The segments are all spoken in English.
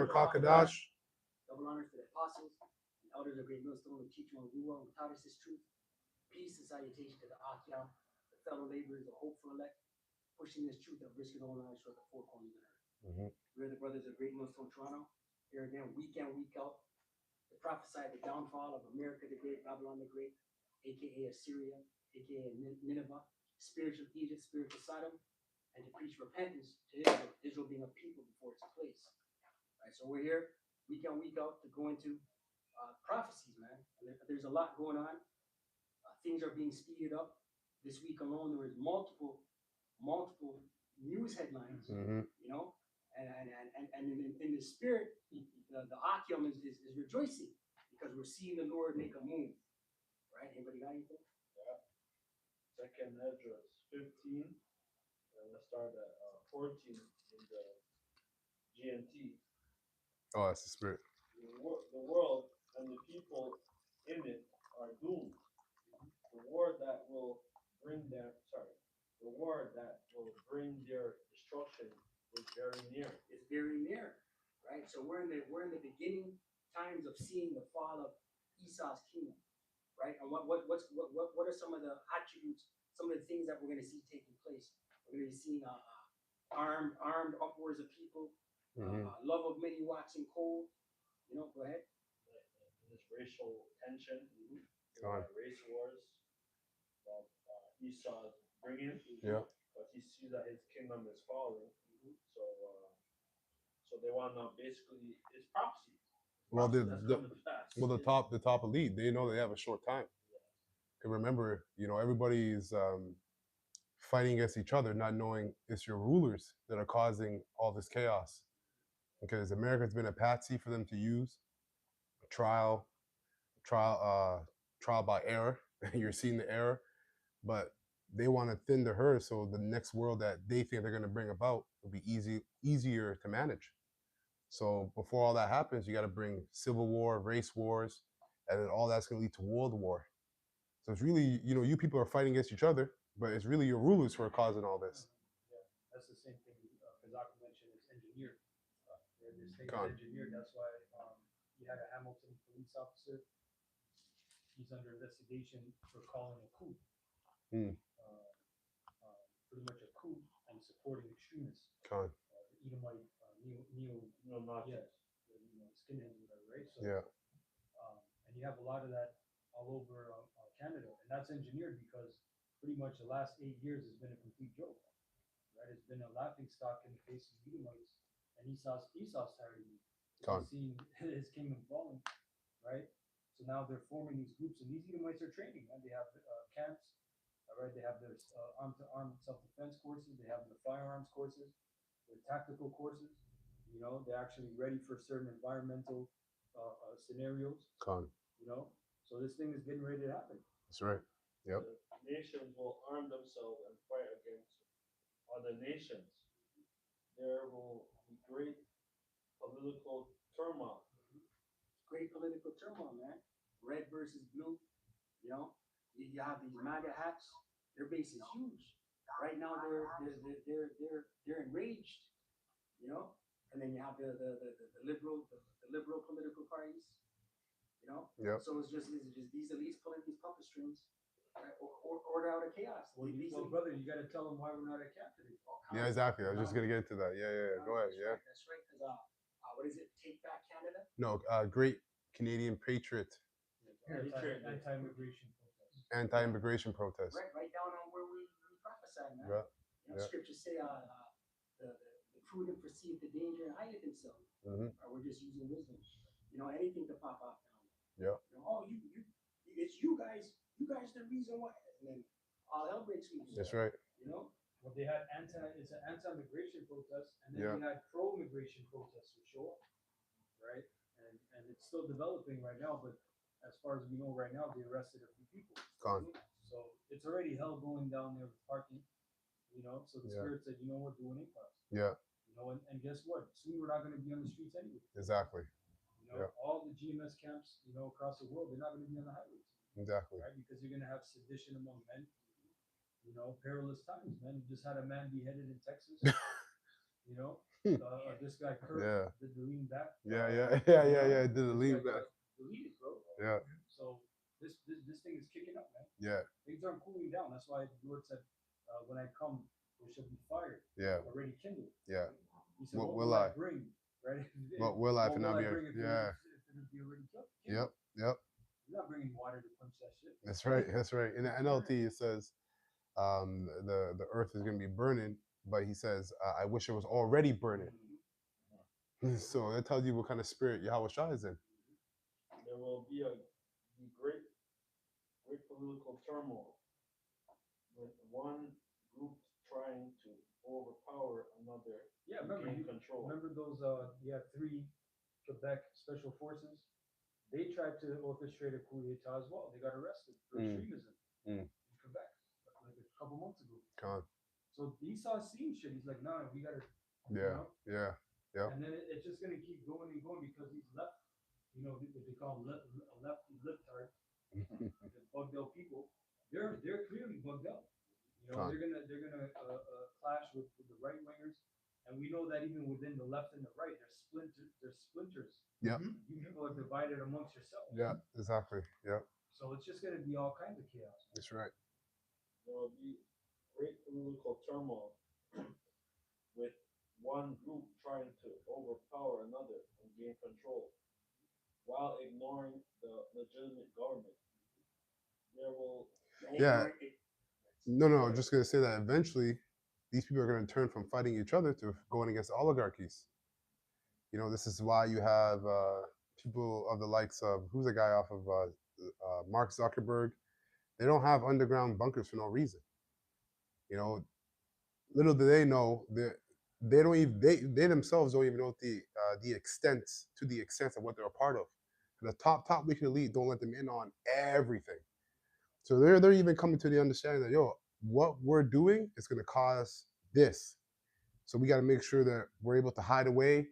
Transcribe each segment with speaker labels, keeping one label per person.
Speaker 1: Rakakadash.
Speaker 2: Double honors to the apostles and elders of Great Millstone who teach and rule and taught us this truth. Peace and salutation to the Akyam, the fellow laborers, the hopeful elect, pushing this truth of risking all lives toward the four corners of the earth.
Speaker 1: Mm-hmm.
Speaker 2: We're the brothers of Great Millstone Toronto, here again, week in, week out, to prophesy the downfall of America the Great, Babylon the Great, aka Assyria, aka Nineveh, spiritual Egypt, spiritual Sodom, and to preach repentance to Israel, Israel being a people before its place. All right, so we're here week in, week out to go into prophecies, man. And there's a lot going on. Things are being speeded up. This week alone, there was multiple news headlines,
Speaker 1: Mm-hmm.
Speaker 2: you know, and in the spirit, the Akim is rejoicing because we're seeing the Lord make a move, right? Anybody got anything?
Speaker 3: Yeah. Second Esdras 15. Let's start at 14 in the GMT.
Speaker 1: Oh, that's the spirit.
Speaker 3: The world and the people in it are doomed. The war that will bring their the war that will bring their destruction is very near.
Speaker 2: It's very near, right? So we're in the beginning times of seeing the fall of Esau's kingdom, right? And what are some of the attributes, some of the things that we're going to see taking place? We're going to be seeing armed upwards of people,
Speaker 1: Mm-hmm.
Speaker 2: love of many waxing cold. You know, go ahead.
Speaker 3: This racial tension, race wars that Esau's bringing.
Speaker 1: Yeah.
Speaker 3: But he sees that his kingdom is falling. So they want to basically, it's prophecy.
Speaker 1: Well,
Speaker 3: The
Speaker 1: the top elite, they know they have a short time. And remember, everybody's fighting against each other, not knowing it's your rulers that are causing all this chaos. Because America's been a patsy for them to use trial by error. You're seeing the error, but they want to thin the herd so the next world that they think they're going to bring about will be easier to manage. So before all that happens, you got to bring civil war, race wars, and then all that's going to lead to world war. So it's really, you people are fighting against each other, but it's really your rulers who are causing all this.
Speaker 4: Yeah, that's the same thing Kazak mentioned. It's engineered. This thing is engineered. That's why you had a Hamilton police officer. He's under investigation for calling a coup. Pretty much a coup and supporting extremists. The Edomite neo-Nazis. Yes, skinheads, whatever, right? So,
Speaker 1: yeah.
Speaker 4: And you have a lot of that all over Canada, and that's engineered because pretty much the last 8 years has been a complete joke, right? It's been a laughing stock in the face of Edomites, and Esau's tired of it. He's seen his kingdom falling, right? So now they're forming these groups, and these Edomites are training, and they have camps. All right, they have their armed self-defense courses. They have their firearms courses, their tactical courses. They're actually ready for certain environmental scenarios. So this thing is getting ready to happen.
Speaker 1: That's right. Yep.
Speaker 3: The nations will arm themselves and fight against other nations. There will be great political turmoil.
Speaker 2: Great political turmoil, man. Red versus blue. You have these MAGA hats. Their base is huge. Right now, they're enraged. And then you have the liberal political parties.
Speaker 1: Yep.
Speaker 2: So it's just these elites pulling these puppet strings, right? Order out of chaos.
Speaker 4: Well, brother, you got to tell them why we're not at camp today.
Speaker 1: Yeah, exactly. I was just gonna get into that. Yeah. Go ahead. Yeah.
Speaker 2: That's right. Because what is it? Take Back Canada.
Speaker 1: No, Great Canadian Patriot.
Speaker 4: Anti-immigration protest.
Speaker 1: Anti-immigration protest.
Speaker 2: Right down on where we prophesy, man.
Speaker 1: Yeah.
Speaker 2: Scriptures say the prudent perceive the danger and hide it themselves.
Speaker 1: Mm-hmm.
Speaker 2: We're just using wisdom. Anything to pop off down
Speaker 1: there.
Speaker 2: Yeah. It's you guys. You guys the reason why. And then all hell breaks loose.
Speaker 1: That's right.
Speaker 4: Well, they had it's an anti-immigration protest, and then they had pro-immigration protests for sure, right? And it's still developing right now, but as far as we know right now, they arrested a few people. So it's already hell going down there with parking, So the Spirit said, we're doing impasse.
Speaker 1: Yeah.
Speaker 4: And guess what? Soon we're not going to be on the streets anyway.
Speaker 1: Exactly.
Speaker 4: All the GMS camps, across the world, they're not going to be on the highways.
Speaker 1: Exactly.
Speaker 4: Right? Because you're going to have sedition among men. Perilous times, man. You just had a man beheaded in Texas. You know, this guy Kurt
Speaker 1: Yeah.
Speaker 4: did the lean back.
Speaker 1: Yeah, yeah, yeah, yeah, yeah. Did the
Speaker 4: This
Speaker 1: lean
Speaker 4: guy
Speaker 1: back.
Speaker 4: got deleted, bro.
Speaker 1: Yeah,
Speaker 4: So this thing is kicking up, man.
Speaker 1: yeah,
Speaker 4: Things aren't cooling down. That's why the Lord said, "When I come, there shall be fire
Speaker 1: yeah,
Speaker 4: already kindled."
Speaker 1: yeah.
Speaker 4: He said,
Speaker 1: What
Speaker 4: "What
Speaker 1: will
Speaker 4: will I
Speaker 1: I?
Speaker 4: bring?" Right?
Speaker 1: What will I if
Speaker 4: What
Speaker 1: it
Speaker 4: will
Speaker 1: not
Speaker 4: I
Speaker 1: be?
Speaker 4: bring if
Speaker 1: Yeah.
Speaker 4: it'll be already killed?
Speaker 1: Yep. Yep.
Speaker 4: You're not bringing water to quench that shit.
Speaker 1: That's right. That's right. In the NLT, it says the earth is going to be burning, but he says, I wish it was already burning. So that tells you what kind of spirit Yahweh Shah is in.
Speaker 3: There will be be great political turmoil with one group trying to overpower another
Speaker 4: Yeah,
Speaker 3: to
Speaker 4: remember
Speaker 3: gain control.
Speaker 4: remember those you have 3 Quebec special forces. They tried to orchestrate a coup d'etat as well. They got arrested for extremism
Speaker 1: Mm.
Speaker 4: in Quebec like a couple months ago.
Speaker 1: Con.
Speaker 4: So Esau seeing shit. He's like, no, we gotta,
Speaker 1: Yeah.
Speaker 4: know.
Speaker 1: Yeah. Yeah.
Speaker 4: And then it's just gonna keep going and going because he's left. You know what they call lefty libtard, the bugged out people. They're clearly bugged out. You know,
Speaker 1: Con.
Speaker 4: they're gonna clash with the right wingers, and we know that even within the left and the right, there's splinters.
Speaker 1: Yeah.
Speaker 4: You people are divided amongst yourselves.
Speaker 1: Yeah. Exactly. Yeah.
Speaker 4: So it's just gonna be all kinds of chaos.
Speaker 1: That's right.
Speaker 3: There will be great political turmoil with one group trying to overpower another and gain control while ignoring the legitimate government. There will
Speaker 1: Yeah. No, no. I'm just gonna say that eventually, these people are gonna turn from fighting each other to going against oligarchies. You know, this is why you have people of the likes of who's the guy off of Mark Zuckerberg. They don't have underground bunkers for no reason. You know, little do they know that they don't even they themselves don't even know the extent to the extent of what they're a part of. The top wicked elite don't let them in on everything. So they're even coming to the understanding that what we're doing is going to cause this. So we got to make sure that we're able to hide away,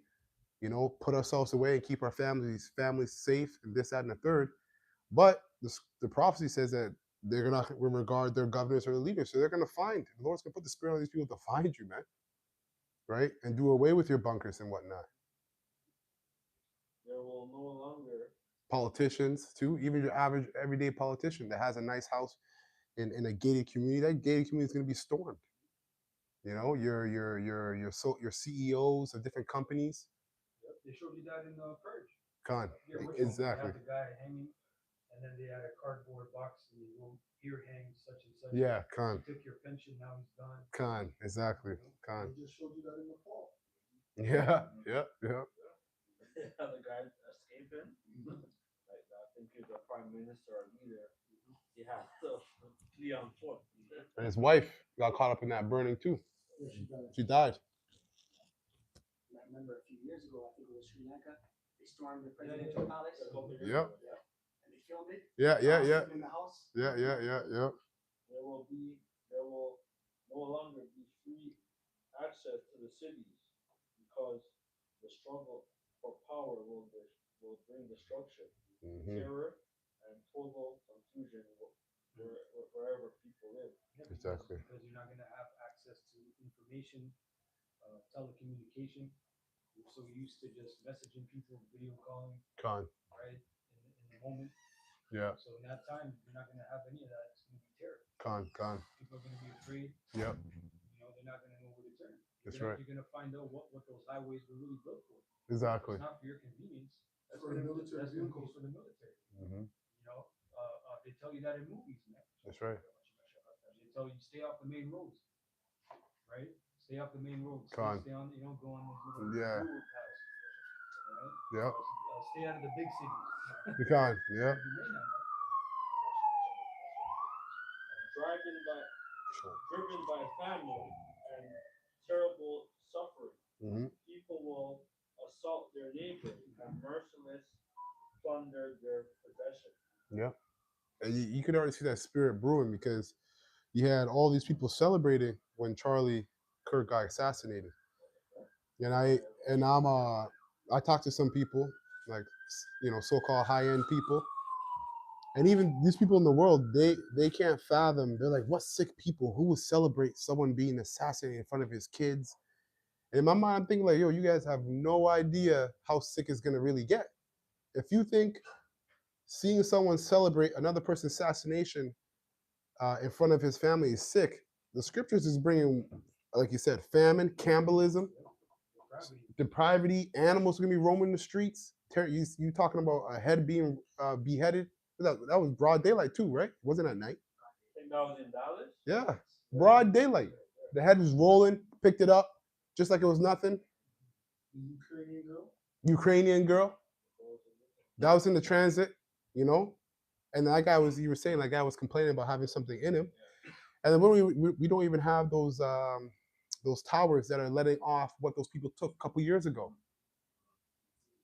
Speaker 1: put ourselves away and keep our families safe and this, that, and the third. But the prophecy says that they're gonna regard their governors or the leaders, so they're gonna find the Lord's gonna put the spirit on these people to find you, man, right, and do away with your bunkers and whatnot.
Speaker 3: there will no longer
Speaker 1: Politicians too, even your average everyday politician that has a nice house in a gated community, that gated community is gonna be stormed. You know, your CEOs of different companies.
Speaker 4: Yep, they showed you that in Purge.
Speaker 1: Con.
Speaker 4: Yeah, which
Speaker 1: Exactly.
Speaker 4: one? They had the guy hanging, and then they had a cardboard box, and they wrote, "Here hangs such and such."
Speaker 1: Yeah, con.
Speaker 4: He took your pension, now he's gone.
Speaker 1: Con. Exactly. Con.
Speaker 4: They just showed you that in the fall.
Speaker 1: Yeah. Yeah. Yeah.
Speaker 3: the guy escaping. Like I think he's a prime minister or leader. He has to flee on foot.
Speaker 1: And his wife got caught up in that burning too.
Speaker 2: Yeah,
Speaker 1: She died.
Speaker 2: I remember a few years ago, I think it was Sri Lanka. They stormed the presidential palace.
Speaker 1: Yep.
Speaker 2: And they filmed it.
Speaker 1: Yeah. Yeah. Yeah.
Speaker 2: In the house.
Speaker 1: Yeah. Yeah. Yeah. Yeah.
Speaker 3: There will no longer be free access to the cities because the struggle for power will bring destruction, terror, and total confusion wherever people live.
Speaker 4: Yeah,
Speaker 1: Exactly.
Speaker 4: Because you're not going to have access to information, telecommunication. You're so used to just messaging people, video calling,
Speaker 1: Con.
Speaker 4: right? In the moment.
Speaker 1: Yeah.
Speaker 4: So in that time, you're not going to have any of that. It's going to be terror.
Speaker 1: Con.
Speaker 4: People are going to be afraid.
Speaker 1: Yep.
Speaker 4: You know, they're not going to know where to turn.
Speaker 1: That's right.
Speaker 4: You're going to find out what those highways were really built for.
Speaker 1: Exactly.
Speaker 4: It's not for your convenience. That's
Speaker 2: For the military
Speaker 4: That's going to be
Speaker 2: vehicles.
Speaker 4: for the military.
Speaker 1: Mm-hmm.
Speaker 4: You know, they tell you that in movies, man.
Speaker 1: That's right.
Speaker 4: They tell you stay off the main roads, right? Stay off the main roads.
Speaker 1: Con.
Speaker 4: Stay on, go on those little
Speaker 1: Yeah.
Speaker 4: rural paths. Right?
Speaker 1: Yep.
Speaker 4: Stay out of the big cities.
Speaker 1: You can. Yeah.
Speaker 4: You may not know.
Speaker 3: Driven by famine and terrible suffering, people will assault their neighbors and merciless plunder their possessions.
Speaker 1: Yeah. And you could already see that spirit brewing because you had all these people celebrating when Charlie Kirk got assassinated. And I talked to some people, like, so-called high-end people. And even these people in the world, they can't fathom. They're like, what sick people who would celebrate someone being assassinated in front of his kids In my mind, I'm thinking like, yo, you guys have no idea how sick it's gonna really get. If you think seeing someone celebrate another person's assassination in front of his family is sick, the scriptures is bringing, like you said, famine, cannibalism, depravity. Animals are gonna be roaming the streets. You talking about a head being beheaded? That was broad daylight too, right? Wasn't at night?
Speaker 3: I think that was in Dallas.
Speaker 1: Yeah, broad daylight. The head was rolling, picked it up, just like it was nothing.
Speaker 2: Ukrainian girl.
Speaker 1: Ukrainian girl. That was in the transit, you know. And that guy was, you were saying, that guy was complaining about having something in him. And then when we don't even have those towers that are letting off what those people took a couple years ago.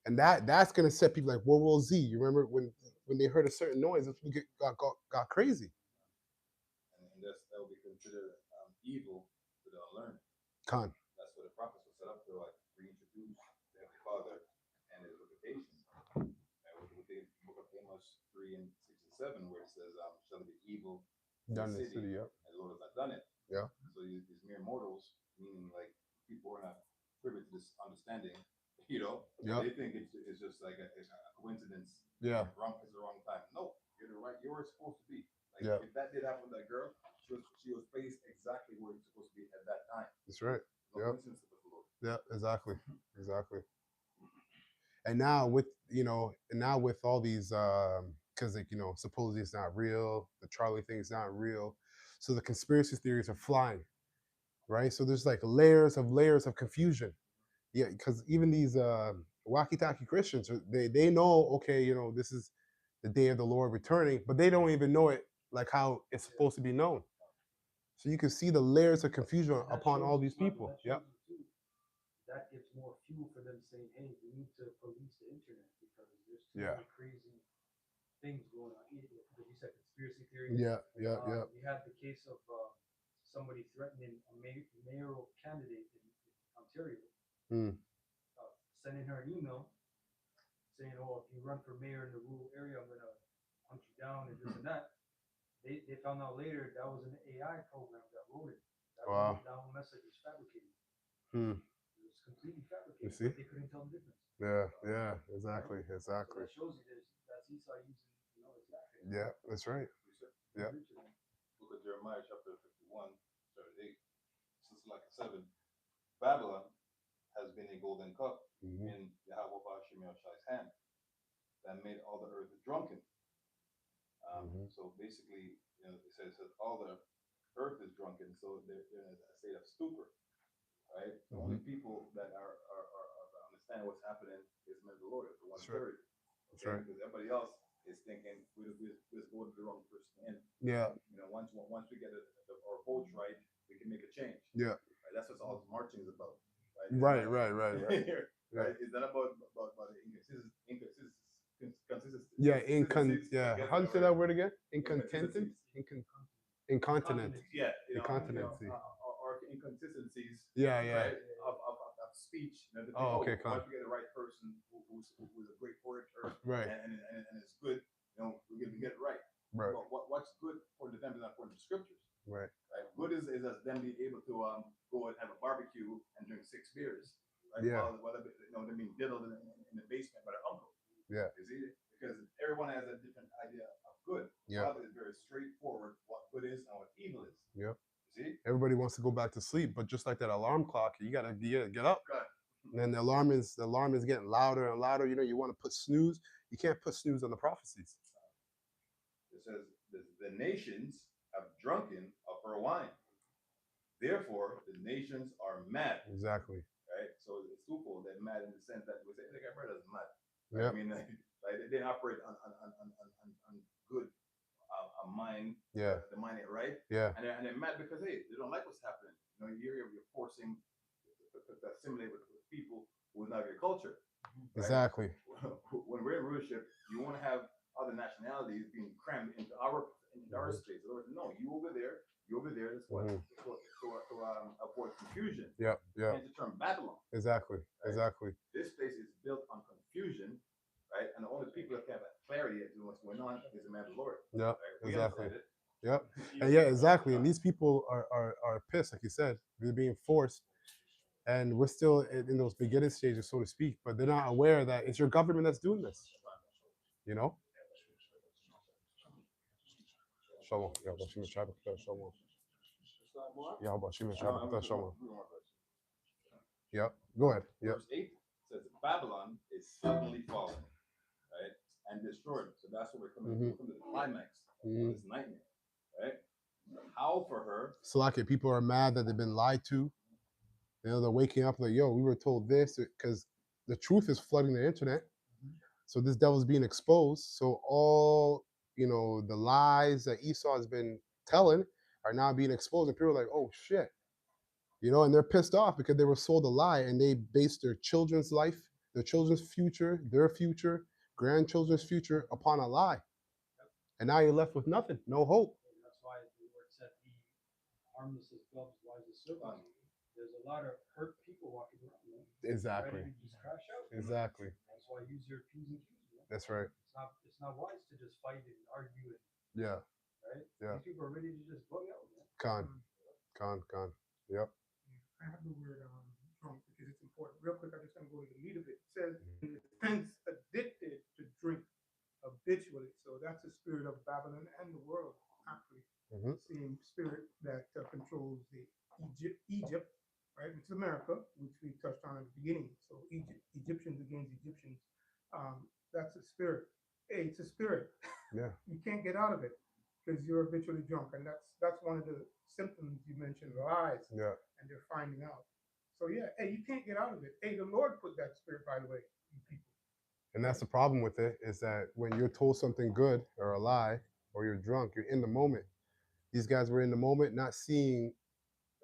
Speaker 1: And that's gonna set people like World War Z. You remember when they heard a certain noise, people got crazy.
Speaker 5: And that would be considered evil to the unlearned.
Speaker 1: Con.
Speaker 5: That's what the prophets were set up to, like reintroduce the Heavenly Father and His reputation. And with the book of Amos 3:6 and 7, where it says, "Shall there be evil
Speaker 1: Done in the city, yeah.
Speaker 5: and the Lord has not done it."
Speaker 1: Yeah.
Speaker 5: So these mere mortals, meaning like people who are not privy to this understanding, you know,
Speaker 1: Yeah.
Speaker 5: they think it's just like a coincidence.
Speaker 1: Yeah.
Speaker 5: It's the wrong time. No, you're the right. You're where it's supposed to be. Like
Speaker 1: Yeah.
Speaker 5: if that did happen to that girl, she was placed exactly where it's supposed to be at that time.
Speaker 1: That's right.
Speaker 5: No
Speaker 1: Yeah.
Speaker 5: coincidence with the Lord.
Speaker 1: Yeah, exactly. Exactly. And now with all these because like, supposedly it's not real, the Charlie thing is not real. So the conspiracy theories are flying, right? So there's like layers of confusion. Yeah, because even these wacky-tacky Christians, they know, okay, this is the day of the Lord returning, but they don't even know it like how it's supposed to be known. So you can see the layers of confusion upon all these people. Yeah.
Speaker 4: That gives more fuel for them saying, hey, we need to police the internet because there's too
Speaker 1: Yeah.
Speaker 4: many crazy things going on. Like you said, conspiracy theories.
Speaker 1: Yeah.
Speaker 4: You had the case of somebody threatening a mayoral candidate in Ontario, sending her an email saying, "Oh, if you run for mayor in the rural area, I'm gonna hunt you down and this and that." They found out later that was an AI program that wrote it.
Speaker 1: Wow.
Speaker 4: That whole message was fabricated. It was completely fabricated.
Speaker 1: You see?
Speaker 4: They couldn't tell the difference.
Speaker 1: Yeah, exactly.
Speaker 4: So that shows you that's Esau using, exactly.
Speaker 1: Yeah, that's right. Yeah.
Speaker 5: Book of Jeremiah, chapter 51, chapter 8, since like 7. Babylon has been a golden cup in Yahweh Shemel Shai's hand that made all the earth drunken. So basically, it says all the earth is drunken, so they're in a state of stupor, right? The only people that are understand what's happening is men of the Lord, the 1/3.
Speaker 1: That's right.
Speaker 5: Because everybody else is thinking we just go to the wrong person in.
Speaker 1: Yeah.
Speaker 5: Once we get our votes right, we can make a change.
Speaker 1: Yeah.
Speaker 5: Right? That's what all this marching is about.
Speaker 1: Right.
Speaker 5: Right? It's not about inconsistency.
Speaker 1: Yeah, how do you say that word again? Incontinent? Incontinent.
Speaker 5: Yeah,
Speaker 1: incontinency.
Speaker 5: Or inconsistencies.
Speaker 1: Yeah.
Speaker 5: Right? Of speech.
Speaker 1: Okay,
Speaker 5: once we get the right person who's a great orator,
Speaker 1: right,
Speaker 5: and it's good, we get it right.
Speaker 1: Right.
Speaker 5: But what's good for them is not according to scriptures.
Speaker 1: Right.
Speaker 5: Good is us them being able to go and have a barbecue and drink 6 beers. Right?
Speaker 1: Yeah.
Speaker 5: While they're being diddled in the basement by their uncle.
Speaker 1: Yeah.
Speaker 5: You see? Because everyone has a different idea of good.
Speaker 1: Yeah.
Speaker 5: God is very straightforward what good is and what evil is.
Speaker 1: Yep.
Speaker 5: See?
Speaker 1: Everybody wants to go back to sleep, but just like that alarm clock, you gotta get up.
Speaker 5: God.
Speaker 1: And then the alarm is getting louder and louder. You want to put snooze. You can't put snooze on the prophecies.
Speaker 5: It says the nations have drunken of her wine. Therefore, the nations are mad.
Speaker 1: Exactly.
Speaker 5: Right? So it's twofold. They're mad in the sense that we say, they got brothers mad.
Speaker 1: Right? Yeah.
Speaker 5: I mean, they operate on good mind.
Speaker 1: Yeah.
Speaker 5: The mind ain't right.
Speaker 1: Yeah.
Speaker 5: And they're mad because, hey, they don't like what's happening. You're forcing to assimilate with people who is not your culture. Right?
Speaker 1: Exactly.
Speaker 5: When we're in rulership, you want to have other nationalities being crammed into our space. No, you over there. That's what to avoid confusion.
Speaker 1: Yeah.
Speaker 5: And to turn Babylon.
Speaker 1: Exactly.
Speaker 5: Right?
Speaker 1: Exactly.
Speaker 5: This place is built on confusion, right? And the only people that can have clarity as to what's going on is the man of the Lord.
Speaker 1: Yeah.
Speaker 5: Right?
Speaker 1: Exactly. Yep. And yeah, exactly. And these people are pissed, like you said. They're being forced. and we're still in those beginning stages, so to speak. But they're not aware that it's your government that's doing this. You know. Shalom. Yeah, but she was trying to put that shalom. Yeah, but she was trying to put that shalom. Yep. Go ahead. Yep.
Speaker 5: Verse 8 says Babylon is suddenly fallen, right? And destroyed. So that's what we're coming to the climax of this nightmare, right? How for her?
Speaker 1: So like people are mad that they've been lied to. You know, they're waking up like, yo, we were told this because the truth is flooding the internet. So this devil's being exposed. So all, the lies that Esau has been telling are now being exposed. And people are like, oh shit. And they're pissed off because they were sold a lie and they based their children's life, their children's future, their future, grandchildren's future upon a lie. And now you're left with nothing, no hope.
Speaker 4: And that's why the Lord said, "Be harmless as doves, wise as serpents." There's a lot of hurt people walking around, man.
Speaker 1: Exactly.
Speaker 4: Ready to just crash out.
Speaker 1: Exactly.
Speaker 4: That's why use your P's and Q's, man.
Speaker 1: That's right.
Speaker 4: It's not wise to just fight and argue and
Speaker 1: Yeah.
Speaker 4: right.
Speaker 1: Yeah.
Speaker 4: These people are ready to just bug out, man.
Speaker 1: Con. Yep.
Speaker 6: I have the word drunk because it's important. Real quick, I just want to go to the meat of it. It says, in the sense, addicted to drink habitually. So that's the spirit of Babylon and the world, actually.
Speaker 1: Mhm.
Speaker 6: The same spirit that controls the Egypt, right? Which is America, which we touched on at the beginning. So Egyptians against Egyptians. That's a spirit. Hey, it's a spirit.
Speaker 1: Yeah.
Speaker 6: You can't get out of it because you're habitually drunk, and that's one of the symptoms you mentioned, lies.
Speaker 1: Yeah.
Speaker 6: And they're finding out. So yeah, hey, you can't get out of it. Hey, the Lord put that spirit, by the way, in people.
Speaker 1: And that's the problem with it, is that when you're told something good or a lie or you're drunk, you're in the moment. These guys were in the moment, not seeing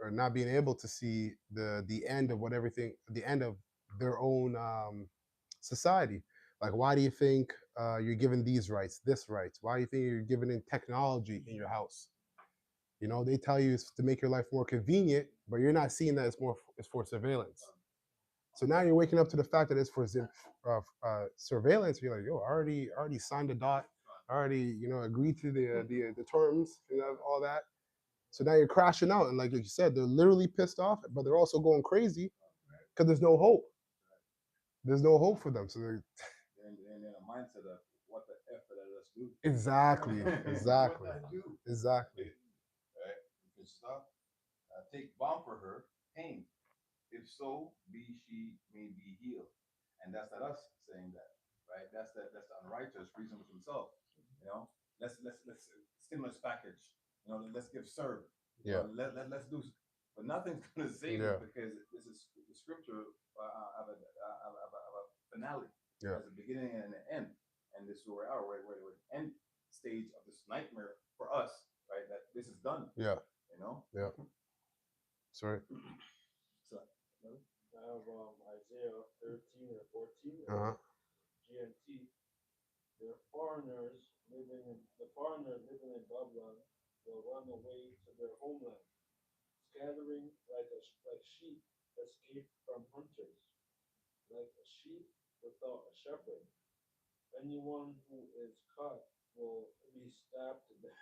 Speaker 1: or not being able to see the end of the end of their own society. Like, why do you think you're given these rights, this rights? Why do you think you're given in technology in your house? They tell you it's to make your life more convenient, but you're not seeing that it's for surveillance. So now you're waking up to the fact that it's for surveillance. You're like, yo, I already signed the dot, I already agreed to the terms, all that. So now you're crashing out, and like you said, they're literally pissed off, but they're also going crazy because there's no hope. There's no hope for them. So they're
Speaker 5: in a mindset of what the F did I just do?
Speaker 1: exactly.
Speaker 5: Right? You can stop. Take balm for her pain. If so, she may be healed. And that's not us saying that, right? That's the unrighteous reason with himself. Let's stimulus package. Let's give serve.
Speaker 1: Yeah.
Speaker 5: Let's do. But nothing's gonna save it because this is the scripture of a finale.
Speaker 1: Yeah.
Speaker 5: There's a beginning and an end, and this is where we are. We're the end stage of this nightmare for us, right? That this is done.
Speaker 1: Yeah.
Speaker 5: Yeah.
Speaker 1: Sorry.
Speaker 3: I have Isaiah 13 or 14. GMT. The foreigners living in Babylon will run away to their homeland, scattering like sheep escaped from hunters, like a sheep without a shepherd. Anyone who is caught will be stabbed to death,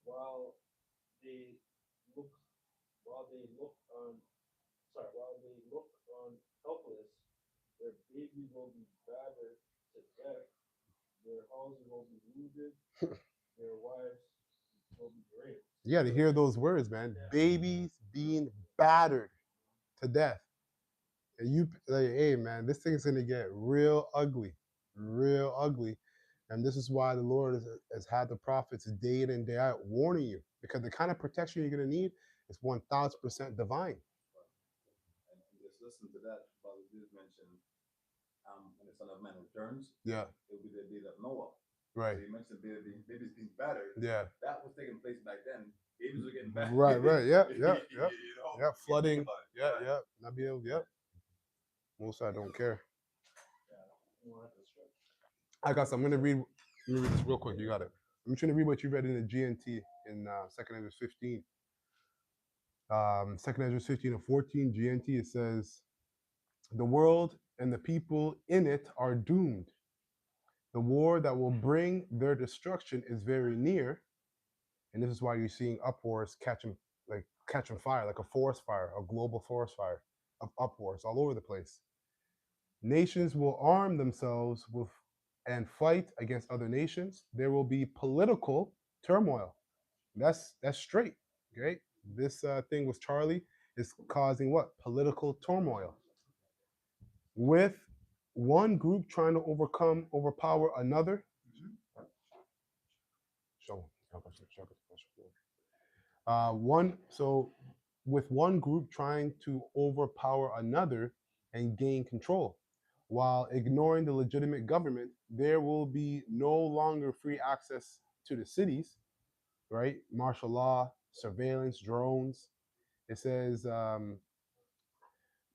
Speaker 3: while they look on helpless. Their baby will be battered to death. Their houses will be looted. Their wives will be raped.
Speaker 1: You got to hear those words, man. Babies being battered to death. And you like, hey, man, this thing's gonna get real ugly. And this is why the Lord has had the prophets day in and day out warning you, because the kind of protection you're gonna need is 1000% divine.
Speaker 5: And just listen to that. Father did mention when the Son of Man returns.
Speaker 1: Yeah.
Speaker 5: It will be the day of Noah.
Speaker 1: Right.
Speaker 5: So you mentioned babies being battered.
Speaker 1: Yeah.
Speaker 5: That was taking place back then. Babies were getting battered.
Speaker 1: Right. Yeah. Flooding. Yeah. Not be able. Yeah. Most I don't care. I got some. I'm gonna read this real quick. You got it. I'm trying to read what you read in the GNT in 2nd Ezra 15. 2nd Ezra 15 and 14 GNT. It says, "The world and the people in it are doomed. The war that will bring their destruction is very near." And this is why you're seeing uproars catching fire, like a forest fire, a global forest fire of uproars all over the place. Nations will arm themselves with and fight against other nations. There will be political turmoil. That's straight. Okay, this thing with Charlie is causing what? Political turmoil, with one group trying to overpower another. One so with one group trying to overpower another and gain control, while ignoring the legitimate government. There will be no longer free access to the cities, right? Martial law, surveillance, drones. It says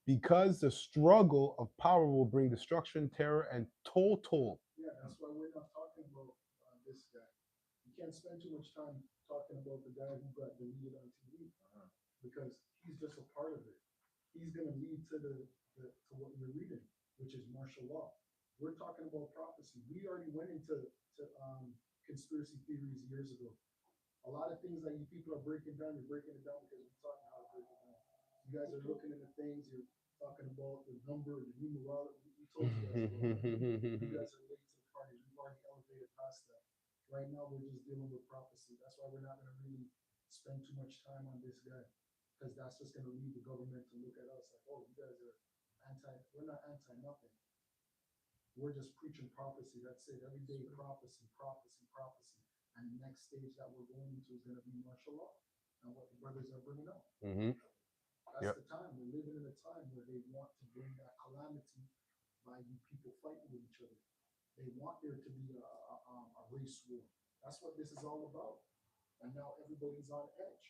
Speaker 1: because the struggle of power will bring destruction, terror, and total.
Speaker 7: Yeah, that's why we're not talking about this guy. You can't spend too much time talking about the guy who got deleted on TV because he's just a part of it. He's going to lead to to what you're reading, which is martial law. We're talking about prophecy. We already went into conspiracy theories years ago. A lot of things that you people are breaking down, you're breaking it down because we're talking how to break it down. You guys are looking into things, you're talking about the number, the numerology. We told you guys about that. You guys are late to the party. We've already elevated past that. Right now, we're just dealing with prophecy. That's why we're not going to really spend too much time on this guy, because that's just going to lead the government to look at us like, oh, you guys are anti. We're not anti nothing. We're just preaching prophecy. That's it. Every day, prophecy, prophecy, prophecy. And the next stage that we're going into is going to be martial law and what the brothers are bringing up.
Speaker 1: Mm-hmm.
Speaker 7: That's the time. We're living in a time where they want to bring that calamity by you people fighting with each other. They want there to be a race war. That's what this is all about. And now everybody's on edge.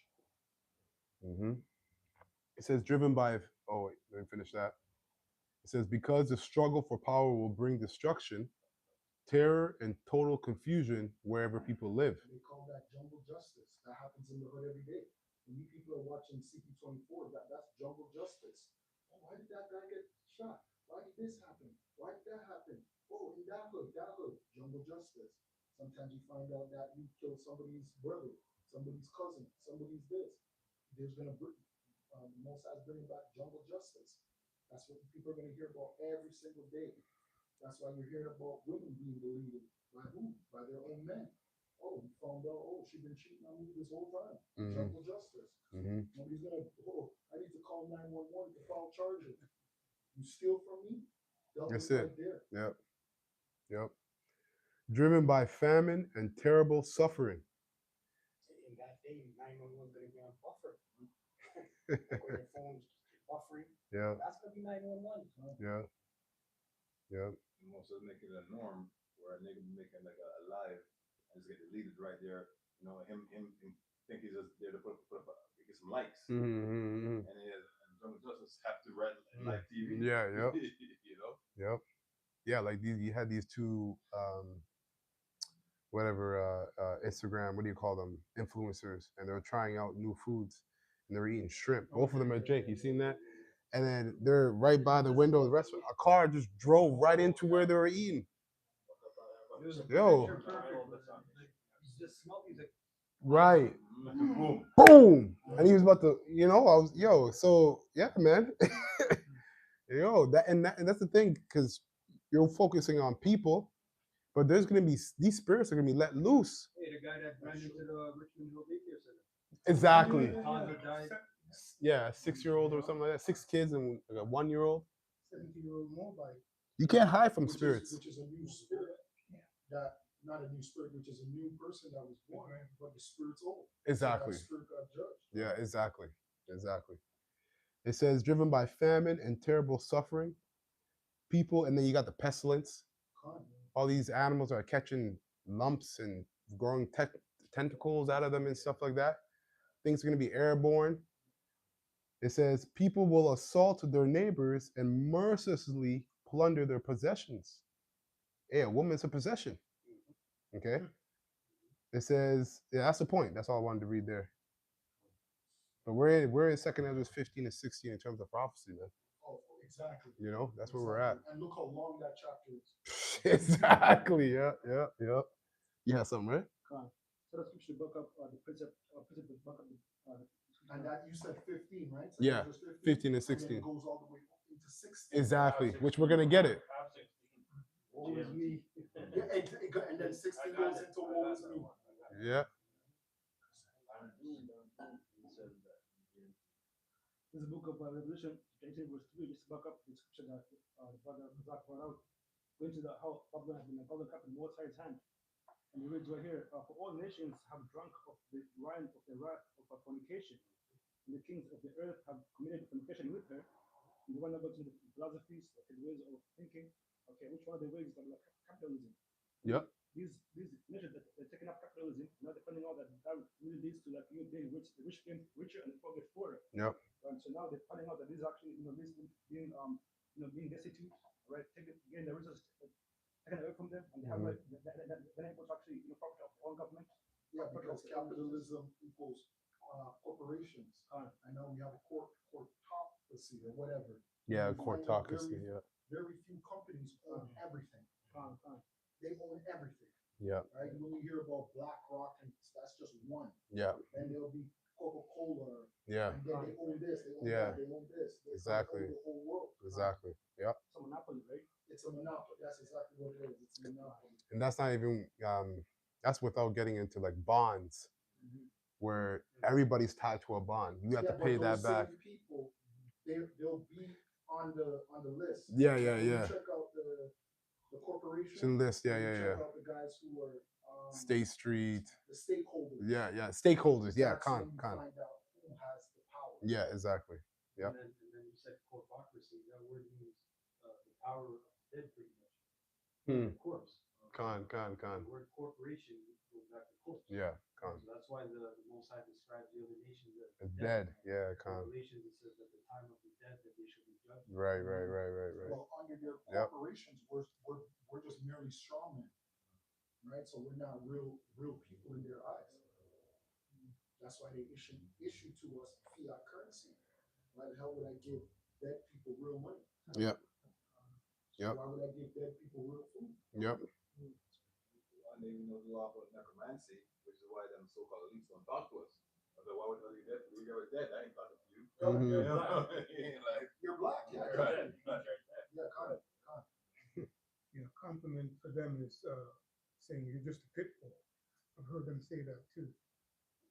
Speaker 1: Mm-hmm. It says driven by. Oh wait, let me finish that. It says because the struggle for power will bring destruction, terror, and total confusion wherever people live.
Speaker 7: They call that jungle justice. That happens in the hood every day. When you people are watching CP24, that's jungle justice. Oh, why did that guy get shot? Why did this happen? Why did that happen? Oh, in that hood, jungle justice. Sometimes you find out that you killed somebody's brother, somebody's cousin, somebody's this. There's gonna bring most I's bringing back jungle justice. That's what people are gonna hear about every single day. That's why you're hearing about women being deleted. By who? By their own men. Oh, we found out, oh, she's been cheating on me this whole time. Jungle justice. Nobody's gonna, oh, I need to call 911 to file charges. You steal from me?
Speaker 1: That's
Speaker 7: Right
Speaker 1: it.
Speaker 7: there.
Speaker 1: Yep. Yep. Driven by famine and terrible suffering.
Speaker 2: In that day, 911 is going to be on buffer. Like when your phone's buffering.
Speaker 1: Yeah.
Speaker 2: That's going to be 911.
Speaker 1: Yeah. Yeah.
Speaker 5: Most of making it a norm where a nigga be making like a live and just get deleted right there. You know, him think he's just there to put up get some likes.
Speaker 1: Mm-hmm.
Speaker 5: And Jungle Justice have to write live TV.
Speaker 1: Yeah. Yep.
Speaker 5: You know.
Speaker 1: Yep. Yeah. Like these, you had these two, Instagram. What do you call them? Influencers, and they were trying out new foods, and they were eating shrimp. Both of them are Jake. You seen that? And then they're right by the window of the restaurant. A car just drove right into where they were eating. Yo. Right. Boom. And he was about to, so yeah, man. And that's the thing, because you're focusing on people, but there's gonna be these spirits are gonna be let loose.
Speaker 4: Hey, the guy that ran into the Richmond Hill daycare center.
Speaker 1: Exactly.
Speaker 4: Toddler died.
Speaker 1: Yeah, a 6-year-old or something like that. 6 kids and like a 1-year-old.
Speaker 7: 17-year-old mobile.
Speaker 1: You can't hide from spirits.
Speaker 7: Which is a new spirit. That not a new spirit, which is a new person that was born, but the spirit's old.
Speaker 1: Exactly.
Speaker 7: So that spirit got judged.
Speaker 1: Yeah, exactly. It says driven by famine and terrible suffering, people, and then you got the pestilence. All these animals are catching lumps and growing tentacles out of them and stuff like that. Things are going to be airborne. It says people will assault their neighbors and mercilessly plunder their possessions. Hey, a woman's a possession. Okay. It says, yeah, that's the point. That's all I wanted to read there. But we're in 2nd Ezra 15 and 16 in terms of prophecy, man.
Speaker 7: Oh, exactly.
Speaker 1: You know, that's where we're at.
Speaker 7: And look how long that chapter is.
Speaker 1: Exactly. Yeah. You have something, right?
Speaker 2: So the scripture book up the precept book up the
Speaker 7: And that you said 15, right? So
Speaker 1: Yeah,
Speaker 7: just
Speaker 1: 15 and
Speaker 7: and then
Speaker 1: 16.
Speaker 7: it goes all the way up into 16.
Speaker 1: Exactly, which we're gonna get it.
Speaker 3: Have 16.
Speaker 2: Woe is me.
Speaker 7: Yeah, and then 16 goes into woe is me.
Speaker 1: Yeah.
Speaker 3: I'm doomed, He says that.
Speaker 2: This book of Revelation, 18 verse 3, just back up the scripture that Brother Zach brought out. Going to the how Babylon has been a golden cup in Most High's hand. And he reads right here, for all nations have drunk of the wine of the wrath of her fornication. And the kings of the earth have committed fornication with her. And the one that goes into the philosophies, okay, the ways of thinking. Okay, which one of the ways that like capitalism?
Speaker 1: Yep.
Speaker 2: These nations that they're taking up capitalism, now they're finding out that that really leads to like you being rich, the rich getting richer and the poor get poorer.
Speaker 1: Yep.
Speaker 2: So now they're finding out that this is actually, this being being destitute, right? Getting the resources taken away from them, and they have like they're able to actually profit off their own government.
Speaker 7: Yeah, because capitalism equals corporations. I know we have a courtocracy or whatever.
Speaker 1: Yeah,
Speaker 7: You find that
Speaker 1: courtocracy. Yeah.
Speaker 7: Very few companies own everything. They own everything.
Speaker 1: Yeah.
Speaker 7: Right? You only hear about BlackRock, and that's just one.
Speaker 1: Yeah.
Speaker 7: And there'll be Coca-Cola.
Speaker 1: Yeah.
Speaker 7: And then they own this, they own
Speaker 1: Yeah.
Speaker 7: that, they own this. They
Speaker 1: Exactly.
Speaker 7: own the whole world.
Speaker 1: Exactly. Yep.
Speaker 2: It's a monopoly, right?
Speaker 7: It's a monopoly. That's exactly what it is. It's a monopoly.
Speaker 1: And that's not even that's without getting into like bonds, where everybody's tied to a bond. You have to
Speaker 7: but
Speaker 1: pay
Speaker 7: those
Speaker 1: that back.
Speaker 7: same people, they'll be on the list.
Speaker 1: Yeah.
Speaker 7: When
Speaker 1: Yeah.
Speaker 7: you
Speaker 1: Yeah.
Speaker 7: check out the corporation.
Speaker 1: Should list. Yeah.
Speaker 7: when you
Speaker 1: Yeah.
Speaker 7: check
Speaker 1: Yeah.
Speaker 7: out the guys who are
Speaker 1: State Street.
Speaker 7: the stakeholders.
Speaker 1: Yeah. Yeah. Stakeholders. Yeah.
Speaker 7: That's when
Speaker 1: Con.
Speaker 7: you
Speaker 1: Con.
Speaker 7: find out who has the power.
Speaker 1: Yeah. Exactly. Yep.
Speaker 4: And then you said corpocracy. That word means the power of dead, pretty much. Corpse.
Speaker 1: Con.
Speaker 4: The word corporation goes back to corpse.
Speaker 1: Yeah. Con.
Speaker 4: So that's why the Most High describes the other nations as
Speaker 1: It's dead. Yeah. Con.
Speaker 4: Revelations, it says that the time of the dead that they should be judged.
Speaker 1: Right.
Speaker 7: Well, under their
Speaker 1: Yep.
Speaker 7: corporations, we're just merely strawmen, right? So we're not real people in their eyes. That's why they issue to us fiat currency. Why the hell would I give dead people real money?
Speaker 1: Yep. Yep.
Speaker 7: Why would I give dead people real food?
Speaker 1: Yep.
Speaker 5: And they even know the law about necromancy, which is why them so-called elites don't talk to us. I said, why would I be dead? We never dead. I ain't talking to you.
Speaker 1: Mhm.
Speaker 5: You know? Like,
Speaker 7: You're black, yeah.
Speaker 5: right.
Speaker 7: Yeah, kind of.
Speaker 6: Yeah, compliment for them is saying you're just a pit bull. I've heard them say that too.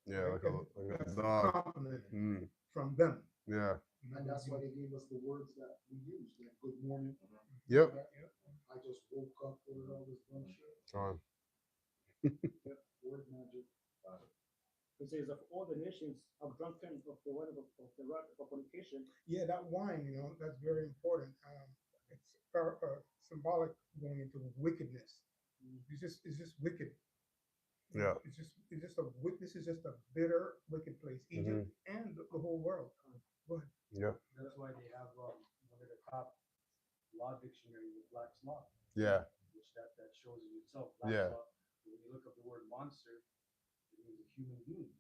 Speaker 1: Yeah. Like a
Speaker 6: That's
Speaker 1: dog.
Speaker 6: compliment
Speaker 1: Mm.
Speaker 6: from them.
Speaker 1: Yeah.
Speaker 7: And that's why they gave us the words that we use, like good morning.
Speaker 1: Yep.
Speaker 7: Right? I just woke up with all this dumb shit.
Speaker 1: Con.
Speaker 7: Word magic.
Speaker 2: It says of all the nations have drunken of the wine of the wrath of fornication.
Speaker 6: Yeah, that wine, that's very important. It's symbolic going into wickedness. It's just wicked.
Speaker 1: Yeah.
Speaker 6: This is just a bitter, wicked place. Egypt and the whole world. Go ahead.
Speaker 1: Yep.
Speaker 4: That's why they have one of the top law dictionaries with Black's Law.
Speaker 1: Yeah.
Speaker 4: Which that shows in itself. Black's
Speaker 1: Yeah.
Speaker 4: Law. When you look up the word monster, it means a human being.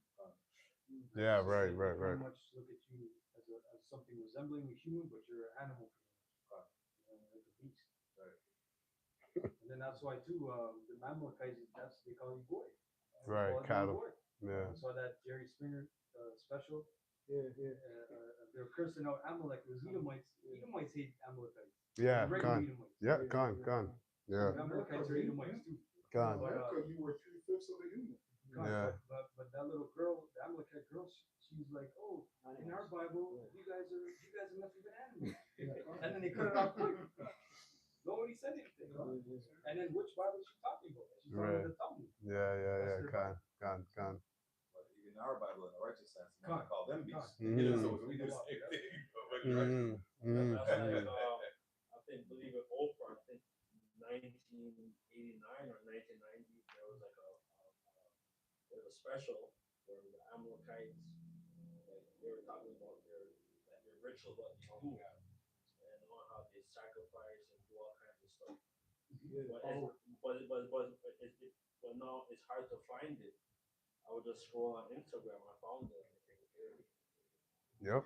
Speaker 1: Yeah.
Speaker 4: So
Speaker 1: Right.
Speaker 4: they
Speaker 1: Right.
Speaker 4: very
Speaker 1: Right.
Speaker 4: much look at you as something resembling a human, but you're an animal. Like a beast. And then that's why too, the Mamlukites, they call you boy.
Speaker 1: Right,
Speaker 4: Call you
Speaker 1: cattle.
Speaker 4: boy.
Speaker 1: Yeah.
Speaker 4: I saw that Jerry Springer special.
Speaker 2: Yeah.
Speaker 4: They're cursing out Amalek. It was Edomites. Edomites hate Amalekites.
Speaker 1: Yeah.
Speaker 4: The regular
Speaker 1: Con.
Speaker 4: Edomites.
Speaker 1: Yeah. Con. Yeah.
Speaker 4: Amalekites are Edomites too.
Speaker 1: Con.
Speaker 7: America, you were 3/5 of a human.
Speaker 1: Yeah.
Speaker 4: But that little girl, the Amalekite girl, she's like, oh, in our Bible, you guys are nothing but animals. And then they cut it off quick. Nobody said anything. And then which Bible is she talking about? She's talking about the Talmud.
Speaker 1: Yeah.
Speaker 4: That's
Speaker 1: Con.
Speaker 5: But even our Bible, in a righteous sense, we
Speaker 4: Con.
Speaker 5: call them beasts.
Speaker 1: Mhm.
Speaker 5: You know, so we do the same thing. But you're right.
Speaker 3: That's like, I think, believe it, Oprah, I think 1989 or 1990, there was like a special where the Amalekites, like, they were talking about their ritual that they do and on how they sacrifice and do all kinds of stuff. But now it's hard to find it. I would just scroll on Instagram. I found it.
Speaker 1: Yep.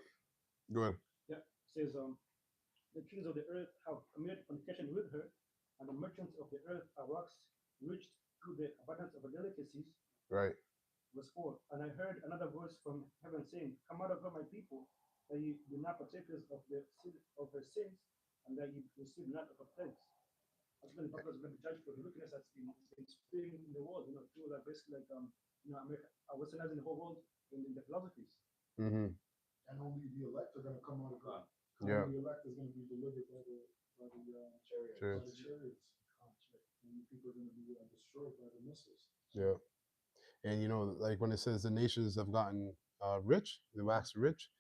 Speaker 1: Go ahead.
Speaker 2: Yeah. It says the kings of the earth have committed fornication with her, and the merchants of the earth are rocks rich through the abundance of her delicacies.
Speaker 1: Right.
Speaker 8: verse 4. And I heard another voice from heaven saying, Come out of her, my people, that you be not partakers of of her sins, and that you receive not of her plagues. That's been purpose been judged for the wickedness that's been spreading in the world, through like basically like America, westernizing the whole world in the philosophies.
Speaker 1: Mm-hmm.
Speaker 7: And only the elect are gonna come out of it.
Speaker 1: Yeah.
Speaker 7: Only the elect is gonna be delivered by the
Speaker 3: Chariots.
Speaker 7: by
Speaker 1: Chariots.
Speaker 7: the chariots. And the people are gonna be destroyed by the missiles.
Speaker 1: Yeah. And like when it says the nations have gotten rich, they waxed rich,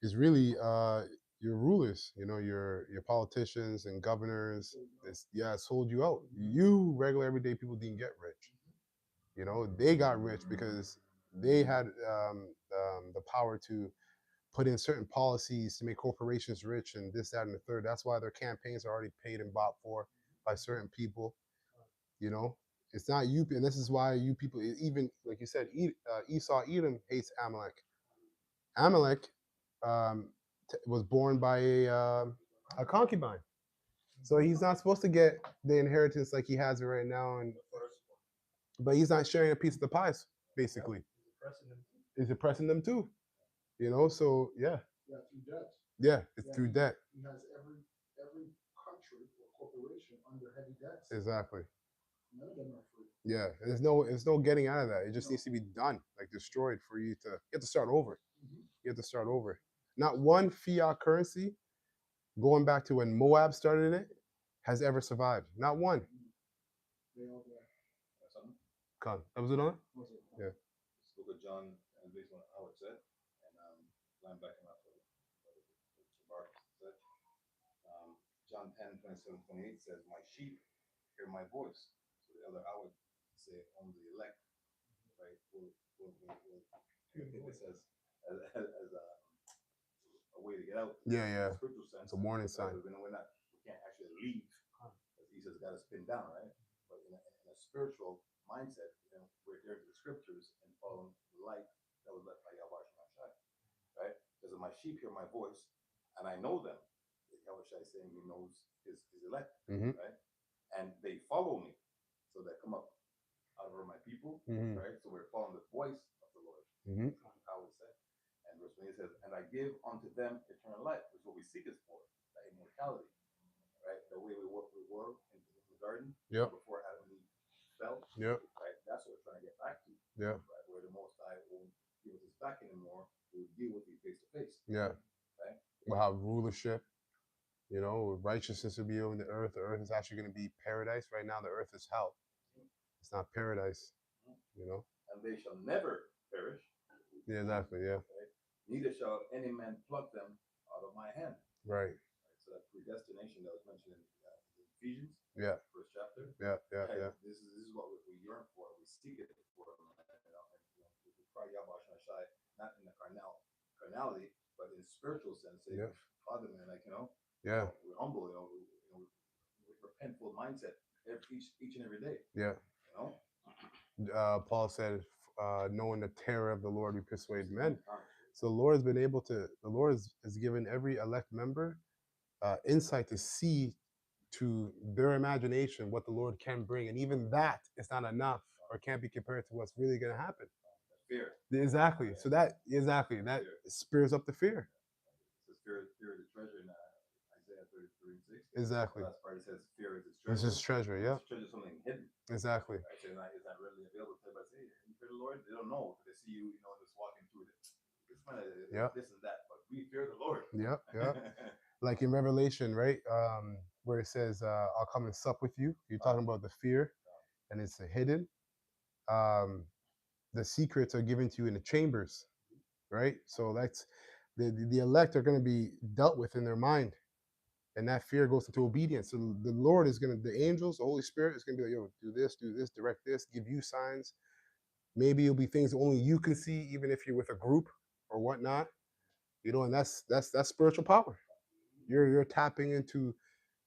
Speaker 1: is really your rulers, your politicians and governors. It sold you out. You regular everyday people didn't get rich. They got rich because they had the power to put in certain policies to make corporations rich and this, that, and the third. That's why their campaigns are already paid and bought for by certain people. You know, it's not you, and this is why you people, even like you said, Esau, Edom hates Amalek. Amalek was born by a concubine, so he's not supposed to get the inheritance like he has it right now, but he's not sharing a piece of the pie, basically. He's oppressing them too. So yeah.
Speaker 7: Yeah, through debt.
Speaker 1: Yeah, it's through debt.
Speaker 7: He has every country or corporation under heavy debts.
Speaker 1: Exactly.
Speaker 7: None of them are free.
Speaker 1: Yeah, there's no getting out of that. It just needs to be done, like destroyed for you have to start over. You have to start over. Not one fiat currency, going back to when Moab started it, has ever survived. Not one.
Speaker 7: They all die.
Speaker 5: Something?
Speaker 1: Con. That was it on? Yeah.
Speaker 5: This book of John, and based on how it said, and line backing up what Mark said. John 10:27-28 says, "My sheep hear my voice." So the other, I would say, only the elect, right? Will take this as a way to get out.
Speaker 1: Yeah, yeah.
Speaker 5: In a spiritual sense.
Speaker 1: It's a warning sign.
Speaker 5: We can't actually leave. As he says, got to spin down, right? But in a spiritual mindset, we're adhering to the scriptures and following the light that was left by Yahweh Shai, right? Because my sheep hear my voice, and I know them. Yahweh Shai is saying he knows his elect, right? And they follow me, so they come up out of my people, right? So we're following the voice of the Lord. How it said, and verse 20 says, "And I give unto them eternal life," which is what we seek is for, that immortality, right? The way we were in the garden, before Adam and Eve fell, right? That's what we're trying to get back to, right? Where the Most High won't give us back anymore. We'll deal with you face to face,
Speaker 1: Yeah.
Speaker 5: right?
Speaker 1: We'll have rulership. Righteousness will be on the earth. The earth is actually going to be paradise. Right now, the earth is hell. It's not paradise.
Speaker 5: And they shall never perish.
Speaker 1: Yeah, exactly. Yeah.
Speaker 5: Right? Neither shall any man pluck them out of my hand.
Speaker 1: Right.
Speaker 5: So that predestination that was mentioned in Ephesians, first chapter.
Speaker 1: Yeah.
Speaker 5: This is what we yearn for. We seek it for. We cry Yahweh Shai, not in the carnality, but in spiritual sense. Say, Father, man, we're humble. With repentful mindset each and every day.
Speaker 1: Yeah. Paul said, knowing the terror of the Lord, we persuade men. So the Lord has given every elect member insight to see to their imagination what the Lord can bring. And even that is not enough or can't be compared to what's really going to happen.
Speaker 5: Fear.
Speaker 1: Exactly. So that spurs up the fear.
Speaker 5: It says fear is a treasure in Isaiah 33:6.
Speaker 1: Exactly.
Speaker 5: Last part it says fear is its treasure.
Speaker 1: It's just treasure, yeah.
Speaker 5: It's treasure, something hidden.
Speaker 1: Exactly.
Speaker 5: Right? So it's not readily available to everybody. Say, you fear the Lord? They don't know. They see you, just walking through this man is this and that. But we fear the Lord.
Speaker 1: Yeah. Like in Revelation, right? Where it says, I'll come and sup with you. You're talking about the fear, and it's hidden. The secrets are given to you in the chambers, right? So that's the elect are going to be dealt with in their mind, and that fear goes into obedience. So the Lord is going to, the angels, the Holy Spirit is going to be like, yo, do this, direct this, give you signs. Maybe it'll be things that only you can see, even if you're with a group or whatnot. And that's spiritual power. You're tapping into,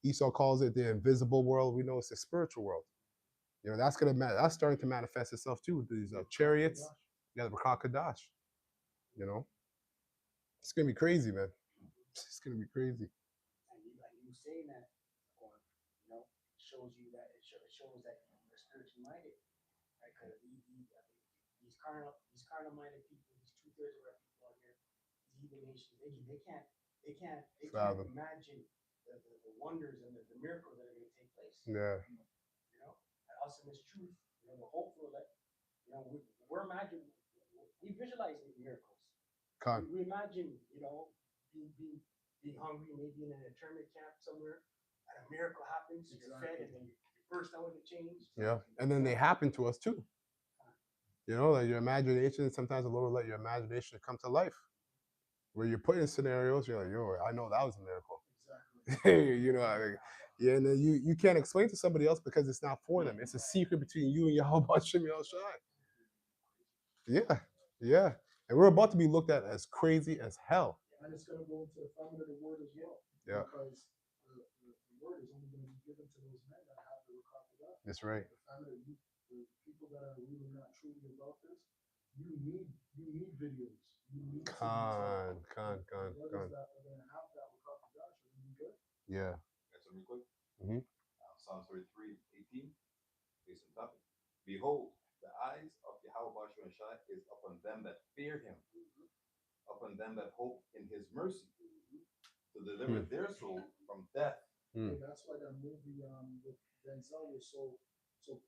Speaker 1: Esau calls it the invisible world. We know it's the spiritual world. That's starting to manifest itself too with these chariots. Yeah, the Rakakadash. It's gonna be crazy, man. It's gonna be crazy.
Speaker 2: And you saying that, or shows you that it shows that you're spiritually minded, right? Because these carnal-minded people, these 2/3 of our people out here, these heathen nations, they can't
Speaker 1: Fathom.
Speaker 2: imagine the wonders and the miracles that are going to take place.
Speaker 1: Yeah.
Speaker 2: You know, and us in this truth, you know, we're hopeful that, you know, we're imagining, we visualize the miracles.
Speaker 1: Con.
Speaker 2: We imagine, you know, being hungry, maybe in an internment camp somewhere, and a miracle happens, you're fed, and then you burst out with a change.
Speaker 1: Yeah. And then they happen to us too. You know, like your imagination, sometimes the Lord will let your imagination come to life. Where you're put in scenarios, you're like, yo, I know that was a miracle.
Speaker 7: Exactly.
Speaker 1: You know, like, yeah, and then you can't explain to somebody else because it's not for them. It's a secret between you and Yahweh Shem Shai. Yeah, yeah. And we're about to be looked at as crazy as hell.
Speaker 7: And it's going to go into the family of the word as well.
Speaker 1: Yeah.
Speaker 7: Because the word is only going to be given to those men that have the Rakatah.
Speaker 1: That's right.
Speaker 7: The family, the people that are really not truly about this, you need videos. You need
Speaker 1: Con.
Speaker 7: brothers that are going to have that Rakatah are going to be good.
Speaker 1: Yeah.
Speaker 5: That's real quick.
Speaker 1: Mhm.
Speaker 5: Psalms 33:18, based on topic. Behold, the eyes of Yahweh Shai is upon them that fear him, upon them that hope in his mercy, to deliver their soul from death.
Speaker 7: And that's why that movie with Denzel was so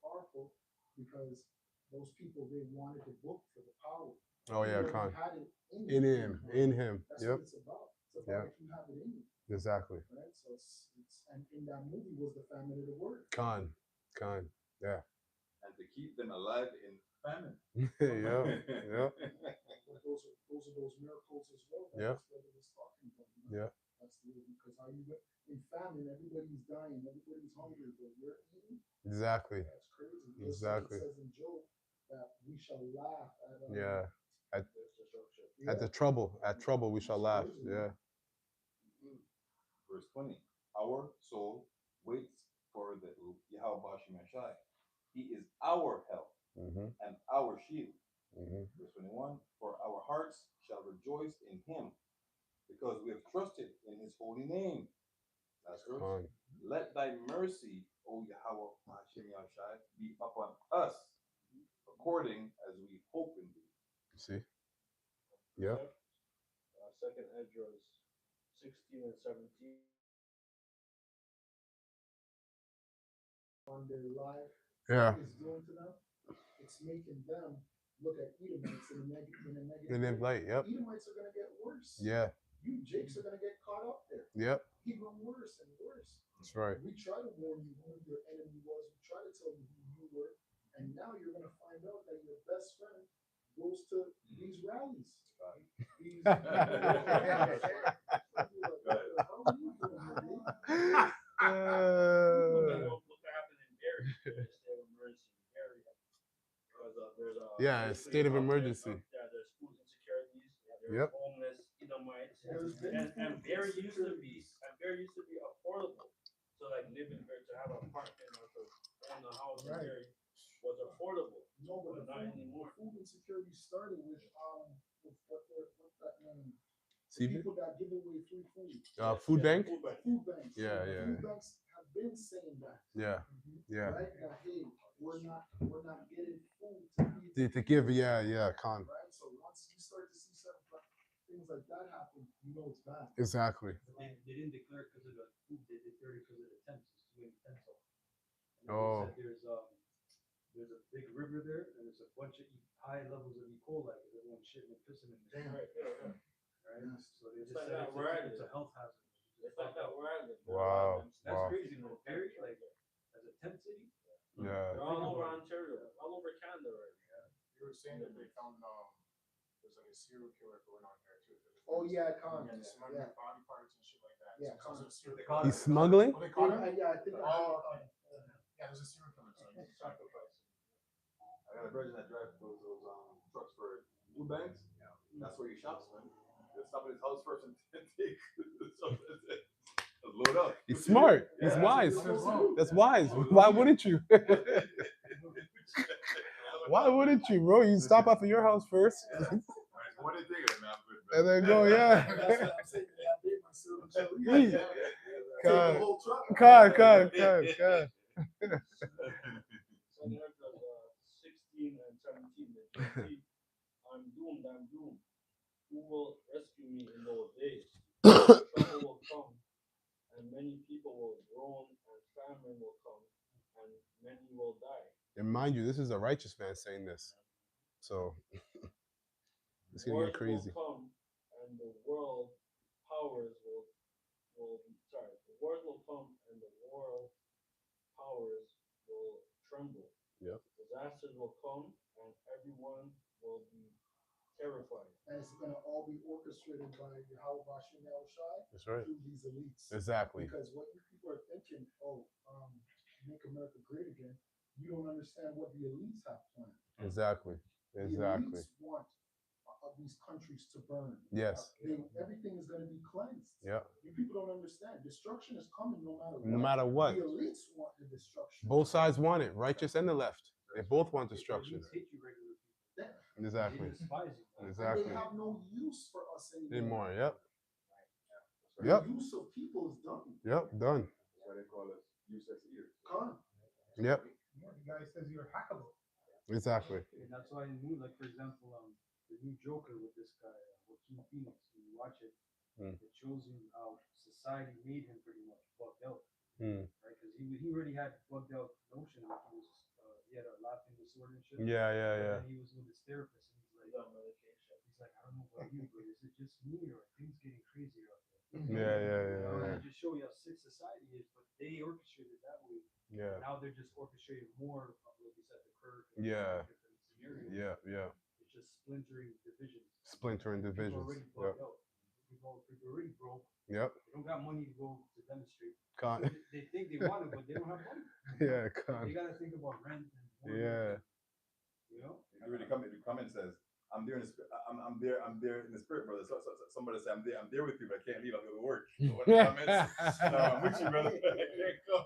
Speaker 7: powerful, because those people, they wanted the book for the power.
Speaker 1: Oh yeah,
Speaker 7: They
Speaker 1: Con.
Speaker 7: had it
Speaker 1: In him.
Speaker 7: That's
Speaker 1: Yep.
Speaker 7: what it's about. It's about if you have it in you.
Speaker 1: Exactly.
Speaker 7: Right? So it's and in that movie was the family of the word.
Speaker 1: Con. Yeah.
Speaker 5: And to keep them alive in famine.
Speaker 1: Yeah.
Speaker 7: But those are those miracles as well.
Speaker 1: Yeah.
Speaker 7: That's what it was talking about. You know?
Speaker 1: Yeah.
Speaker 7: That's because how you in famine, everybody's dying, everybody's hungry, but we're eating.
Speaker 1: Exactly.
Speaker 7: That's crazy. Just
Speaker 1: Exactly.
Speaker 7: like it says in Job that we shall laugh at.
Speaker 1: Yeah.
Speaker 7: Yeah.
Speaker 1: At trouble we shall laugh. Yeah.
Speaker 5: Verse 20. Our soul waits for the Yahweh Shai. He is our help
Speaker 1: Mm-hmm.
Speaker 5: and our shield.
Speaker 1: Mm-hmm.
Speaker 5: Verse 21. For our hearts shall rejoice in him, because we have trusted in his holy name. Last verse.
Speaker 1: Con.
Speaker 5: Let thy mercy, O Yahweh Hashem Yahshai, be upon us, according as we hope in thee.
Speaker 1: See? Yeah.
Speaker 3: Second Esdras 16 and 17.
Speaker 7: On their life,
Speaker 1: Yeah.
Speaker 7: what it's doing to them, it's making them look at Edomites in a negative
Speaker 1: In them light. Yep.
Speaker 7: Edomites are going to get worse.
Speaker 1: Yeah.
Speaker 7: You Jakes are going to get caught up there.
Speaker 1: Yep.
Speaker 7: Even worse and worse.
Speaker 1: That's right.
Speaker 7: We try to warn you who your enemy was. We try to tell you who you were. And now you're going to find out that your best friend goes to these rallies. These how are you doing, man?
Speaker 3: Look what happened in Derry, the state of emergency area. Because there's a
Speaker 1: Yeah, state of emergency.
Speaker 3: There's food insecurities. There's
Speaker 1: Yep.
Speaker 3: homeless Edomites,
Speaker 7: There's
Speaker 3: and Derry used to be affordable. So like living there, to have an apartment or to own a house in Derry was affordable.
Speaker 7: No, but
Speaker 3: not anymore.
Speaker 7: Food insecurity started with what's that name? The
Speaker 1: CV?
Speaker 7: people that give away free food.
Speaker 1: Food bank?
Speaker 7: Food banks.
Speaker 1: Yeah.
Speaker 7: Food banks have been saying that.
Speaker 1: Yeah. Yeah.
Speaker 7: Right? That hey, we're not getting food to feed.
Speaker 1: To give, yeah, Con.
Speaker 7: Right? So once you start to see things like that happen, you know it's bad.
Speaker 1: Exactly.
Speaker 4: They didn't declare it because of the food. They declared it because of the tents. It's too many tents up.
Speaker 1: Oh.
Speaker 4: They said there's a big river there, and there's a bunch of high levels of E. coli because everyone's shitting and pissing in there.
Speaker 3: Right.
Speaker 4: Right?
Speaker 7: Yes.
Speaker 4: So they
Speaker 3: It's
Speaker 4: just
Speaker 3: like
Speaker 4: said
Speaker 3: that where I
Speaker 4: it's a
Speaker 3: live.
Speaker 4: health hazard.
Speaker 3: It's like that where I live.
Speaker 1: Wow.
Speaker 4: That's crazy, though. Derry, like, as a tent city,
Speaker 1: Yeah.
Speaker 3: They're all over Ontario, all over Canada right now.
Speaker 9: You were saying that they found there's like a serial killer going on here too.
Speaker 7: Oh yeah, Con.
Speaker 9: Yeah, smuggling body parts and shit like that.
Speaker 7: Yeah,
Speaker 9: So
Speaker 7: Con.
Speaker 9: there's a serial
Speaker 5: They call
Speaker 9: killer.
Speaker 1: He's smuggling?
Speaker 9: Oh, they caught him?
Speaker 7: Yeah, I think.
Speaker 9: Yeah, there's a serial killer. So he's sacrificed.
Speaker 5: I got a virgin that drives those trucks for food banks. Yeah. That's where he shops, man. They stop at his house first and take stuff. Load up.
Speaker 1: He's smart. He's wise. That's wise. Why wouldn't you? Why wouldn't you, bro? You stop off at your house first.
Speaker 5: What did they take it, man?
Speaker 1: And then go, yeah. God. God.
Speaker 3: So there's 16 and 17. See, I'm doomed, I'm doomed. Who will rescue me in those days? Trouble will come, and many people will groan, and famine will come, and many will die.
Speaker 1: And mind you, this is a righteous man saying this. So it's gonna get
Speaker 3: Wars will
Speaker 1: crazy.
Speaker 3: come, and the world powers will be sorry. The wars will come, and the world powers will tremble.
Speaker 1: Yep.
Speaker 3: Disasters will come, and everyone will be terrified.
Speaker 7: And it's gonna all be orchestrated by Yahweh Bashim Yahushai
Speaker 1: That's right.
Speaker 7: through these elites.
Speaker 1: Exactly.
Speaker 7: Because what you people are thinking, make America great again, you don't understand what the elites have planned.
Speaker 1: Exactly.
Speaker 7: The
Speaker 1: Exactly.
Speaker 7: elites want these countries to burn.
Speaker 1: Yes.
Speaker 7: Everything is going to be cleansed.
Speaker 1: Yeah.
Speaker 7: You people don't understand. Destruction is coming no matter what.
Speaker 1: No matter what.
Speaker 7: The elites want the destruction.
Speaker 1: Both sides want it, righteous and the left. They both want destruction.
Speaker 4: Hate you regular people.
Speaker 7: Yeah.
Speaker 1: Exactly.
Speaker 4: They despise you.
Speaker 1: Exactly.
Speaker 7: And they have no use for us anymore.
Speaker 1: Yep.
Speaker 7: The
Speaker 1: Yep.
Speaker 7: use of people is done.
Speaker 1: Yep. Done.
Speaker 5: That's why they call us useless ears.
Speaker 7: Gone.
Speaker 1: Yep.
Speaker 6: Yeah, the guy says you're hackable.
Speaker 1: Exactly.
Speaker 4: And that's why in new, like for example, the new Joker with this guy, Joaquin Phoenix, when you watch it, it shows you how society made him pretty much bugged out, right? Because he already had bugged out notion, like he had a laughing disorder and shit.
Speaker 1: Yeah. Yeah.
Speaker 4: And he was with his therapist, and he's like, I don't know about you, but is it just me or are things getting crazier out there?
Speaker 1: Yeah.
Speaker 4: And they just show you how sick society is, but they orchestrated that way.
Speaker 1: Yeah.
Speaker 4: Now they're just orchestrating more, like you said, the curve.
Speaker 1: Yeah.
Speaker 4: Different scenarios.
Speaker 1: Yeah.
Speaker 4: It's just splintering divisions.
Speaker 1: Splintering divisions.
Speaker 4: People already bugged out. People already broke.
Speaker 1: Yep.
Speaker 4: They don't got money to go to demonstrate.
Speaker 1: Can't.
Speaker 4: They think they want it, but they don't have money.
Speaker 1: Yeah.
Speaker 4: They
Speaker 1: Can't.
Speaker 4: gotta think about rent and
Speaker 1: Yeah.
Speaker 5: You know, if you come and says, I'm there in the spirit. I'm there in the spirit, brother. So somebody say, I'm there with you, but I can't leave. I'm going to work. So when the comments, no, I'm with you, brother. I can't go.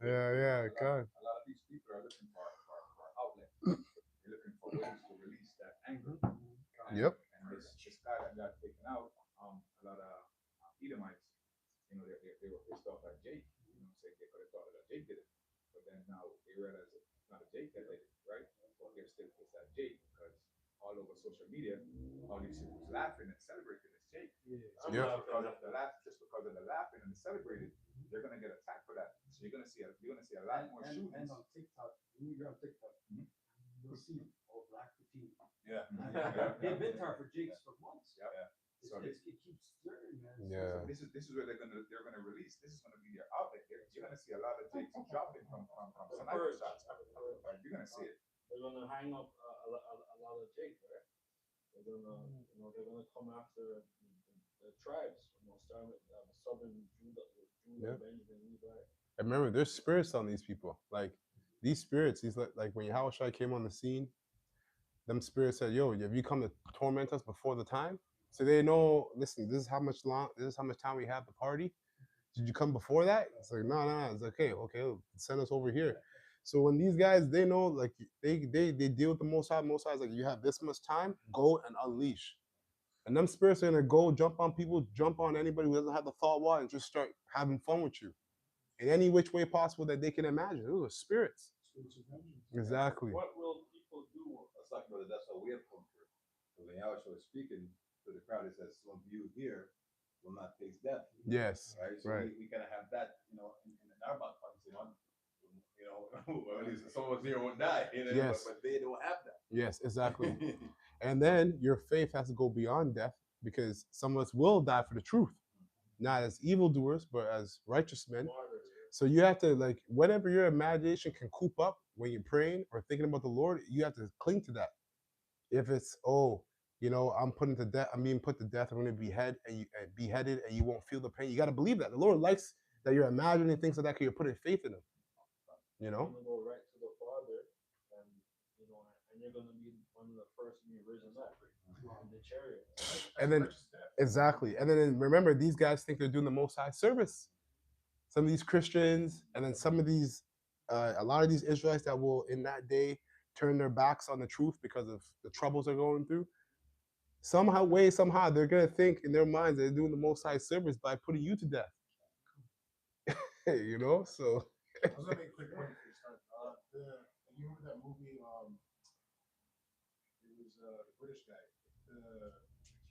Speaker 1: Yeah. God.
Speaker 5: A lot of these people are looking for outlet. They're looking for ways to release that anger.
Speaker 1: Yep.
Speaker 5: And this guy that got taken out, a lot of Edomites, they were pissed off at Jake. Say they could have thought that Jake did it, but then now they realize it's not a Jake that did it, right? But they're still pissed at Jake because all over social media, all these people was laughing and celebrating this Jake. So
Speaker 1: Yeah.
Speaker 5: just because of the laughing and the celebrating, they're gonna get attacked for that. So you're gonna see a lot more shootings.
Speaker 4: And on TikTok, when you're on TikTok, you'll see all black fatigue.
Speaker 5: Yeah.
Speaker 4: They've been tired for Jakes for months.
Speaker 5: Yeah. So
Speaker 4: It keeps stirring, man.
Speaker 1: Yeah.
Speaker 5: So this is where they're gonna release. This is gonna be their outlet. You're gonna see a lot of Jakes dropping from sniper shots. You're gonna see it.
Speaker 3: They're gonna hang up a lot of Jake, right? They're gonna come after the tribes. Starting with southern Judah, Benjamin, Levi.
Speaker 1: And remember, there's spirits on these people. Like these spirits, these like when Yahushua came on the scene, them spirits said, "Yo, have you come to torment us before the time?" So they know. Listen, this is how much time we have to party. Did you come before that? It's like no. It's okay. Send us over here. So when these guys, they know, like they deal with the Most High. Most High is like, you have this much time, go and unleash. And them spirits are gonna go jump on people, jump on anybody who doesn't have the thought wall, and just start having fun with you in any which way possible that they can imagine. Those are spirits. Exactly.
Speaker 3: What will people do?
Speaker 5: That's like, brother, that's how we have come through. So when Yahshua is speaking to the crowd, it says, some of you here will not taste death.
Speaker 1: Yes.
Speaker 5: Right? So
Speaker 1: right.
Speaker 5: we kind of have that, in our back pockets, well, at least some of us here won't die,
Speaker 1: Yes.
Speaker 5: but they don't have that.
Speaker 1: Yes, exactly. And then your faith has to go beyond death, because some of us will die for the truth, not as evildoers, but as righteous men. So you have to, like, whatever your imagination can coop up when you're praying or thinking about the Lord, you have to cling to that. If it's, I'm being put to death, I'm going to be beheaded, and you won't feel the pain. You got to believe that. The Lord likes that you're imagining things like that because you're putting faith in Him.
Speaker 3: You're gonna go right to the Father, and you're gonna be one of the first to be risen up in the chariot.
Speaker 1: And then exactly, and then remember, these guys think they're doing the Most High service. Some of these Christians, and then some of these, a lot of these Israelites that will in that day turn their backs on the truth because of the troubles they're going through. Somehow, they're gonna think in their minds they're doing the Most High service by putting you to death. So.
Speaker 9: I was gonna make a quick point before we start. You remember that movie? It the British guy, the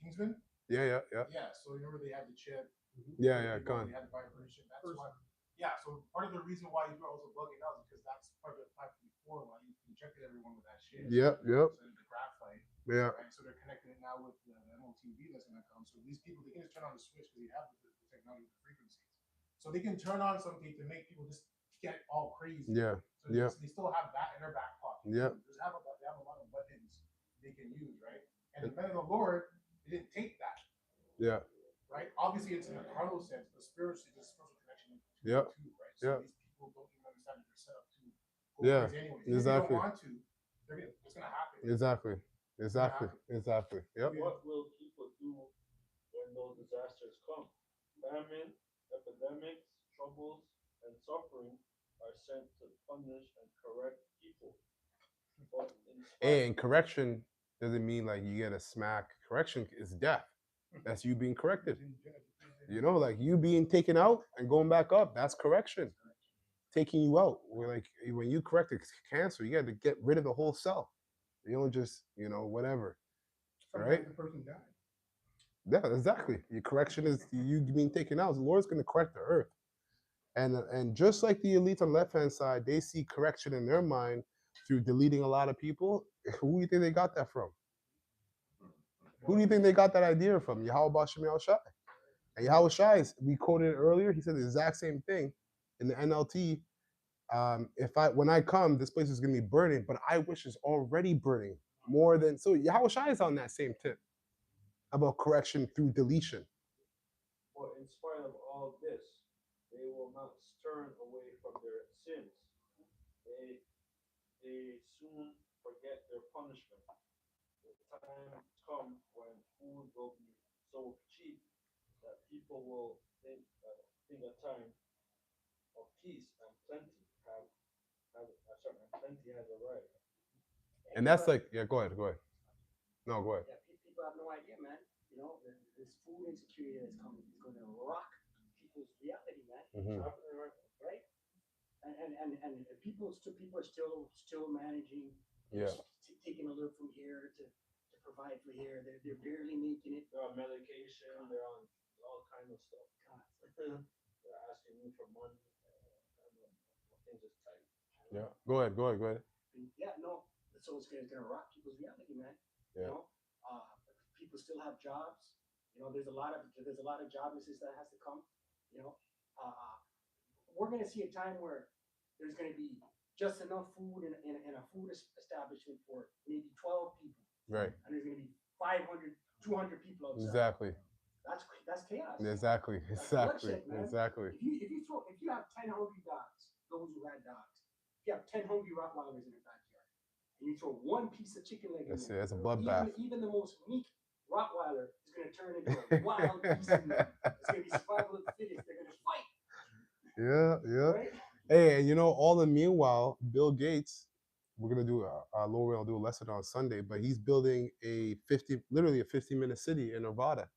Speaker 9: Kingsman.
Speaker 1: Yeah.
Speaker 9: Yeah, so remember they had the chip.
Speaker 1: Yeah.
Speaker 9: They had the vibration. That's why. Yeah, so part of the reason why you were also bugging out is because that's part of the platform before why you injected everyone with that shit.
Speaker 1: Yep.
Speaker 9: So the graphite.
Speaker 1: Yeah.
Speaker 9: Right. So they're connecting it now with the MOTV that's gonna come. So these people they can just turn on the switch because they have the technology, the frequencies. So they can turn on something to make people just get all crazy.
Speaker 1: Yeah.
Speaker 9: So they still have that in their back pocket.
Speaker 1: Yeah.
Speaker 9: They have a lot of buttons they can use, right? And the men of the Lord, they didn't take that.
Speaker 1: Yeah.
Speaker 9: Right? Obviously, it's in a carnal sense, but spiritually, there's a spiritual connection between
Speaker 1: Yeah.
Speaker 9: the two, right? So
Speaker 1: Yeah.
Speaker 9: these people don't even understand that they're set up to go
Speaker 1: Yeah.
Speaker 9: crazy anyway.
Speaker 1: Exactly.
Speaker 9: If they don't want to, it's gonna happen.
Speaker 1: Exactly. Yep.
Speaker 3: What will people do when those disasters come? Famine, epidemics, troubles, and suffering are sent to punish and correct people. But in spite
Speaker 1: And correction doesn't mean like you get a smack. Correction is death. That's you being corrected. You know, like you being taken out and going back up. That's correction. Taking you out. We're like when you correct a cancer, you got to get rid of the whole cell. You don't just, whatever.
Speaker 6: Sometimes
Speaker 1: Right?
Speaker 6: the person died.
Speaker 1: Yeah, exactly. Your correction is you being taken out. The Lord's going to correct the earth. And just like the elite on the left hand side, they see correction in their mind through deleting a lot of people. Who do you think they got that from? Who do you think they got that idea from? Yahweh Shem Shai. And Yahweh Shai, we quoted it earlier. He said the exact same thing in the NLT. When I come, this place is going to be burning, but I wish it's already burning more than. So Yahweh Shai is on that same tip about correction through deletion.
Speaker 3: But in spite of all this, they will not turn away from their sins. They soon forget their punishment. The time comes when food will be so cheap that people will think a time of peace and plenty has arrived.
Speaker 1: And that's like, yeah, go ahead. No, go ahead.
Speaker 2: Yeah, people have no idea, man. You know, this food insecurity that's coming is going to rock people's reality, man.
Speaker 1: Mhm.
Speaker 2: Right? And people are still managing.
Speaker 1: Yeah.
Speaker 2: Taking a little from here to provide for here. They're barely making it.
Speaker 3: They're on medication. They're on all kind of stuff. They're asking me for money. Things is tight.
Speaker 1: Yeah. Go ahead.
Speaker 2: Yeah, no. So it's gonna rock people's reality, man.
Speaker 1: Yeah.
Speaker 2: You know, people still have jobs. You know, there's a lot of joblessness that has to come. You know, we're gonna see a time where there's gonna be just enough food in a food establishment for maybe 12 people.
Speaker 1: Right.
Speaker 2: And there's gonna be 500, 200 people outside.
Speaker 1: Exactly.
Speaker 2: That's chaos.
Speaker 1: Exactly.
Speaker 2: That's bloodshed, man.
Speaker 1: Exactly.
Speaker 2: If you have 10 hungry dogs, those who had dogs, if you have 10 hungry Rottweilers in your backyard, and you throw one piece of chicken leg in there,
Speaker 1: That's a bloodbath.
Speaker 2: Even the most meek Rottweiler is going to turn into a wild beast. It's going to be survival of the fittest. They're going to fight.
Speaker 1: Yeah.
Speaker 2: Right?
Speaker 1: Hey, and all the meanwhile, Bill Gates, we're gonna do Lowell will do a lesson on Sunday, but he's building literally a 50-minute city in Nevada,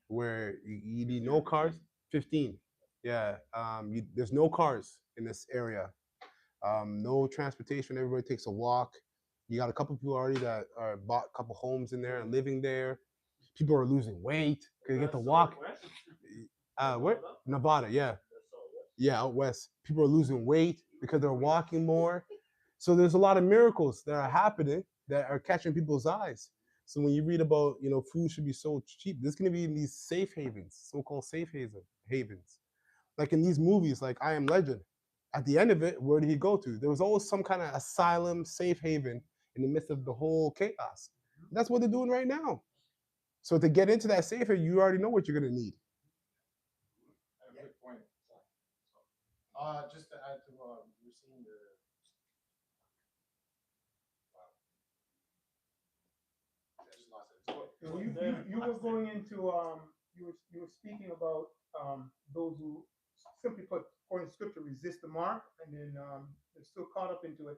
Speaker 1: where you need no cars. 15. Yeah. There's no cars in this area. No transportation. Everybody takes a walk. You got a couple people already that are bought a couple homes in there and living there. People are losing weight because they get to walk. Where? Nevada, yeah. Yeah, out west. People are losing weight because they're walking more. So there's a lot of miracles that are happening that are catching people's eyes. So when you read about, food should be so cheap, there's going to be in these safe havens, so-called safe havens. Like in these movies, like I Am Legend. At the end of it, where did he go to? There was always some kind of asylum, safe haven in the midst of the whole chaos. That's what they're doing right now. So to get into that safe haven, you already know what you're going to need.
Speaker 9: I have a good point. Just to add to you're seeing the. Wow. I just lost it.
Speaker 6: So you were going into you were speaking about those who simply put according to scripture resist the mark and then they're still caught up into it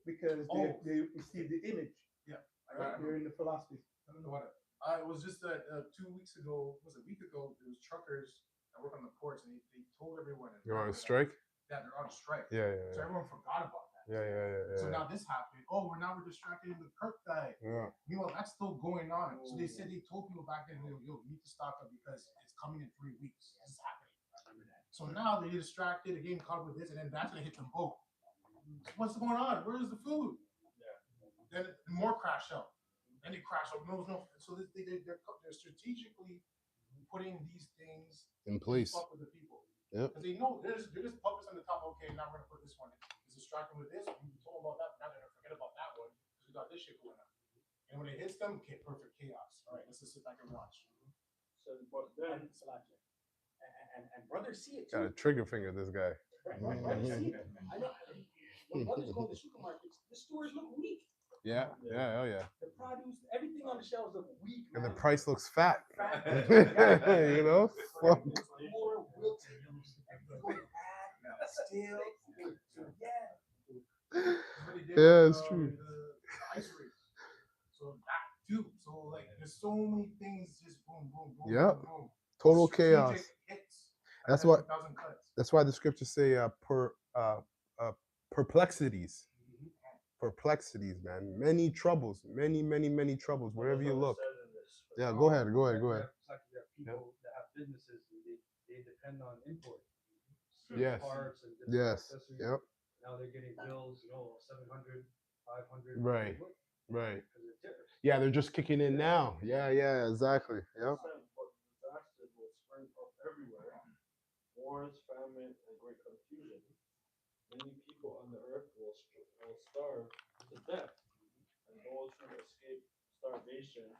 Speaker 6: because they receive the image.
Speaker 9: Yeah,
Speaker 6: right? They're in the philosophy.
Speaker 9: I don't know what it was just that 2 weeks ago, was a week ago, there was truckers that work on the ports and they told everyone.
Speaker 1: You're on a strike?
Speaker 9: Yeah, they're on a strike.
Speaker 1: Yeah.
Speaker 9: So everyone forgot about that. So now this happened. Oh, we're distracted and the Kirk died.
Speaker 1: Yeah.
Speaker 9: Meanwhile, that's still going on. So they told people back then, yo, you need to stock up because it's coming in 3 weeks. This is happening. So now they're distracted, they're getting caught with this, and then that's gonna hit them both. What's going on? Where's the food? Then more crash out. Then they crash out. No. So they're strategically putting these things
Speaker 1: In place.
Speaker 9: fuck with the people.
Speaker 1: Yep.
Speaker 9: Because they know they're just focused on the top. Okay, now we're gonna put this one in. It's distracting with this. We told them about that. Now they're gonna forget about that one because we got this shit going on. And when it hits them, okay, perfect chaos. All right, let's just sit back and watch.
Speaker 3: So, but then,
Speaker 2: And brothers see it
Speaker 1: Got a
Speaker 2: too.
Speaker 1: trigger finger, this guy.
Speaker 2: Brothers see it. I know. When brothers go to the supermarkets, the stores look weak.
Speaker 1: Yeah. Oh yeah.
Speaker 2: The produce, everything on the shelves look weak.
Speaker 1: And the
Speaker 2: man.
Speaker 1: price looks fat.
Speaker 2: Fat.
Speaker 1: You know? Fuck.
Speaker 2: More wilted, everything's going bad, still. So yeah.
Speaker 1: Yeah, it's true.
Speaker 9: The ice race. So that too. So like, there's so many things just boom.
Speaker 1: Yep.
Speaker 9: Boom, boom.
Speaker 1: Total
Speaker 9: Strategic
Speaker 1: chaos.
Speaker 9: hits.
Speaker 1: That's
Speaker 9: And
Speaker 1: what-
Speaker 9: 1,000 cuts.
Speaker 1: That's why the scriptures say perplexities. Perplexities, man. Many troubles. Many troubles wherever you look. Yeah, go ahead.
Speaker 4: You have people that have businesses and they depend on import.
Speaker 1: Yes.
Speaker 4: Parts and different
Speaker 1: Yes.
Speaker 4: accessories.
Speaker 1: Yep.
Speaker 4: Now they're getting bills, 700, 500.
Speaker 1: Right. Right.
Speaker 4: Because of tariffs.
Speaker 1: Yeah, they're just kicking in now. Yeah, exactly. Yep.
Speaker 3: but disasters will spring up everywhere. Wars, famine, and great confusion. Many people on the earth will starve to death, and those who escape starvation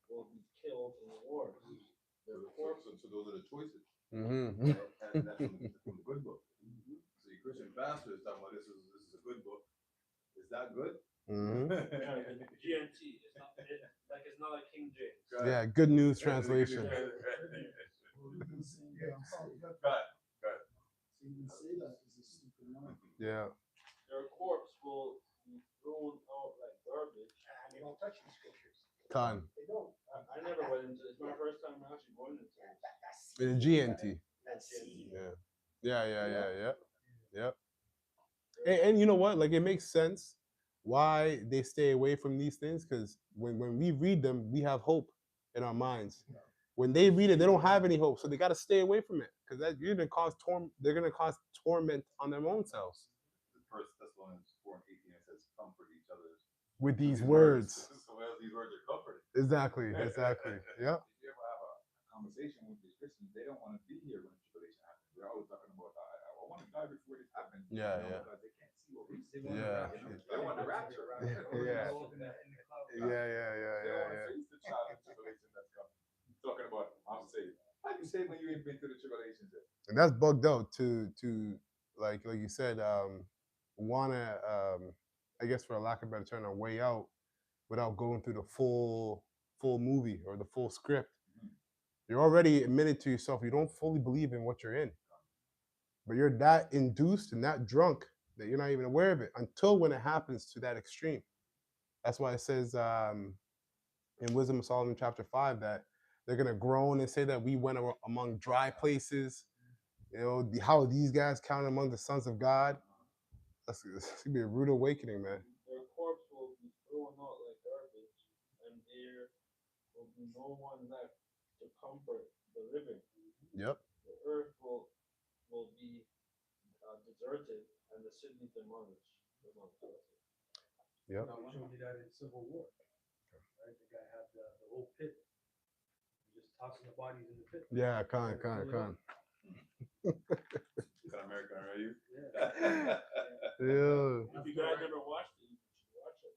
Speaker 3: will be killed in wars. Their corpses.
Speaker 5: So those are the choices.
Speaker 1: Mm-hmm.
Speaker 5: And that's from the good book. So your Christian pastor is talking about this is a good book. Is that good?
Speaker 1: Mm-hmm.
Speaker 3: GNT. It's not like King James.
Speaker 1: Yeah, good news translation.
Speaker 7: Well, you can say that. So you can say that is a stupid line.
Speaker 1: Yeah.
Speaker 3: Their corpse will be thrown out like garbage.
Speaker 2: And they don't touch the scriptures.
Speaker 1: Con.
Speaker 2: They don't.
Speaker 3: I never went into it. It's my first time actually going into it.
Speaker 2: That's
Speaker 1: In GNT.
Speaker 2: That's seed.
Speaker 1: Yeah. Yep. And you know what? Like, it makes sense why they stay away from these things, because when we read them, we have hope in our minds. When they read it, they don't have any hope, so they got to stay away from it, because that you're gonna cause they're gonna cause torment on their own selves.
Speaker 5: The First Thessalonians 4:18 it says, "Comfort each other
Speaker 1: With these words.
Speaker 5: So where these words are comforted.
Speaker 1: Exactly. Yeah.
Speaker 5: If you ever have a conversation with these Christians, they don't want to be here when tribulation happens. They're always talking about, I want to die before this happens.
Speaker 1: Yeah.
Speaker 5: Because they can't see what we see.
Speaker 1: Yeah.
Speaker 5: They want the rapture.
Speaker 1: Yeah.
Speaker 5: They don't want to face the trial and tribulation that's coming. Talking about, I'm saved. How you say when you ain't been through the tribulations yet?
Speaker 1: And that's bugged out to like you said, wanna I guess, for a lack of a better term, a way out without going through the full movie or the full script. You're already admitted to yourself you don't fully believe in what you're in, but you're that induced and that drunk that you're not even aware of it until when it happens to that extreme. That's why it says in Wisdom of Solomon chapter 5 that they're gonna groan and say that we went among dry places. How these guys count among the sons of God. That's gonna be a rude awakening, man.
Speaker 3: Their corpse will be thrown out like garbage, and there will be no one left to comfort the living.
Speaker 1: Yep.
Speaker 3: The earth will be deserted, and the city demolished.
Speaker 1: Yep.
Speaker 4: Now, we showed you that in Civil War, right? The guy had the whole pit, just tossing the bodies in the pit.
Speaker 1: Yeah, con.
Speaker 5: What kind of American are you?
Speaker 1: Yeah.
Speaker 3: If you guys never watched it, you should watch it.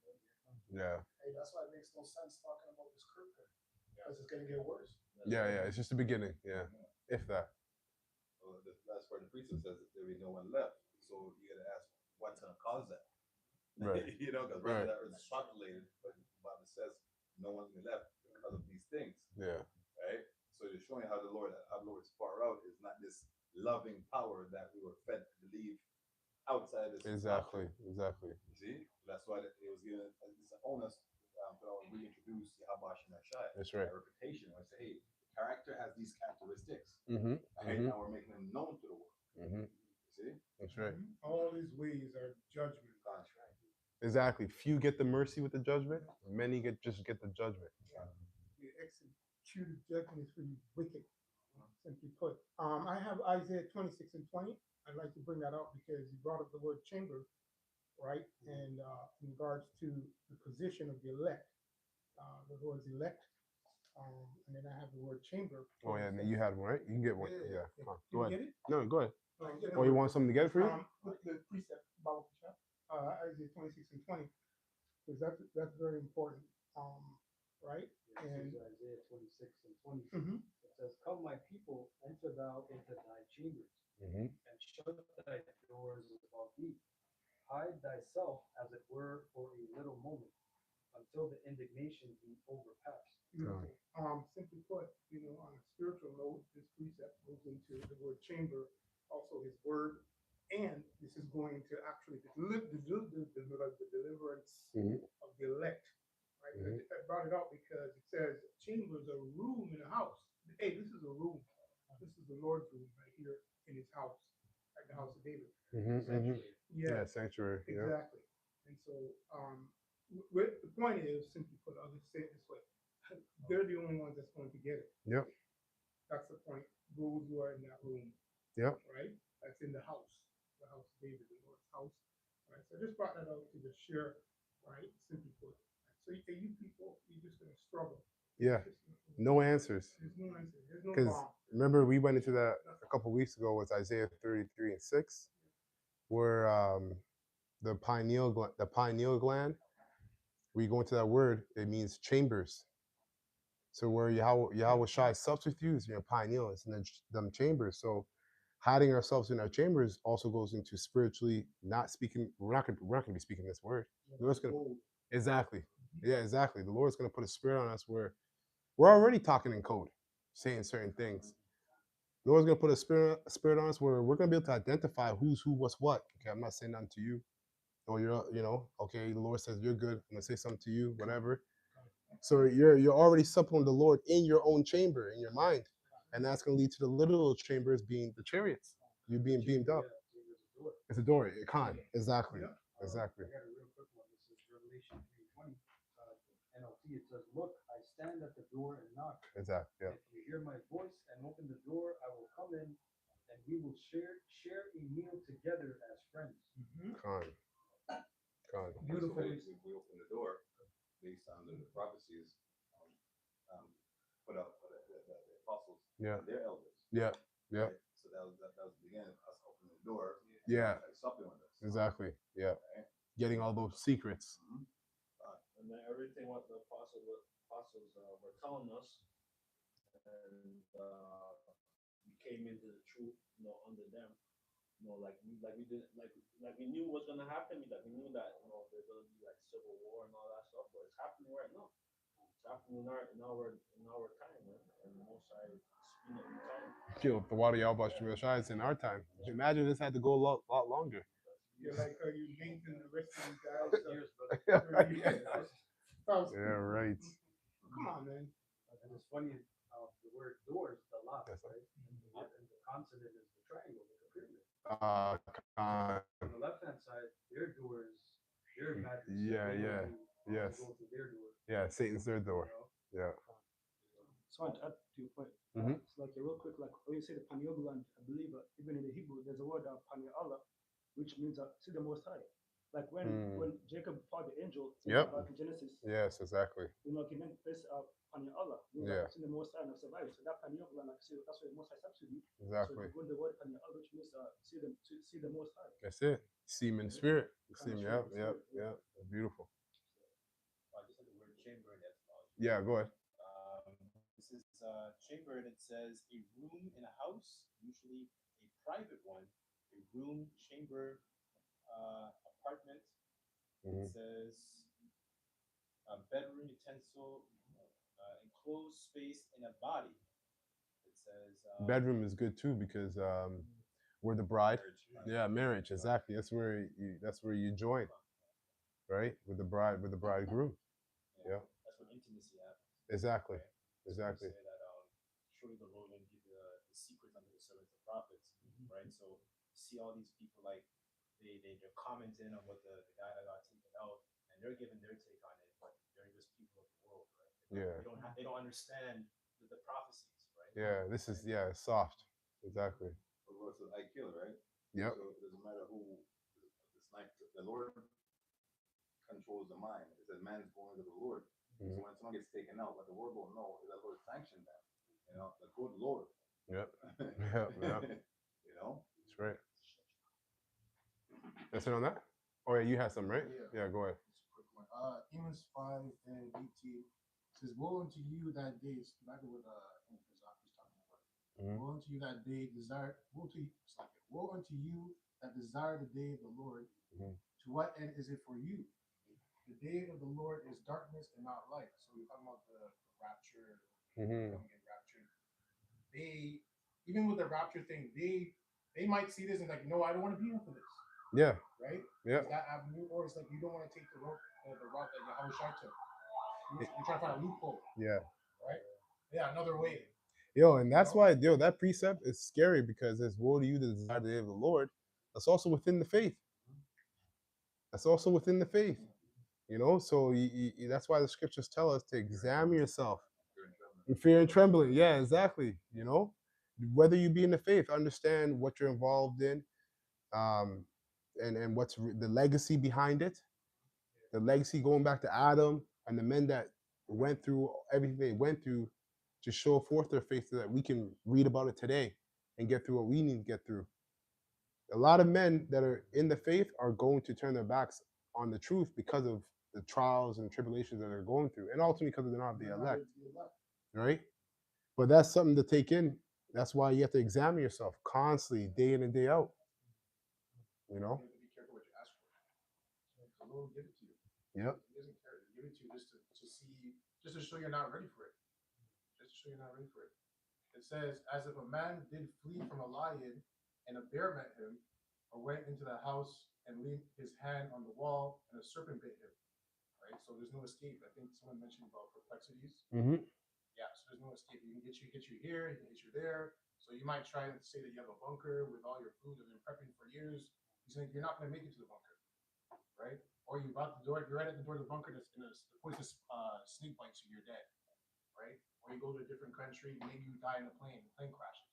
Speaker 1: Yeah.
Speaker 7: Hey, that's why it makes no sense talking about this Kirk thing, because it's gonna get worse.
Speaker 1: Yeah. It's just the beginning. Yeah. If that.
Speaker 5: Well, the last part of the priesthood says that there will be no one left. So you got to ask, what's going to cause that?
Speaker 1: Right.
Speaker 5: Because
Speaker 1: Right.
Speaker 5: that earth is populated, but the Bible says no one's been left because of these things.
Speaker 1: Yeah.
Speaker 5: Right? So you're showing how the Lord is far out is not this loving power that we were fed to believe outside this.
Speaker 1: Exactly.
Speaker 5: You see? That's why it was given this onus to reintroduce Yahabash and Ashai.
Speaker 1: That's right.
Speaker 5: A reputation. I say, hey, character has these characteristics.
Speaker 1: Mm-hmm.
Speaker 5: Right? Now we're making them known to the world.
Speaker 1: Mm-hmm.
Speaker 5: See?
Speaker 1: That's right.
Speaker 6: All these ways are judgment.
Speaker 1: Exactly. Few get the mercy with the judgment. Many get the judgment.
Speaker 6: The executed judgment is for you wicked, simply put. I have Isaiah 26 and 20. I'd like to bring that up because you brought up the word chamber, right? And in regards to the position of the elect, the words elect, and then I have the word chamber.
Speaker 1: Oh yeah, you had one, right? You can get one. Yeah.
Speaker 6: Can
Speaker 1: Go
Speaker 6: you
Speaker 1: ahead.
Speaker 6: get it?
Speaker 1: No, go ahead.
Speaker 6: Yeah,
Speaker 1: Oh, you want something to get it for you?
Speaker 6: The precept about Isaiah 26 and 20, because that's very important, right?
Speaker 4: This
Speaker 6: And
Speaker 4: is Isaiah 26 and 20.
Speaker 6: mhm.
Speaker 4: It says, "Come, my people, enter thou into thy chambers,
Speaker 1: Mm-hmm.
Speaker 4: and shut thy doors above thee. Hide thyself, as it were, for a little moment, until the indignation be overpassed."
Speaker 6: Beautiful. Simply put, on a spiritual note, this precept goes into the word chamber, also his word, and this is going to actually the deliverance
Speaker 1: Mhm.
Speaker 6: of the elect. Right?
Speaker 1: Mhm.
Speaker 6: I brought it up because it says chamber is a room in a house. Hey, this is a room. This is the Lord's room right here in his house, like the house of David.
Speaker 1: Mm-hmm. Mm-hmm. Yeah,
Speaker 6: Yeah,
Speaker 1: sanctuary. Yeah.
Speaker 6: exactly. And so, the point is, simply put, I'll just say it this way: they're the only ones that's going to get it.
Speaker 1: Yep.
Speaker 6: That's the point. Those who are in that room,
Speaker 1: Yep.
Speaker 6: right? That's in the house of David, the Lord's house. Right. So I just brought that out to just share, right? Simply put. So you people, you're just gonna struggle.
Speaker 1: Yeah. No answers.
Speaker 6: There's no answer. There's no
Speaker 1: Because
Speaker 6: bomb.
Speaker 1: remember, we went into that a couple weeks ago with Isaiah 33 and 6, where the pineal gland. We go into that word, it means chambers. So where Yahweh Shai sups with you is your pineal, it's in them chambers. So hiding ourselves in our chambers also goes into spiritually not speaking. We're not gonna be speaking this word. The Lord's gonna exactly. Yeah, exactly. The Lord's gonna put a spirit on us where we're already talking in code, saying certain things. The Lord's gonna put a spirit on us where we're gonna be able to identify who's who, what's what. Okay, I'm not saying nothing to you. Or okay, the Lord says you're good. I'm gonna say something to you, whatever. So you're already supping with the Lord in your own chamber, in your mind. And that's gonna lead to the little chambers being the chariots. You being beamed up. It's a door. It can't. Exactly. Exactly.
Speaker 4: I got a real quick one. This is Revelation 3:20. NLT, it says, "Look, I stand at the door and knock.
Speaker 1: Exactly. Yeah.
Speaker 4: If you hear my voice and open the door, I will come in, and we will share a meal together as friends."
Speaker 1: Con.
Speaker 6: Beautiful.
Speaker 5: We open the door based on the prophecies put out for the apostles
Speaker 1: Yeah.
Speaker 5: and their elders.
Speaker 1: Yeah. Yeah.
Speaker 5: Right? So that was the beginning of us opening the door.
Speaker 1: Yeah.
Speaker 5: And supping with us.
Speaker 1: Exactly. Yeah.
Speaker 5: Right?
Speaker 1: Getting all those secrets.
Speaker 5: Mm-hmm.
Speaker 3: And then everything what the apostles were telling us, and we came into the truth, under them. Like we did, like we knew what's gonna happen. Like we knew that there's gonna be like civil war and all that stuff, but it's happening right now. It's happening in our time, man. And most I speed up the time.
Speaker 1: Kill the water y'all about Shai. It's in our time. Imagine this had to go a lot longer.
Speaker 6: You're like you lengthen the rest of these guys.
Speaker 4: Years,
Speaker 1: Yeah, right.
Speaker 6: Come on, man.
Speaker 4: And it's funny, the word door is the lock,
Speaker 1: Yes,
Speaker 4: right? And the consonant is the triangle, the pyramid.
Speaker 1: Uh,
Speaker 4: On the left hand side, their doors, their magic.
Speaker 1: yeah. Yes.
Speaker 4: Go to their door.
Speaker 1: Yeah, Satan's third door. Yeah.
Speaker 8: So to add to your point,
Speaker 1: Mhm.
Speaker 8: it's like a real quick, like when you say the pineal gland, I believe even in the Hebrew, there's a word Allah, which means see the Most High. Like when Jacob fought the angel,
Speaker 1: Yep.
Speaker 8: back in Genesis,
Speaker 1: Yes, exactly.
Speaker 8: he meant this Allah,
Speaker 1: Yeah.
Speaker 8: see the Most High and survive. So that pineal gland, like that's where the Most High steps with you.
Speaker 1: Exactly.
Speaker 8: So when the word pineal, which means see the Most High.
Speaker 1: That's it. Semen spirit.
Speaker 8: Kind of
Speaker 1: Semen.
Speaker 8: spirit,
Speaker 1: Yeah.
Speaker 8: yeah.
Speaker 1: Beautiful.
Speaker 10: I just said the word chamber in etymology.
Speaker 1: Yeah, go ahead.
Speaker 10: This is chamber, and it says a room in a house, usually a private one, a room, chamber, apartment.
Speaker 1: Mhm.
Speaker 10: It says bedroom, utensil, enclosed space in a body. It says
Speaker 1: Bedroom is good too because we're the bride.
Speaker 10: marriage.
Speaker 1: Yeah, marriage. Exactly. That's where you join, right? With the bridegroom. Yeah.
Speaker 10: That's when intimacy happens.
Speaker 1: Exactly.
Speaker 10: Right?
Speaker 1: Exactly.
Speaker 10: So we say that surely the Lord will give the secrets unto the servants of prophets, right? So see all these people like they're commenting on what the guy that got taken out, they're giving their take on it, but they're just people of the world, right?
Speaker 1: Yeah.
Speaker 10: They don't understand the prophecies, right?
Speaker 1: Yeah. This is it's soft. Exactly.
Speaker 5: The Lord says, "I kill," right?
Speaker 1: Yep.
Speaker 5: So it doesn't matter who. It's like the Lord controls the mind. It says man's going to the Lord.
Speaker 1: Mhm.
Speaker 5: So when someone gets taken out, what the world don't know is that Lord sanctioned that. You know, the good Lord.
Speaker 1: Yep. Yep. Yep.
Speaker 5: You know.
Speaker 1: That's right. That's it on that. Oh yeah, you had some, right?
Speaker 9: Yeah.
Speaker 1: Yeah. Go ahead.
Speaker 9: Just a quick one. Amos 5:18 says, "Woe unto you that day." It's back to what I think Isaac was talking about.
Speaker 1: Mhm.
Speaker 9: Woe unto you that day desire. Woe to you. It's like it. Woe unto you that desire the day of the Lord.
Speaker 1: Mhm.
Speaker 9: To what end is it for you? The day of the Lord is darkness and not light. So we're talking about the rapture,
Speaker 1: Mhm.
Speaker 9: don't get raptured. They, even with the rapture thing, they might see this and like, no, I don't want to be here for this,
Speaker 1: Yeah.
Speaker 9: right?
Speaker 1: Yeah.
Speaker 9: Is that avenue, or it's like you don't want to take the route that Yahweh Shai took. You're trying to find a loophole,
Speaker 1: Yeah.
Speaker 9: right? Yeah, another way.
Speaker 1: Yo, and that's why, that precept is scary because it's woe to you that desire the day of the Lord. That's also within the faith. That's also within the faith. So that's why the scriptures tell us to examine yourself in fear and trembling. Yeah, exactly. Whether you be in the faith, understand what you're involved in, and what's the legacy behind it. The legacy going back to Adam and the men that went through everything they went through to show forth their faith so that we can read about it today and get through what we need to get through. A lot of men that are in the faith are going to turn their backs on the truth because of the trials and tribulations that they're going through, and ultimately because they're not the elect, right? But that's something to take in. That's why you have to examine yourself constantly, day in and day out. You know?
Speaker 9: You have to be careful what you ask for. The Lord will give it to you.
Speaker 1: Yep.
Speaker 9: He doesn't care. He'll give it to you just to show you're not ready for it. Just to show you're not ready for it. It says, as if a man did flee from a lion and a bear met him, or went into the house and leaned his hand on the wall and a serpent bit him. Right? So there's no escape. I think someone mentioned about perplexities.
Speaker 1: Mm-hmm.
Speaker 9: Yeah, so there's no escape. You can hit you here, he can hit you there. So you might try to say that you have a bunker with all your food that you've been prepping for years. He's saying you're not going to make it to the bunker, right? Or you're right at the door of the bunker. That's the poisonous snake bites you, you're dead, right? Or you go to a different country, maybe you die in a plane. The plane crashes,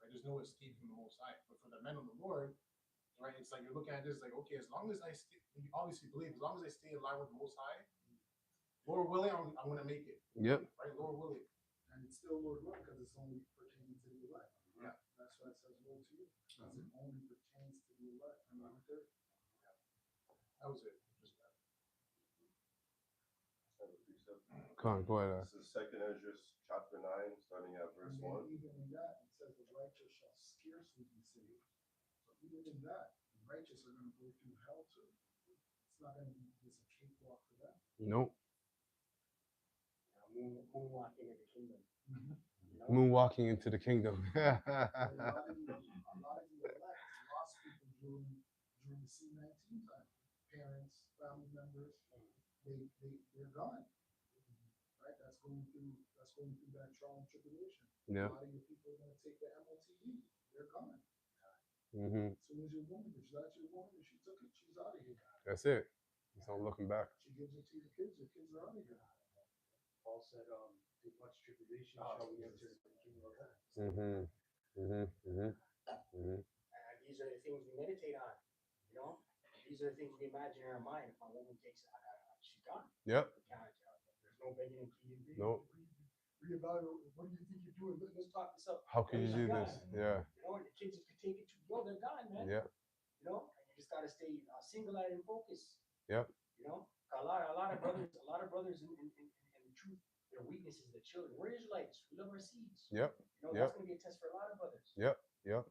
Speaker 9: right? There's no escape from the Most High. But for the men of the Lord, right, it's like you're looking at this like, okay, as long as you obviously believe, as long as I stay in line with the Most High, Lord willing, I'm going to make it.
Speaker 1: Yep.
Speaker 9: Right, Lord willing.
Speaker 7: And it's still Lord willing because it's only pertaining to the elect.
Speaker 9: Yeah.
Speaker 7: That's why it says woe to you. Because it only pertains to the elect and not the
Speaker 9: That was it. Just that.
Speaker 1: Come on, go ahead.
Speaker 11: This is Second Ezra chapter 9, starting at verse
Speaker 7: And then
Speaker 11: 1.
Speaker 7: even in that, it says the righteous shall scarcely be saved. So even in that, the righteous are going to go through hell too. It's not going to be just a cakewalk for them.
Speaker 1: Nope.
Speaker 2: Moonwalking in the kingdom.
Speaker 1: Moonwalking into the kingdom.
Speaker 7: A lot of the elect lost people during the C-19 time. Parents, family members, they're gone. Right? That's going through that trial and tribulation.
Speaker 1: Yeah.
Speaker 7: A lot of your people are going to take the MOTE. They're gone.
Speaker 1: Mm-hmm.
Speaker 7: As soon as your woman, if that's your woman, if she took it, she's out of here.
Speaker 1: That's it. There's no looking back.
Speaker 7: She gives it to your kids are out of here.
Speaker 4: Paul said, through much tribulation shall we enter into the kingdom of heaven.
Speaker 1: Mm-hmm. Mm-hmm. Mm-hmm. Mm-hmm.
Speaker 2: And these are the things we meditate on. These are the things we imagine in our mind. If my woman takes it, she's gone.
Speaker 1: Yep.
Speaker 2: There's no begging and pleading.
Speaker 1: Nope.
Speaker 7: Reevaluate. What do you think you're doing?
Speaker 2: Let's talk this up.
Speaker 1: How can you do this? Yeah.
Speaker 2: And the kids, if you take it too, they're gone, man.
Speaker 1: Yeah.
Speaker 2: And you just gotta stay single-eyed and focused.
Speaker 1: Yep.
Speaker 2: A lot of brothers in the truth, their weakness is the children. We're Israelites. We love our seeds.
Speaker 1: Yep.
Speaker 2: That's gonna be a test for a lot of brothers.
Speaker 1: Yep. Yep.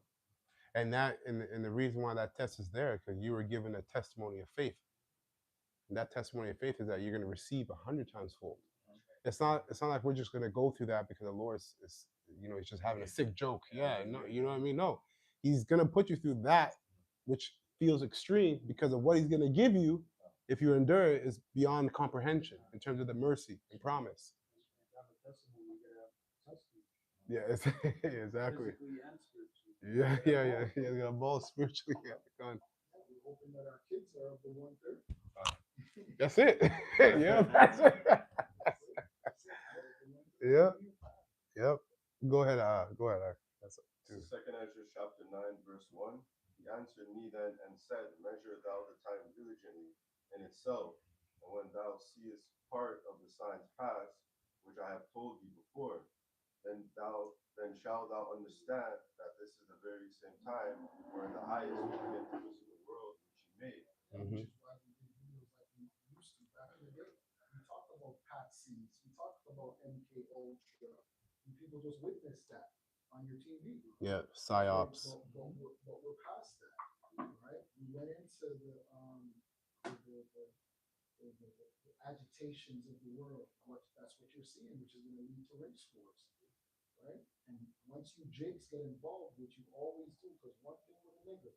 Speaker 1: And the reason why that test is there because you were given a testimony of faith. And that testimony of faith is that you're going to receive 100 times fold. It's not like we're just going to go through that because the Lord is he's just having a sick joke. Yeah, no, you know what I mean? No, he's going to put you through that, which feels extreme because of what he's going to give you if you endure it is beyond comprehension in terms of the mercy and promise. Yeah, exactly. Yeah. He's got balls spiritually. Yeah,
Speaker 7: We're hoping that our kids are of the 1/3.
Speaker 1: That's it. Yeah, that's it. Yeah. Yep. Go ahead. Go ahead. That's it.
Speaker 11: So Second Ezra chapter 9, verse 1. He answered me then and said, Measure thou the time diligently in itself, and when thou seest part of the signs pass, which I have told thee before, then shalt thou understand that this is the very same time where the highest will begin to visit the world which he made.
Speaker 1: Mhm.
Speaker 7: Which is why we did videos like we used to back in the day. We talked about patsies, we talked about MK Ultra, and people just witnessed that on your TV.
Speaker 1: Yeah.
Speaker 7: But,
Speaker 1: Psyops.
Speaker 7: but we're past that, right? We went into the agitations of the world. That's what you're seeing, which is going to lead to race wars, right? And once you jigs get involved, which you always do, because one thing with a nigga,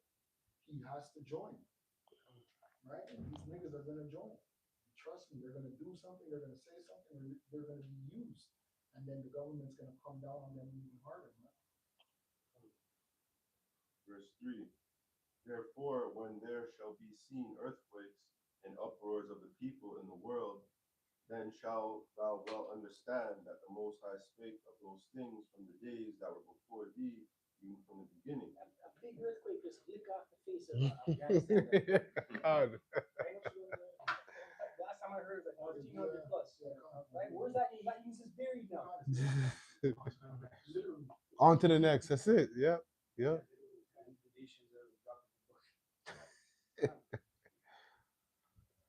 Speaker 7: he has to join, right? And these niggas are gonna join. Trust me, they're gonna do something, they're gonna say something, and they're gonna be used. And then the government's gonna come down on them even harder, man.
Speaker 11: Verse 3. Therefore, when there shall be seen earthquakes and uproars of the people in the world, then shalt thou well understand that the Most High spake of those things from the days that were before thee, even from the beginning.
Speaker 2: A big earthquake just lick off the face of Afghanistan.
Speaker 1: God.
Speaker 2: Right? Last time I heard it was like 1400 plus. Right? Where's that? That news is buried now.
Speaker 7: Literally.
Speaker 1: On to the next. That's it. Yep. Yep.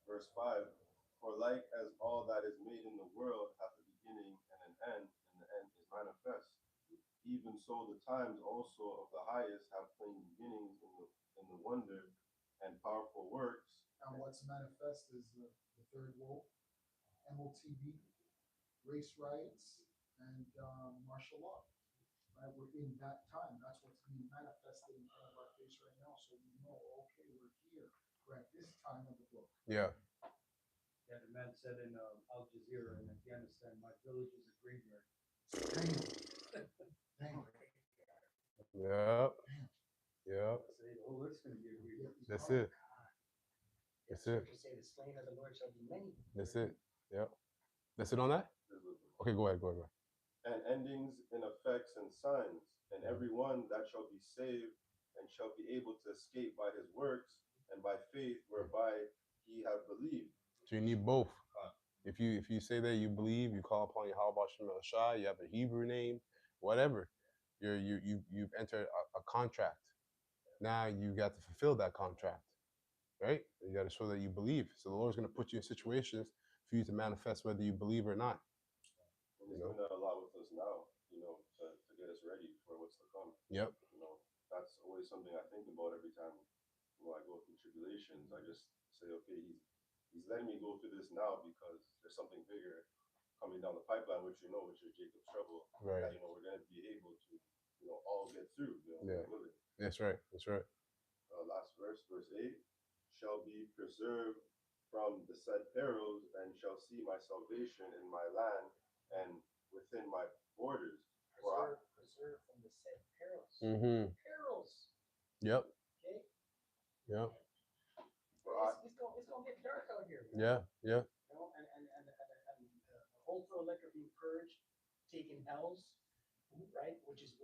Speaker 11: Verse 5. For like as all that is made in the world hath a beginning and an end, and the end is manifest, even so the times also of the highest have plain beginnings in the wonder and powerful works.
Speaker 7: And what's manifest is the third woe, MOTB, race riots, and martial law. Right, we're in that time. That's what's being manifested in front of our face right now. So we know, okay, we're here. We're at this time of the book.
Speaker 1: Yeah.
Speaker 4: Yeah, the man said in Al Jazeera in Afghanistan, my village is a graveyard.
Speaker 7: Damn.
Speaker 1: Yep. Yep.
Speaker 4: Oh, it's gonna be a graveyard.
Speaker 1: That's it. That's it.
Speaker 2: You say the slain of the Lord shall be many.
Speaker 1: That's it. Yep. That's it on that? Okay, go ahead. Go ahead.
Speaker 11: And endings in effects and signs, and every one that shall be saved and shall be able to escape by his works and by faith whereby he have believed.
Speaker 1: So you need both. If you say that you believe, you call upon Yahweh Shem El Shai, you have a Hebrew name, whatever, you've entered a contract. Now you got to fulfill that contract, right? You got to show that you believe. So the Lord's going to put you in situations for you to manifest whether you believe or not.
Speaker 11: And he's doing that a lot with us now, to get us ready for what's to come.
Speaker 1: Yep.
Speaker 11: That's always something I think about every time I go through tribulations. I just say, okay, he's letting me go through this now because there's something bigger coming down the pipeline, which which is Jacob's trouble.
Speaker 1: Right.
Speaker 11: That we're gonna be able to, all get through.
Speaker 1: Yeah.
Speaker 11: With it.
Speaker 1: That's right. That's right.
Speaker 11: Last verse 8, shall be preserved from the said perils, and shall see my salvation in my land and within my borders.
Speaker 2: Preserved from the said perils.
Speaker 1: Mm-hmm.
Speaker 2: Perils.
Speaker 1: Yep.
Speaker 2: Okay.
Speaker 1: Yep.
Speaker 2: It's gonna get dark out here. Man.
Speaker 1: Yeah. Yeah.
Speaker 2: And the ultra electric being purged, taking L's, right? Which is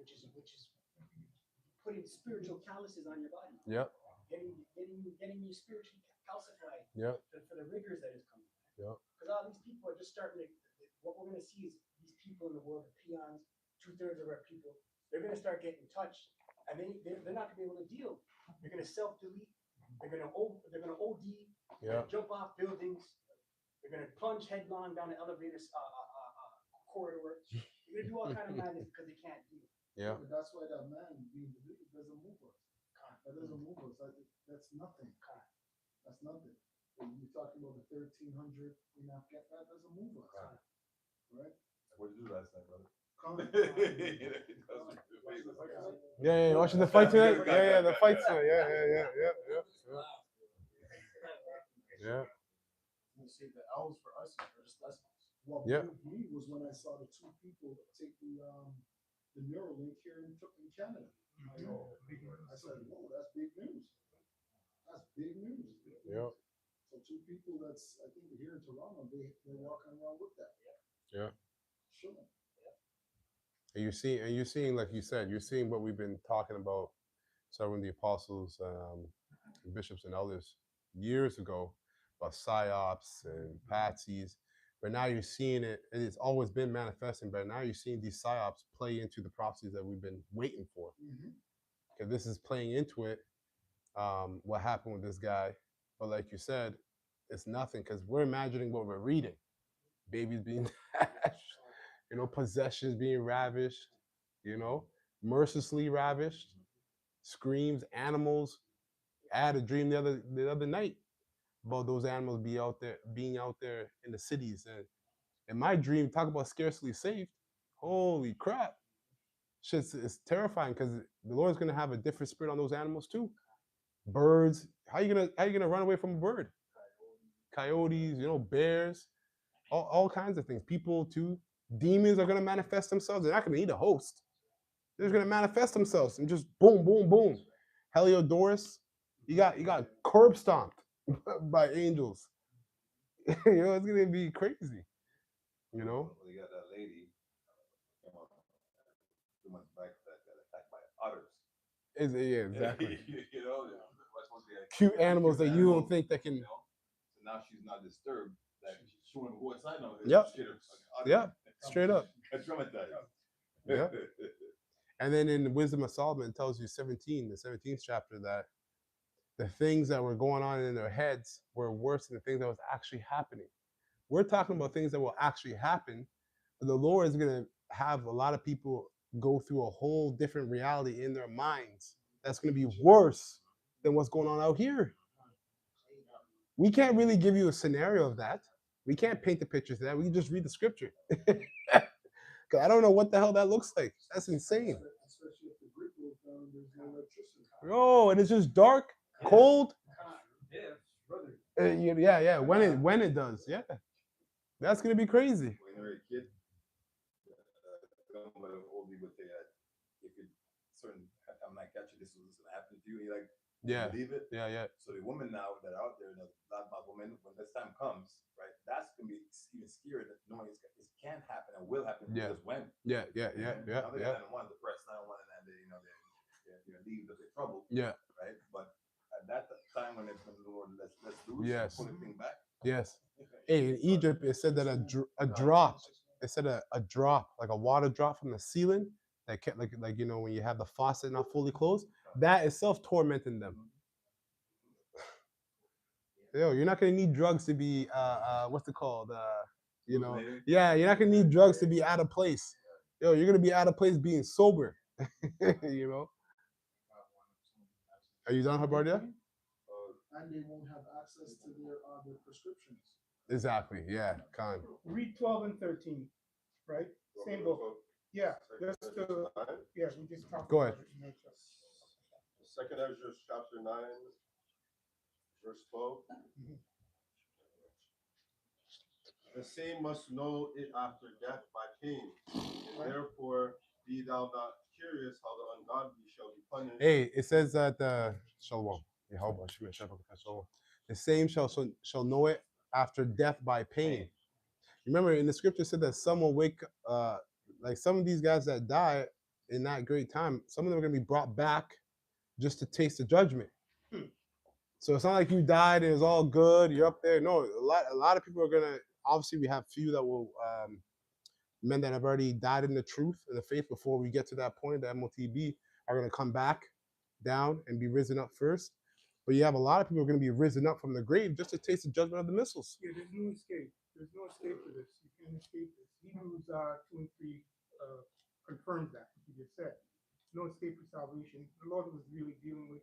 Speaker 2: putting spiritual calluses on your body.
Speaker 1: Yep.
Speaker 2: Getting you spiritually calcified.
Speaker 1: Yep.
Speaker 2: For the rigors that is coming.
Speaker 1: Yep.
Speaker 2: Because all these people are just starting to. What we're going to see is these people in the world, the peons, 2/3 of our people, they're going to start getting touched, and they're not going to be able to deal. They're going to self-delete. They're going to OD.
Speaker 1: Yeah.
Speaker 2: Jump off buildings. They're going to plunge headlong down the elevator corridor. They're going to do all kind of madness because they can't deal.
Speaker 1: Yeah.
Speaker 7: But that's why that man being believed doesn't move us. That doesn't move us. That's nothing. That's nothing. When you're talking about the 1300 in Afghanistan, that doesn't move us. Right?
Speaker 11: What did you do last night, brother?
Speaker 1: Yeah. Watching the fight tonight. Yeah. The fight tonight. Yeah. Yeah.
Speaker 7: You see, the L's for us are just lessons. What
Speaker 1: Yeah.
Speaker 7: moved me was when I saw the two people take the Neuralink here in Canada. I said, whoa, that's big news. That's big news.
Speaker 1: Yep.
Speaker 7: So two people that's, I think here in Toronto, they're walking around with that.
Speaker 1: Yeah.
Speaker 7: Sure.
Speaker 1: And you're seeing, like you said, you're seeing what we've been talking about, some of the apostles, bishops, and elders years ago about psyops and patsies. But now you're seeing it, and it's always been manifesting, but now you're seeing these psyops play into the prophecies that we've been waiting for. Because this is playing into it, what happened with this guy. But like you said, it's nothing because we're imagining what we're reading. Babies being dashed, possessions being ravished, mercilessly ravished, screams, animals. I had a dream the other night about those animals being out there in the cities. And in my dream, talk about scarcely saved. Holy crap. Shit's it's terrifying because the Lord's gonna have a different spirit on those animals too. Birds. How you gonna run away from a bird? Coyotes, bears, all kinds of things. People too. Demons are gonna manifest themselves. They're not gonna need a host. They're just gonna manifest themselves and just boom, boom, boom. Heliodorus, you got curb stomped by angels. It's gonna be crazy.
Speaker 5: Well, you got that lady, 2 months back that got attacked by otters.
Speaker 1: Yeah, exactly.
Speaker 5: What's supposed to be
Speaker 1: Cute animals that you don't think that can.
Speaker 5: So now she's not disturbed. That she won't go outside now.
Speaker 1: Yep. Yep. Straight up.
Speaker 5: Got traumatized.
Speaker 1: Yep. And then in the Wisdom of Solomon, it tells you the 17th chapter, that the things that were going on in their heads were worse than the things that was actually happening. We're talking about things that will actually happen, but the Lord is going to have a lot of people go through a whole different reality in their minds that's going to be worse than what's going on out here. We can't really give you a scenario of that. We can't paint the pictures of that. We can just read the scripture. I don't know what the hell that looks like. That's insane.
Speaker 7: Especially if the grid goes down, there's no electricity.
Speaker 1: Oh, and it's just dark, cold.
Speaker 4: Yeah, brother.
Speaker 1: Yeah. When it does, yeah, that's gonna be crazy.
Speaker 5: When you're a kid, old people would say that if it certain I'm not catching this was gonna happen to you, and you're like,
Speaker 1: Yeah,
Speaker 5: believe it.
Speaker 1: yeah.
Speaker 5: So the women now that are out there, a lot of women, when this time comes, right, that's gonna be even scary that knowing it can happen and will happen.
Speaker 1: Yeah.
Speaker 5: Because when.
Speaker 1: Yeah.
Speaker 5: Now they don't want depressed, I don't want and they leave the trouble.
Speaker 1: Yeah.
Speaker 5: Right. But at that time when it's the Lord let's loose,
Speaker 1: Yes.
Speaker 5: pull the thing back.
Speaker 1: Yes. Hey, in Egypt, it said that a drop. It said a drop, like a water drop from the ceiling that kept like when you have the faucet not fully closed, that itself tormenting them. Yo, you're not gonna need drugs to be what's it called? Yeah, you're not gonna need drugs to be out of place. Yo, you're gonna be out of place being sober. Are you done, Habardia?
Speaker 7: And they won't have access to their prescriptions.
Speaker 1: Exactly. Yeah. Con.
Speaker 6: Read 12 and 13, right? Same book. Yeah, we just talked
Speaker 1: Go ahead.
Speaker 6: about it in nature.
Speaker 11: Second Ezra chapter 9, verse 12. The same must know it after death by pain. And therefore be thou not curious how the ungodly shall be punished.
Speaker 1: Hey, it says that Shalom. The same shall know it after death by pain. Remember, in the scripture, it said that some will wake, like some of these guys that die in that great time, some of them are going to be brought back just to taste the judgment. So it's not like you died and it's all good. You're up there. No, a lot of people are going to, obviously we have few that will, men that have already died in the truth and the faith before we get to that point, the MOTB, are going to come back down and be risen up first. But you have a lot of people who are going to be risen up from the grave just to taste the judgment of the missiles.
Speaker 6: Yeah, there's no escape. There's no escape for this. You can't escape this. Hebrews 2 and 3 confirms that, what you just said. No escape for salvation. The Lord was really dealing with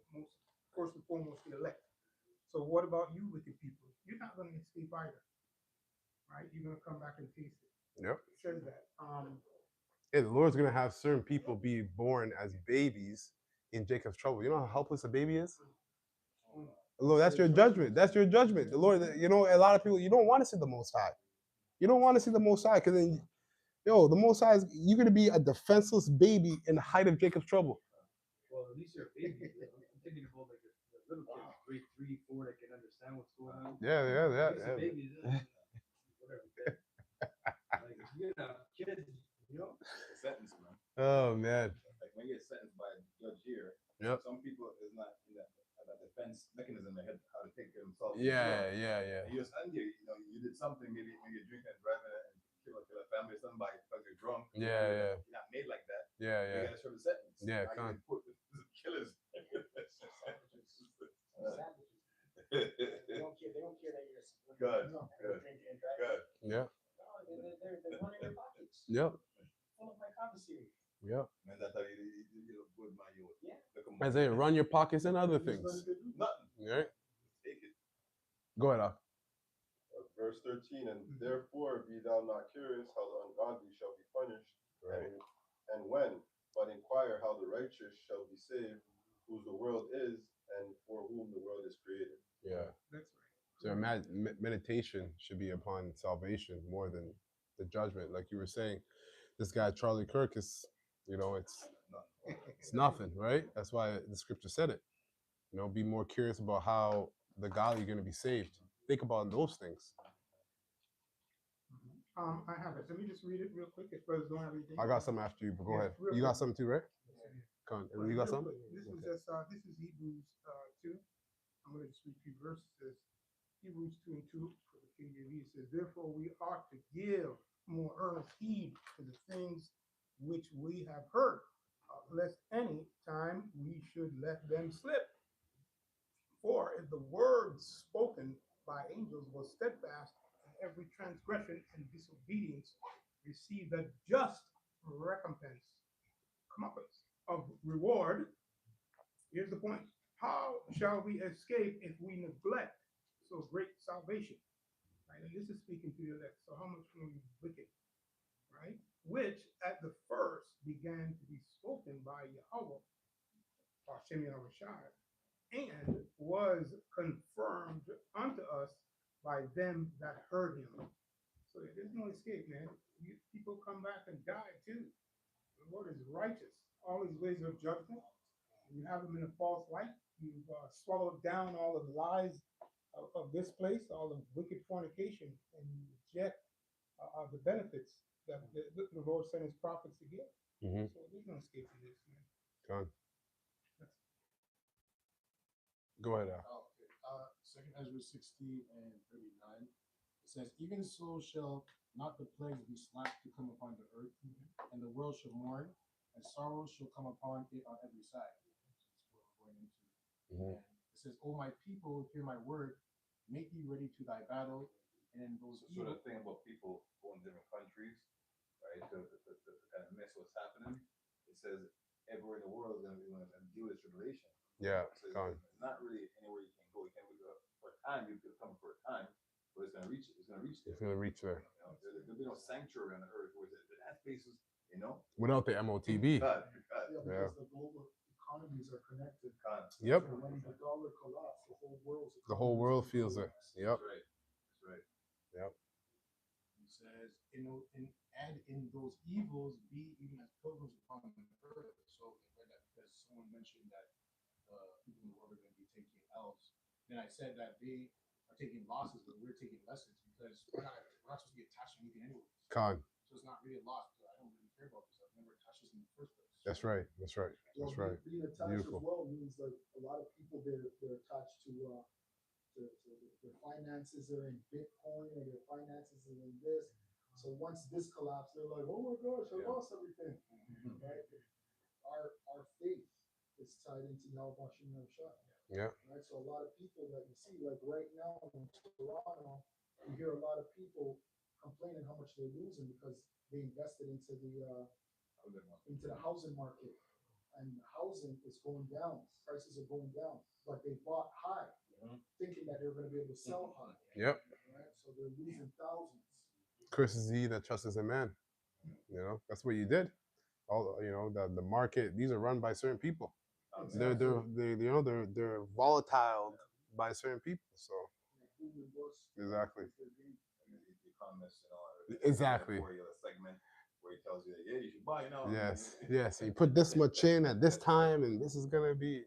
Speaker 6: first and foremost, the elect. So what about you with your people? You're not going to escape either, right? You're going to come back and taste it.
Speaker 1: Yep.
Speaker 6: It says that.
Speaker 1: Yeah, the Lord's going to have certain people be born as babies in Jacob's trouble. You know how helpless a baby is? Lord, that's your judgment. That's your judgment. The Lord, a lot of people, you don't want to see the Most High. You don't want to see the Most High because then, the Most High you're going to be a defenseless baby in the height of Jacob's trouble.
Speaker 4: Well, at least you're a baby. I'm thinking about like little kids, grade 3, 4, that can understand what's going on.
Speaker 1: Yeah.
Speaker 4: These are babies, whatever. Like if you're gonna have kids, you know.
Speaker 5: The sentence, man.
Speaker 1: Oh man.
Speaker 5: Like when you get sentenced by a judge here,
Speaker 1: Yep.
Speaker 5: some people is not in that defense mechanism in their head how to take care of themselves.
Speaker 1: Yeah.
Speaker 5: And you just you know, you did something, maybe you're drinking and driving and kill a family or somebody because you're drunk.
Speaker 1: Yeah.
Speaker 5: You're not made like that.
Speaker 1: Yeah.
Speaker 5: You gotta serve the sentence.
Speaker 1: Yeah,
Speaker 5: Now you put killers.
Speaker 2: They don't care. They don't care that you're
Speaker 5: Good.
Speaker 2: drinking and driving.
Speaker 1: Yeah.
Speaker 2: No, they're running their pockets.
Speaker 1: Yep.
Speaker 2: Full of my commissary.
Speaker 1: Yep.
Speaker 5: Man, that's how you look good, man. You
Speaker 2: Yeah.
Speaker 1: As they run your pockets and other things.
Speaker 5: nothing.
Speaker 1: Right?
Speaker 5: Take it.
Speaker 1: Go ahead, Al.
Speaker 11: Verse 13, and therefore be thou not curious how the ungodly shall be punished,
Speaker 1: Right.
Speaker 11: and when, but inquire how the righteous shall be saved, whose the world is, and for whom the world is created.
Speaker 1: Yeah.
Speaker 6: That's right.
Speaker 1: So meditation should be upon salvation more than the judgment. Like you were saying, this guy Charlie Kirk is, it's nothing, right? That's why the scripture said it. Be more curious about how the godly are going to be saved. Think about those things.
Speaker 6: I have it. Let me just read it real quick. If brothers don't have anything.
Speaker 1: I got some after you, but go
Speaker 6: Yeah,
Speaker 1: ahead.
Speaker 6: real
Speaker 1: You got
Speaker 6: quick.
Speaker 1: something too, right? Come on. You got
Speaker 6: Real
Speaker 1: something?
Speaker 6: quick. This is
Speaker 1: Okay.
Speaker 6: just this is Hebrews 2. I'm going to just read 2 verses. It says, Hebrews 2:2 for the KJV. It says, therefore we ought to give more earnest heed to the things which we have heard, lest any time we should let them slip. For if the word spoken by angels was steadfast, and every transgression and disobedience received a just recompense, comeuppance of reward. Here's the point. How shall we escape if we neglect so great salvation? Right? And this is speaking to the elect. So how much more you wicked, right? Which at the first began to be spoken by Yahweh, Hashem Yahushai, and was confirmed unto us by them that heard him. So there's no escape, man. People come back and die too. The Lord is righteous. All his ways of judgment. You have him in a false light. You've swallowed down all of the lies of this place, all of wicked fornication, and you reject the benefits that the Lord sent his prophets to give.
Speaker 1: Mm-hmm.
Speaker 6: So there's no escape from this, man.
Speaker 1: Done. Go ahead, Al.
Speaker 9: Second Ezra 60 and 39. It says, even so shall not the plagues be slack to come upon the earth, and the world shall mourn, and sorrow shall come upon it on every side. That's what we're going into.
Speaker 1: Mm-hmm.
Speaker 9: And it says, O my people, hear my word, make ye ready to thy battle, and those
Speaker 5: Sort of thing about people going to different countries, right? To kind of miss what's happening. It says everywhere in the world is going to deal with tribulation.
Speaker 1: Yeah,
Speaker 5: so
Speaker 1: gone.
Speaker 5: It's not really anywhere you can go. You can't go for a time. You could come for a time, but it's going to reach. It's going to reach there.
Speaker 1: It's going to reach there.
Speaker 5: There'll be no sanctuary on the earth where that spaces.
Speaker 1: Without the MOTB.
Speaker 5: God.
Speaker 7: Because the global economies are connected.
Speaker 1: Yep.
Speaker 7: So when the dollar collapses,
Speaker 1: the whole world feels it. Yep.
Speaker 5: That's right.
Speaker 1: Yep.
Speaker 9: He says, and in those evils be even as pilgrims upon the earth. So I read that because someone mentioned that people in the world are going to be taking L's. Then I said that they are taking losses, but we're taking lessons because we're not supposed to be attached to anything anyway.
Speaker 1: Con.
Speaker 9: So it's not really a loss because I don't really care about this. I've never attached this in the first place.
Speaker 1: That's right. That's right. That's right.
Speaker 7: Being attached
Speaker 1: Beautiful.
Speaker 7: as well means like a lot of people they're attached to their finances are in Bitcoin or their finances are in this. So once this collapses, they're like, oh my gosh, I lost everything. Right? Our faith is tied into Yahweh Shah.
Speaker 1: Yeah.
Speaker 7: Right. So a lot of people that you see, like right now in Toronto, you hear a lot of people complaining how much they're losing because they invested into the housing market, and housing is going down. Prices are going down, but they bought high, thinking that they're going to be able to sell high.
Speaker 1: Yep.
Speaker 7: Right. So they're losing thousands.
Speaker 1: Curses he that trusts in man. That's what you did. All the market. These are run by certain people.
Speaker 7: Exactly.
Speaker 1: They're volatile by certain people. So exactly. Exactly.
Speaker 5: Segment where he tells you that you should buy now.
Speaker 1: Yes. You put this much in at this time, and this is gonna be.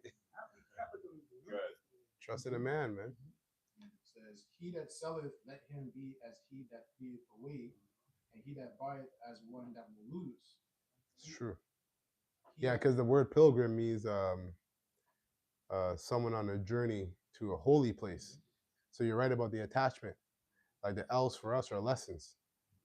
Speaker 5: Right.
Speaker 1: Trust in a man, man.
Speaker 9: It says, "He that selleth, let him be as he that feedeth away, and he that buyeth as one that will lose."
Speaker 1: It's true.
Speaker 9: He
Speaker 1: Yeah,
Speaker 9: that-
Speaker 1: because the word pilgrim means someone on a journey to a holy place. So you're right about the attachment. Like the L's for us are lessons,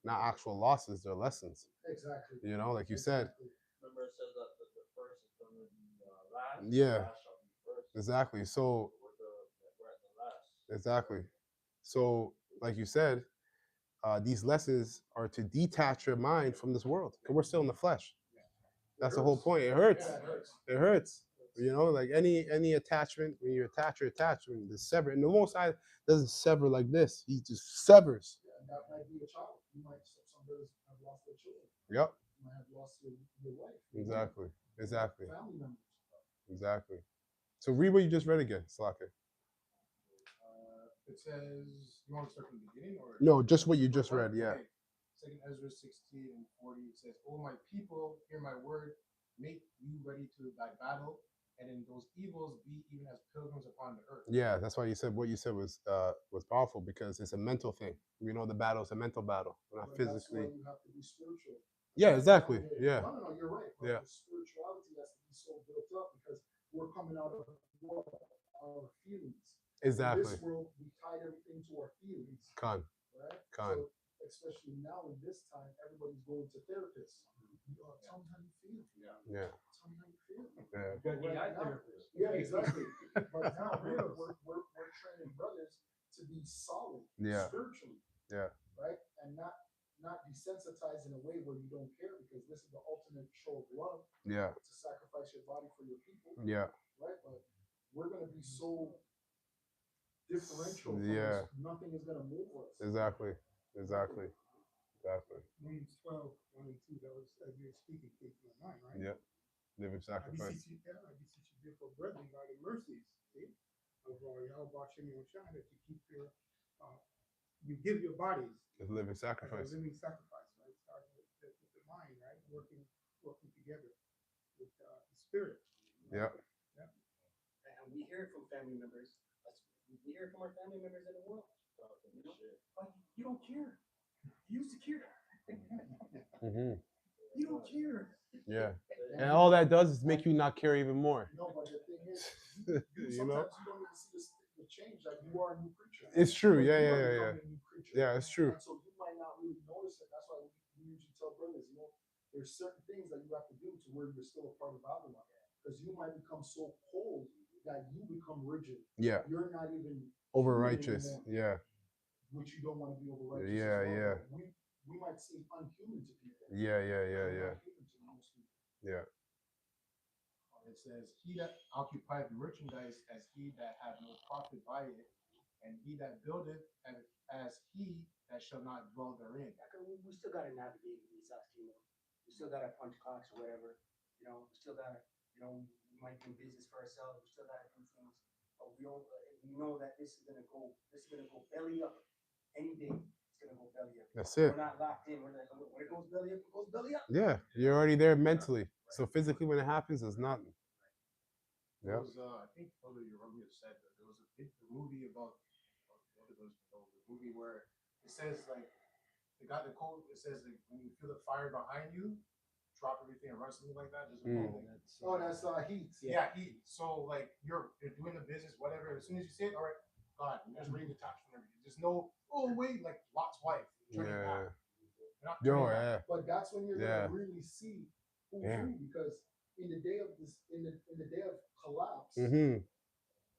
Speaker 1: not actual losses. They're lessons.
Speaker 7: Exactly.
Speaker 1: You know, like you said.
Speaker 7: Exactly.
Speaker 3: Remember, it says that the first is going to be last.
Speaker 1: Yeah.
Speaker 3: The last shall be first.
Speaker 1: Exactly. So
Speaker 3: We're at the last.
Speaker 1: exactly. So, like you said, these lessons are to detach your mind from this world. Because we're still in the flesh. That's the whole point. It hurts.
Speaker 7: Yeah, it hurts.
Speaker 1: It hurts. You know, like any attachment, when you attach your attachment, the sever. And the Most High doesn't sever like this. He just severs.
Speaker 7: Yeah, and that might be a child. You might, some brothers have lost their children.
Speaker 1: Yep.
Speaker 7: You might have lost your wife.
Speaker 1: Exactly. Exactly.
Speaker 7: Family members.
Speaker 1: Exactly. So read what you just read again, Slaka.
Speaker 9: It says, you want to start from the beginning or?
Speaker 1: No, just what you just read. Yeah.
Speaker 9: Okay. Second Ezra 16 and 40. It says, "O my people, hear my word. Make you ready to thy battle, and in those evils be even as pilgrims upon the earth."
Speaker 1: Yeah, that's why you said what you said was powerful because it's a mental thing. You know, the battle is a mental battle, not
Speaker 7: But that's
Speaker 1: physically.
Speaker 7: why you have to be spiritual.
Speaker 1: Yeah, exactly. Yeah.
Speaker 7: No, you're right. But
Speaker 1: Yeah.
Speaker 7: the spirituality has to be so built up because we're coming out of what? Our feelings. In
Speaker 1: Exactly.
Speaker 7: this world, we tied everything to our feelings.
Speaker 1: Con.
Speaker 7: Right?
Speaker 1: Con.
Speaker 7: So, especially now in this time, everybody's going to therapists. Tell me how you feel.
Speaker 1: Yeah.
Speaker 7: Tell me how you feel.
Speaker 1: Yeah.
Speaker 4: But the eye
Speaker 7: Right now-
Speaker 4: therapist.
Speaker 7: Yeah, exactly. But now we're training brothers to be solid
Speaker 1: Yeah.
Speaker 7: spiritually.
Speaker 1: Yeah.
Speaker 7: Right? And not desensitized in a way where you don't care because this is the ultimate show of love
Speaker 1: Yeah.
Speaker 7: to sacrifice your body for your people.
Speaker 1: Yeah.
Speaker 7: Right? But we're gonna be so differential from
Speaker 1: Yeah.
Speaker 7: us, nothing is gonna move us.
Speaker 1: Exactly. Exactly. Exactly.
Speaker 6: Romans 12, 1 and 2, that was as you were speaking, came to my mind, right?
Speaker 1: Yep. Living
Speaker 6: I
Speaker 1: sacrifice.
Speaker 6: beseech you, therefore, brethren, by the mercies, see, of Yahweh Shem Yoshai, that you keep your, you give your bodies
Speaker 1: It's living
Speaker 6: as
Speaker 1: sacrifice.
Speaker 6: a living sacrifice, right? Starting with the mind, right? Working together with the spirit.
Speaker 1: Yep.
Speaker 2: And we hear it from family members. We hear it from our family members in the world. You know? Like, you don't care. You used to care.
Speaker 1: Mm-hmm.
Speaker 2: You don't care.
Speaker 1: Yeah. And all that does is make you not care even more.
Speaker 7: No, but the thing is,
Speaker 1: You know?
Speaker 7: sometimes you don't even see the change. Like you are a new creature.
Speaker 1: It's true.
Speaker 7: Like,
Speaker 1: Yeah,
Speaker 7: you
Speaker 1: yeah,
Speaker 7: are
Speaker 1: yeah, yeah.
Speaker 7: becoming a new creature.
Speaker 1: Yeah, it's true.
Speaker 7: And so you might not really notice it. That's why we usually tell brothers, there's certain things that you have to do to where you're still a part of Babylon. Because you might become so cold that you become rigid.
Speaker 1: Yeah.
Speaker 7: You're not even
Speaker 1: Over
Speaker 7: human
Speaker 1: righteous.
Speaker 7: anymore,
Speaker 1: Yeah.
Speaker 7: which you don't want to be over righteous.
Speaker 1: Yeah,
Speaker 7: as well.
Speaker 1: yeah.
Speaker 7: But we might seem unhuman to people.
Speaker 1: Yeah, yeah, yeah,
Speaker 7: We're
Speaker 1: yeah.
Speaker 7: not human to most people.
Speaker 1: Yeah.
Speaker 9: It says, "He that occupieth merchandise as he that hath no profit by it, and he that buildeth as he that shall not dwell therein."
Speaker 2: We still gotta navigate in these last few months. We still gotta punch clocks or whatever. We still gotta, we might do business for ourselves. We still gotta do things, but we don't. We know that this is gonna go belly up any day. It's gonna go belly up.
Speaker 1: That's it.
Speaker 2: We're not locked in. We're like, when it goes belly up, it goes belly up.
Speaker 1: Yeah. You're already there mentally. So physically, when it happens, it's nothing.
Speaker 9: There
Speaker 1: Yeah.
Speaker 9: was, I think probably you remember said that there was a movie about what it was, the movie where it says like the guy, the quote, it says like when you feel the fire behind you, drop everything and run, something like that. There's a quote like,
Speaker 7: Oh, that's Heat.
Speaker 9: yeah, heat. So like you're doing the business, whatever. As soon as you say it, all right, God, you're just ready to touch from everything. There's no, oh wait, like Lot's wife. Turning
Speaker 1: Yeah.
Speaker 9: back. You're not
Speaker 1: Yo,
Speaker 9: turning back.
Speaker 1: yeah.
Speaker 7: But that's when you're
Speaker 1: Yeah.
Speaker 7: gonna really see who's
Speaker 1: Damn.
Speaker 7: who, because in the day of collapse,
Speaker 1: Mm-hmm.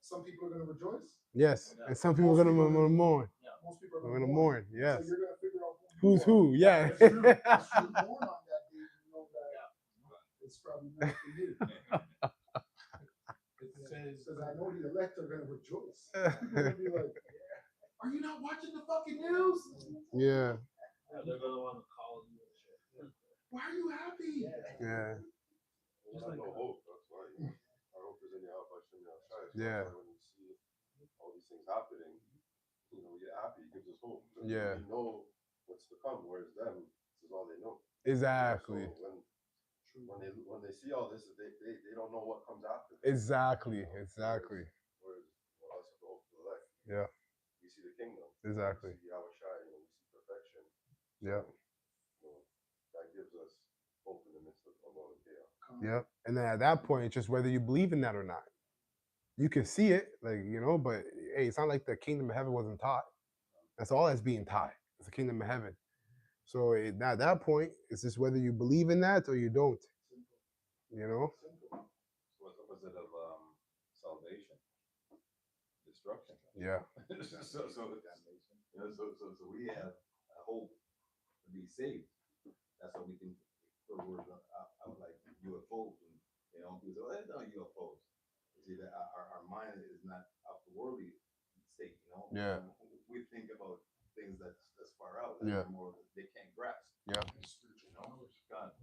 Speaker 7: some people are gonna rejoice.
Speaker 1: Yes. And some people are going to mourn.
Speaker 7: Most people
Speaker 1: We're
Speaker 7: are
Speaker 1: going to
Speaker 7: gonna
Speaker 1: mourn. Yes.
Speaker 7: So you're gonna figure out
Speaker 1: Who's
Speaker 7: you are.
Speaker 1: who? Yeah.
Speaker 7: If you mourn on that day, you know that it's probably not for you.
Speaker 9: It says,
Speaker 7: Because I know the elect are gonna rejoice. People are gonna be like, "Are you not watching the fucking news?
Speaker 1: Yeah.
Speaker 3: They're gonna want to call you and shit.
Speaker 7: Why are you happy?"
Speaker 1: Yeah.
Speaker 11: We have no hope. That's why our hope is in the Alpha Hashem Yahshai. So
Speaker 1: Yeah.
Speaker 11: that's why when we see all these things happening, we get happy. It gives us hope. Because
Speaker 1: Yeah.
Speaker 11: we know what's to come. Whereas them, this is all they know.
Speaker 1: Exactly.
Speaker 11: So when they see all this, they don't know what comes after.
Speaker 1: Exactly. Exactly.
Speaker 11: Whereas us,
Speaker 1: Yeah.
Speaker 11: We see the kingdom.
Speaker 1: Exactly.
Speaker 11: We see Yahushua, we see perfection.
Speaker 1: Yeah.
Speaker 11: That gives us hope in the midst of all the chaos.
Speaker 1: Yeah. And then at that point, it's just whether you believe in that or not. You can see it, like, but hey, it's not like the kingdom of heaven wasn't taught. That's all that's being taught. It's the kingdom of heaven. So at that point, it's just whether you believe in that or you don't.
Speaker 11: Simple.
Speaker 5: What's the opposite of salvation? Destruction.
Speaker 1: Yeah.
Speaker 5: so we have a hope to be saved. That's what we think. Words out like UFOs, and people say, "Oh, it's not UFOs." You see that our mind is not of the worldly state.
Speaker 1: Yeah.
Speaker 5: We think about things that's far out.
Speaker 1: Yeah.
Speaker 5: More they can't grasp.
Speaker 1: Yeah.
Speaker 5: Spiritual knowledge, God.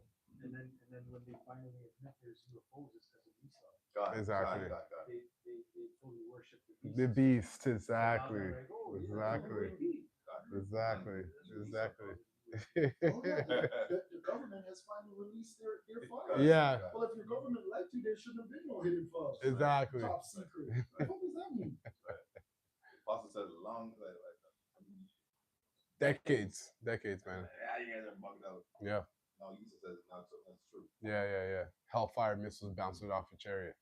Speaker 4: And then when they finally admit there's UFOs, it's because of Esau.
Speaker 5: God.
Speaker 1: Exactly.
Speaker 5: God.
Speaker 4: They fully worship the beast.
Speaker 1: The beast, exactly.
Speaker 4: So now they're like, oh,
Speaker 1: Exactly. Exactly. Exactly.
Speaker 7: Oh, yeah, the government has finally released their files.
Speaker 1: Yeah.
Speaker 7: Well, if your government liked you, there shouldn't have been no hidden files.
Speaker 1: Exactly.
Speaker 7: Top secret. What does that mean?
Speaker 5: Apostle said long,
Speaker 1: Decades, man.
Speaker 5: Yeah, you guys are bugged out.
Speaker 1: Yeah.
Speaker 5: No, Esau says not so. That's true.
Speaker 1: Yeah. Hellfire missiles bouncing off a chariot.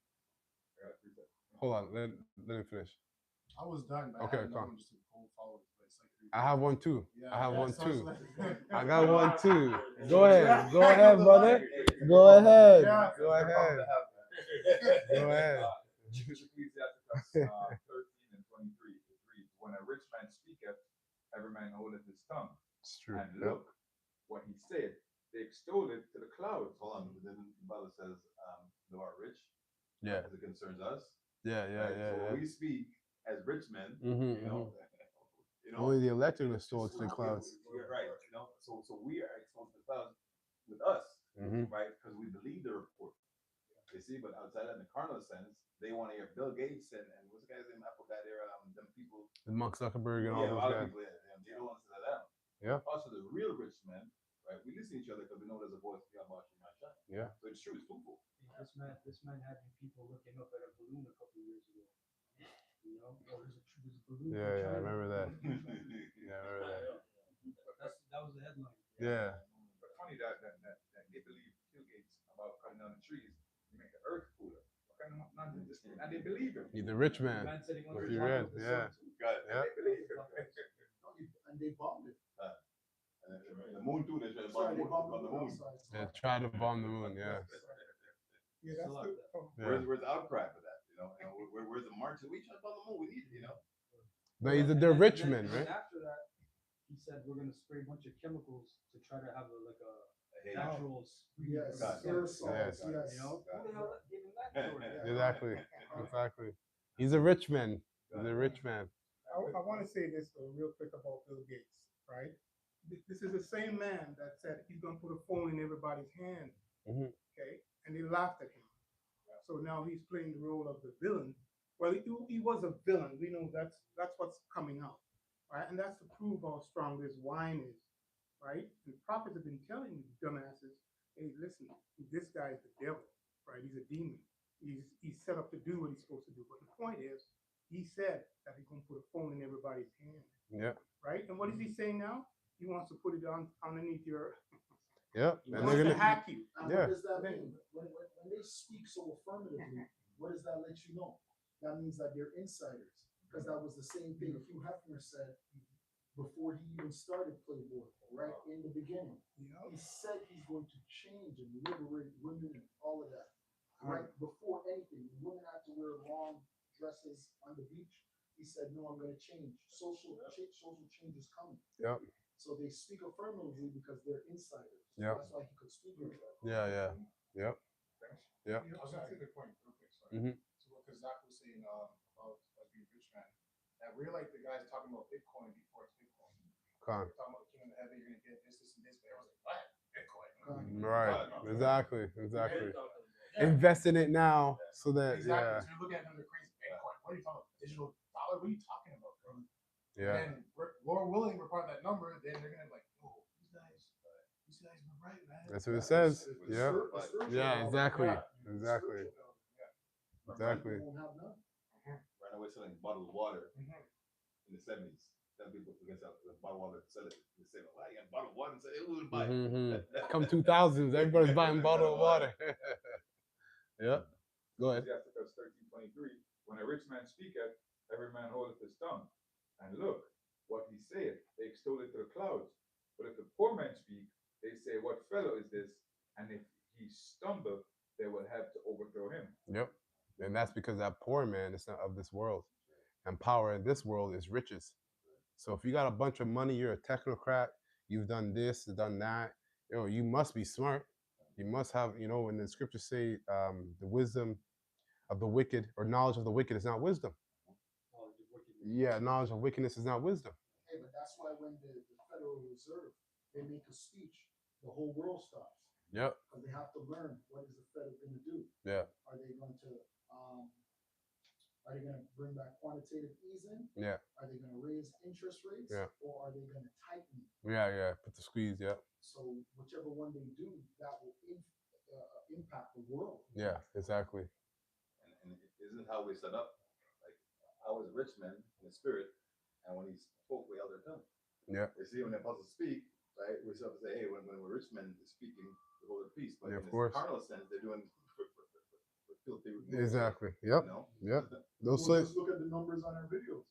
Speaker 1: Hold on, let him finish.
Speaker 9: I was done, but
Speaker 1: Okay,
Speaker 9: I had another
Speaker 1: come.
Speaker 9: one just to go forward. But it's like
Speaker 1: I have one too.
Speaker 9: Yeah,
Speaker 1: I have one
Speaker 9: so
Speaker 1: too.
Speaker 9: it's like-
Speaker 1: I got one too. Go ahead, brother. Go ahead.
Speaker 9: Yeah.
Speaker 1: Go ahead. Go ahead.
Speaker 5: Ecclesiasticus 13 and 23. It reads, "When a rich man speaketh, every man holdeth his tongue.
Speaker 1: It's true.
Speaker 5: And look, what he said, they extolled it to the clouds." Hold on, then the Bible says, "Thou art rich."
Speaker 1: Yeah.
Speaker 5: As it concerns us.
Speaker 1: Yeah.
Speaker 5: So when we speak as rich men,
Speaker 1: Only the elected are extolled to the clouds.
Speaker 5: We're right. So we are exposed to the clouds with us, right? Because we believe the report. You see, but outside of the carnal sense, they want to hear Bill Gates and what's the guy's name? I forgot there. Them people.
Speaker 1: And Mark Zuckerberg and all those guys.
Speaker 5: People, they don't want to say that.
Speaker 1: Yeah.
Speaker 5: Also, the real rich men, right? We listen to each other because we know there's a voice.
Speaker 1: Yeah.
Speaker 5: So it's true. It's truthful.
Speaker 4: This man had people looking up at a balloon a couple years ago. There's a balloon.
Speaker 1: Yeah, I remember that.
Speaker 4: That was the headline.
Speaker 1: Yeah.
Speaker 5: But funny that they believe Bill Gates about cutting down the trees to make the earth cooler. What kind of nonsense is this? And they believe him.
Speaker 1: He's a rich man. If you read, yeah.
Speaker 5: They believe him.
Speaker 7: And they bombed it.
Speaker 5: And the moon too. They tried to
Speaker 7: Sorry, they
Speaker 5: bomb
Speaker 7: bombed
Speaker 5: the
Speaker 7: it
Speaker 5: moon.
Speaker 7: outside.
Speaker 1: They tried to bomb the moon, yeah.
Speaker 6: Yeah, that's the,
Speaker 1: Yeah.
Speaker 5: Where's the outcry for that? Where's the march? We trying to bomb the moon. We need it.
Speaker 1: But they're rich men,
Speaker 4: And
Speaker 1: right?
Speaker 4: after that, he said we're gonna spray a bunch of chemicals to try to have
Speaker 5: Hey,
Speaker 4: natural.
Speaker 7: Yes,
Speaker 5: God.
Speaker 7: aerosols,
Speaker 1: Yes.
Speaker 7: yes.
Speaker 4: Who the hell gave him that story?
Speaker 1: Exactly. He's a rich man. He's a rich man.
Speaker 6: I want to say this real quick about Bill Gates, right? This is the same man that said he's going to put a phone in everybody's hand, okay? And they laughed at him. So now he's playing the role of the villain. Well, he was a villain. We know that's what's coming out, right? And that's to prove how strong this wine is, right? The prophets have been telling you, dumbasses, hey, listen, this guy's the devil, right? He's a demon. He's set up to do what he's supposed to do. But the point is, he said that he's going to put a phone in everybody's hand.
Speaker 1: Yeah.
Speaker 6: Right? And what is he saying now? He wants to put it on underneath your.
Speaker 1: Yeah.
Speaker 6: He
Speaker 1: And
Speaker 6: wants
Speaker 1: they're
Speaker 6: to
Speaker 1: gonna
Speaker 6: hack you.
Speaker 7: And
Speaker 1: Yeah.
Speaker 7: what does that mean? When they speak so affirmatively, what does that let you know? That means that they're insiders. Because that was the same thing Hugh Hefner said before he even started Playboy, right? In the beginning. He said he's going to change and liberate women and all of that. Right before anything, women had to wear long dresses on the beach. He said, "No, I'm going to change. Social change is coming."
Speaker 1: Yep.
Speaker 7: So they speak affirmatively because they're insiders.
Speaker 1: Yep.
Speaker 7: That's why he could speak like that.
Speaker 1: Yeah. Yep. Yep.
Speaker 9: Also, that's a good point, real quick. Sorry. So what Zach was saying about us being rich man, that we're like the guys talking about Bitcoin before it's Bitcoin.
Speaker 1: Con.
Speaker 9: We're talking about the kingdom of heaven, you're gonna get this, and this, but everyone's like, what? Bitcoin.
Speaker 1: Right. Exactly. Invest in it now so that
Speaker 9: Exactly. So you're looking at them, they're crazy. Bitcoin. What are you talking about? Digital dollar? What are you talking about, bro?
Speaker 1: Yeah.
Speaker 9: And Lord willing, we're part of that number. Then they're gonna be like, oh, these guys were right, man.
Speaker 1: That's what it says.
Speaker 7: It's
Speaker 1: Yeah.
Speaker 7: spiritual.
Speaker 1: Yeah. Exactly.
Speaker 7: It's
Speaker 1: Exactly.
Speaker 7: spiritual.
Speaker 1: Exactly.
Speaker 7: People won't have none.
Speaker 5: Right away selling bottled water. 70s. Then people forget that the bottled water sell it. They say, "Well, I got bottled water." Say, "Who would buy it?"
Speaker 1: Come 2000s, everybody's buying bottled water. Yeah. Go ahead.
Speaker 12: Ecclesiasticus 13:23. When a rich man speaketh, every man holdeth his tongue. And look, what he saith, they extol it to the clouds. But if the poor man speak, they say, what fellow is this? And if he stumble, they will have to overthrow him.
Speaker 1: Yep. And that's because that poor man is not of this world. And power in this world is riches. So if you got a bunch of money, you're a technocrat, you've done this, done that, you must be smart. You must have, when the scriptures say the wisdom of the wicked or knowledge of the wicked is not wisdom. Yeah, knowledge of wickedness is not wisdom.
Speaker 7: Hey, but that's why when the Federal Reserve, they make a speech, the whole world stops.
Speaker 1: Yep.
Speaker 7: Because they have to learn what is the Fed going to do.
Speaker 1: Yeah.
Speaker 7: Are they going to bring back quantitative easing?
Speaker 1: Yeah.
Speaker 7: Are they going to raise interest rates?
Speaker 1: Yeah.
Speaker 7: Or are they going to tighten?
Speaker 1: Yeah. Put the squeeze. Yeah.
Speaker 7: So whichever one they do, that will impact the world.
Speaker 1: Yeah, exactly.
Speaker 5: And isn't how we set up? Like, I was a rich man in the spirit, and when he spoke, we held our tongue.
Speaker 1: Yeah.
Speaker 5: You see, when the apostles speak, right, we still have to say, hey, when a rich man is speaking, we hold our peace. But
Speaker 1: Yeah,
Speaker 5: in
Speaker 1: of course.
Speaker 5: the carnal sense, they're doing filthy.
Speaker 1: Exactly. Yep. Yep. Those
Speaker 7: We'll just look at the numbers on our videos.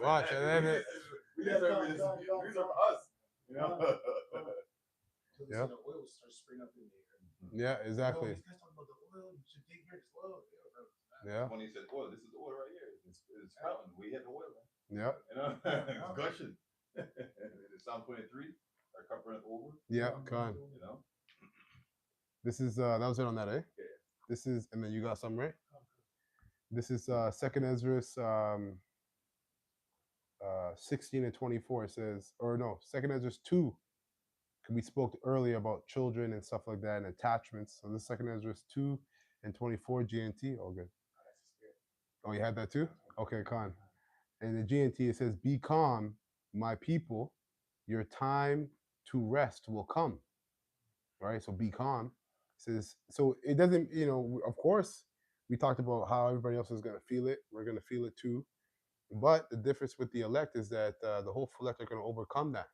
Speaker 1: Watch and then it.
Speaker 5: These are us.
Speaker 1: Yeah.
Speaker 9: The oil starts spraying up in the air.
Speaker 1: Yeah, exactly.
Speaker 9: These guys talk about the oil. You should take care of this oil.
Speaker 1: Yeah.
Speaker 5: When he said oil, this is oil right here. It's fountain. We hit the oil, man.
Speaker 1: Yeah.
Speaker 5: It's gushing. In Psalm 23, our cup runneth over.
Speaker 1: Yeah, con. This is that was it on that, eh?
Speaker 5: Yeah.
Speaker 1: This is, and then you got some, right? This is Second Ezra 16 and 24. It says, or no, Second Ezra 2. We spoke earlier about children and stuff like that and attachments. So this Second Ezra 2 and 24 GNT. Oh, good. Oh, you had that too? Okay, con. And the GNT, it says, be calm, my people, your time to rest will come. Right? So be calm. It says, so it doesn't, of course, we talked about how everybody else is going to feel it. We're going to feel it too. But the difference with the elect is that the whole elect are going to overcome that.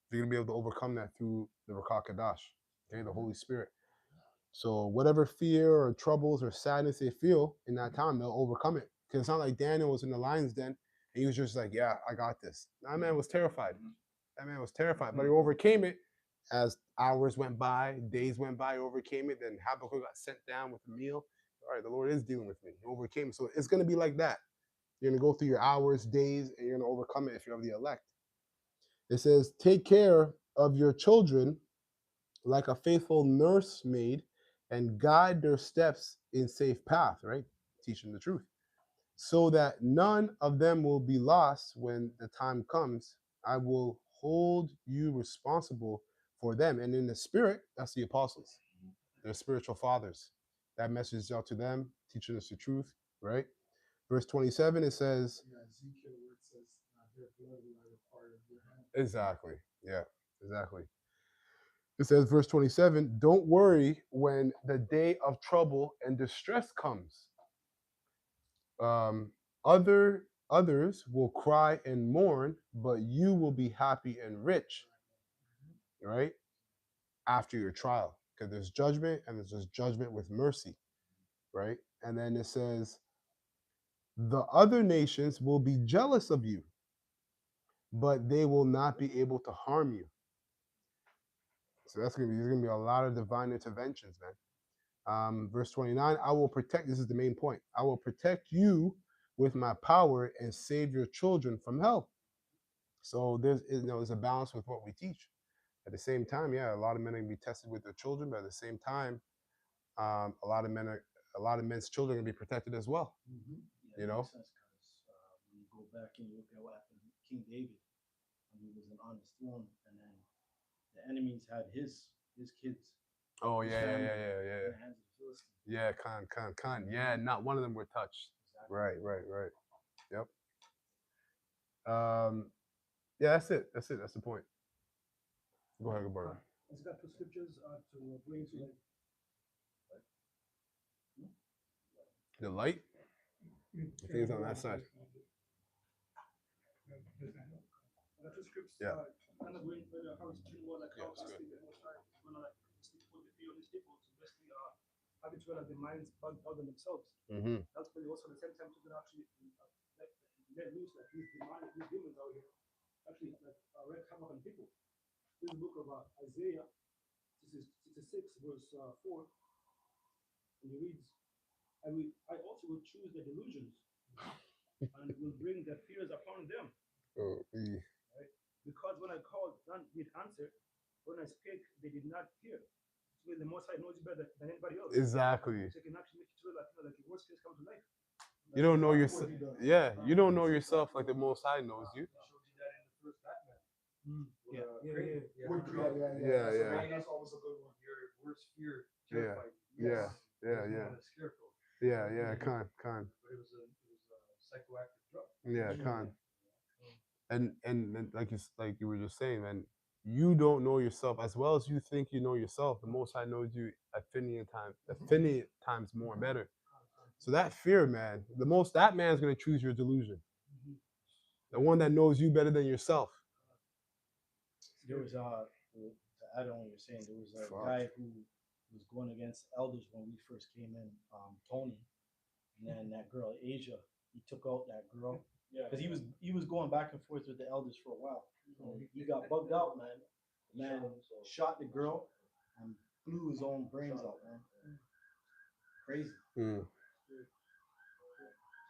Speaker 1: They're going to be able to overcome that through the Rakah Kadash, okay, the Holy Spirit. So whatever fear or troubles or sadness they feel in that time, they'll overcome it. Because it's not like Daniel was in the lion's den and he was just like, yeah, I got this. That man was terrified. That man was terrified, but he overcame it as hours went by, days went by, overcame it. Then Habakkuk got sent down with a meal. All right, the Lord is dealing with me. He overcame it. So it's going to be like that. You're going to go through your hours, days, and you're going to overcome it if you're of the elect. It says, take care of your children like a faithful nursemaid and guide their steps in safe path, right? Teaching the truth. So that none of them will be lost when the time comes. I will hold you responsible for them. And in the spirit, that's the apostles. They're spiritual fathers. That message is out to them, teaching us the truth, right? Verse 27, it says,
Speaker 7: Ezekiel, where it says, their blood will I require of your hand.
Speaker 1: Exactly. Yeah, exactly. It says, verse 27, don't worry when the day of trouble and distress comes. Others will cry and mourn, but you will be happy and rich, right? After your trial, because there's judgment and there's just judgment with mercy, right? And then it says, the other nations will be jealous of you, but they will not be able to harm you. So there's gonna be a lot of divine interventions, man. Verse 29, I will protect, this is the main point. I will protect you with my power and save your children from hell. So there's a balance with what we teach. At the same time, yeah, a lot of men are gonna be tested with their children, but at the same time, a lot of men's children are gonna be protected as well.
Speaker 10: Yeah,
Speaker 1: You know?
Speaker 10: makes sense, because when you go back and you look at what happened with King David, when he was on his throne, and then the enemies had his kids.
Speaker 1: Oh
Speaker 10: his
Speaker 1: yeah,
Speaker 10: family
Speaker 1: yeah.
Speaker 10: in the hands of the Philistines.
Speaker 1: Yeah, con. Yeah, not one of them were touched.
Speaker 10: Exactly.
Speaker 1: Right. Yep. Yeah, that's it. That's the point. Go ahead, Gabor.
Speaker 8: It's got two scriptures to bring to like
Speaker 1: The light? I think it's on that side.
Speaker 8: The two scripts,
Speaker 1: Yeah.
Speaker 8: kind of going how it's doing more like
Speaker 5: Yeah,
Speaker 8: how
Speaker 5: it's good.
Speaker 8: basically the most high gonna like basically put the fear on these people to basically have it where like their minds bugged out on themselves.
Speaker 1: Mm-hmm.
Speaker 8: That's really also the same time to actually like, let loose like these demonic these demons out here actually like wreak havoc on people. This book of Isaiah 66 verse 4, and it reads, I also will choose the delusions and will bring their fears upon them.
Speaker 1: Oh, yeah.
Speaker 8: Right? Because when I called, none did answer. When I spake, they did not hear. So the Most High knows you better than anybody else.
Speaker 1: Exactly.
Speaker 8: So you can actually make it feel like, like your worst case come to life.
Speaker 1: You don't know
Speaker 7: Exactly
Speaker 1: yourself.
Speaker 7: what he does.
Speaker 1: Yeah, you don't know yourself like the Most High knows you.
Speaker 4: He showed you that in the first Batman.
Speaker 8: Yeah.
Speaker 7: With Creed,
Speaker 1: Yeah,
Speaker 7: That's,
Speaker 1: yeah.
Speaker 7: that's always a good one.
Speaker 4: Your worst fear
Speaker 1: Yeah,
Speaker 4: terrified you.
Speaker 1: yeah, yeah,
Speaker 4: It was
Speaker 1: yeah.
Speaker 4: more than a scarecrow.
Speaker 1: Yeah, con.
Speaker 4: But it was a psychoactive drug.
Speaker 1: Yeah, con. And like you were just saying, man, you don't know yourself as well as you think you know yourself. The Most High knows you infinite times more better. So that fear, man, that man's gonna choose your delusion. The one that knows you better than yourself.
Speaker 10: There was to add on what you're saying, there was a
Speaker 1: Fuck.
Speaker 10: guy who was going against elders when we first came in, Tony, and then that girl Asia, he took out that girl because he was going back and forth with the elders for a while. And he got bugged out, man. The man shot the girl and blew his own brains out, man. Crazy.
Speaker 1: Mm.
Speaker 8: So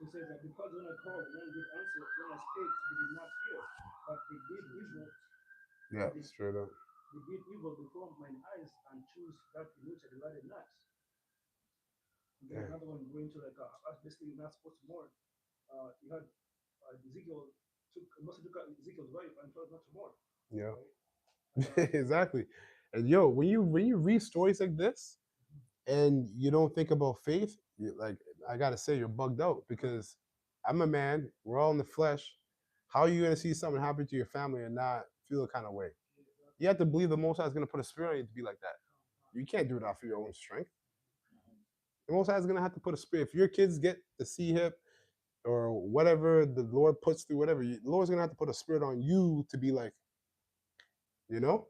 Speaker 8: it says that because when I called, none did answer. When I spake, they did not hear. But they did evil.
Speaker 1: Yeah, straight up.
Speaker 8: They did evil before mine eyes and choose that in which I delighted not. And then another one going to like us basically not supposed to mourn. You had Ezekiel Moses took out Ezekiel's wife and told not to mourn.
Speaker 1: Yeah.
Speaker 8: Right?
Speaker 1: Exactly. And yo, when you read stories like this and you don't think about faith, like I gotta say you're bugged out because I'm a man, we're all in the flesh. How are you gonna see something happen to your family and not feel a kind of way? You have to believe the Most High is gonna put a spirit on you to be like that. You can't do it off your own strength. The Most High is gonna have to put a spirit. If your kids get the C hip or whatever the Lord puts through, whatever, the Lord's gonna have to put a spirit on you to be like, you know?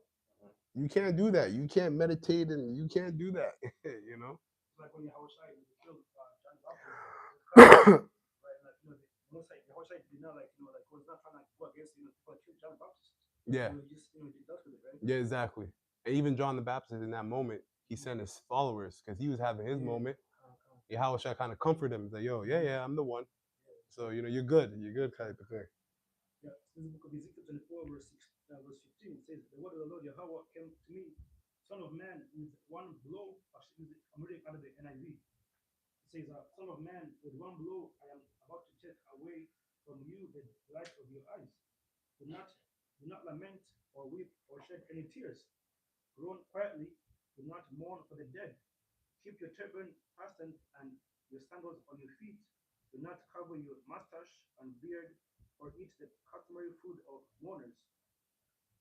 Speaker 1: You can't do that. You can't meditate and you can't do that. You know?
Speaker 8: Like when Yahushua killed John Baptist, right? Like Yahushua did not was not trying to go against kill John Baptist.
Speaker 1: Yeah.
Speaker 8: Just he dealt with it, right?
Speaker 1: Yeah, exactly. And even John the Baptist in that moment, he sent his followers because he was having his moment. Yahushua kind of comforted him. He's like, yo, yeah, I'm the one. So, you're good type of thing.
Speaker 8: Yeah, this is the book of Ezekiel 24, verse 15. It says, the word of the Lord Yahweh came to me, Son of man, with one blow. Actually, I'm reading out of the NIV. It says, Son of man, with one blow, I am about to take away from you the light of your eyes. Do not lament or weep or shed any tears. Groan quietly. Do not mourn for the dead. Keep your turban fastened and your sandals on your feet. Do not cover your mustache and beard or eat the customary food of mourners.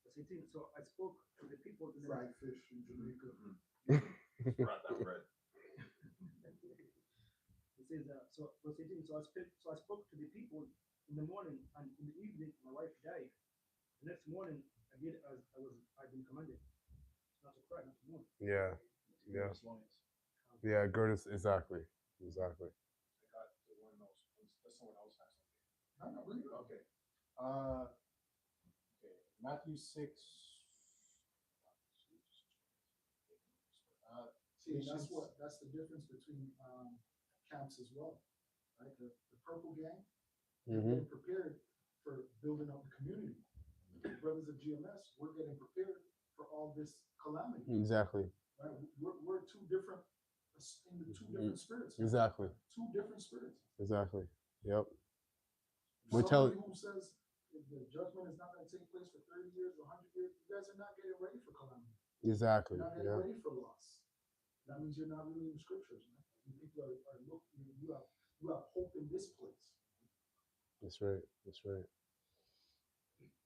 Speaker 8: Verse 18. So I spoke to the people in the
Speaker 7: Fried fish in Jamaica.
Speaker 5: Brought that bread.
Speaker 8: It says so verse 18. So I spoke to the people in the morning, and in the evening my wife died. The next morning I did as I'd been commanded. Not to cry, not to mourn.
Speaker 1: Yeah. Yeah. Yeah, Gertis, exactly. Exactly.
Speaker 9: I got to one of those. Someone else has something. No, we're good. Okay. Okay. Matthew 6.
Speaker 7: See, that's the difference between camps as well, right? The purple gang, they're getting prepared for building up the community. The brothers of GMS, we're getting prepared for all this calamity.
Speaker 1: Exactly.
Speaker 7: Right? We're two different spirits.
Speaker 1: Exactly.
Speaker 7: Two different spirits.
Speaker 1: Exactly. Yep.
Speaker 7: Somebody who says the judgment is not going to take place for 30 years or 100 years, you guys are not getting ready for calamity.
Speaker 1: Exactly.
Speaker 7: You're not getting ready for loss. That means you're not reading the scriptures, man. People are looking, you have hope in this place.
Speaker 1: That's right. That's right.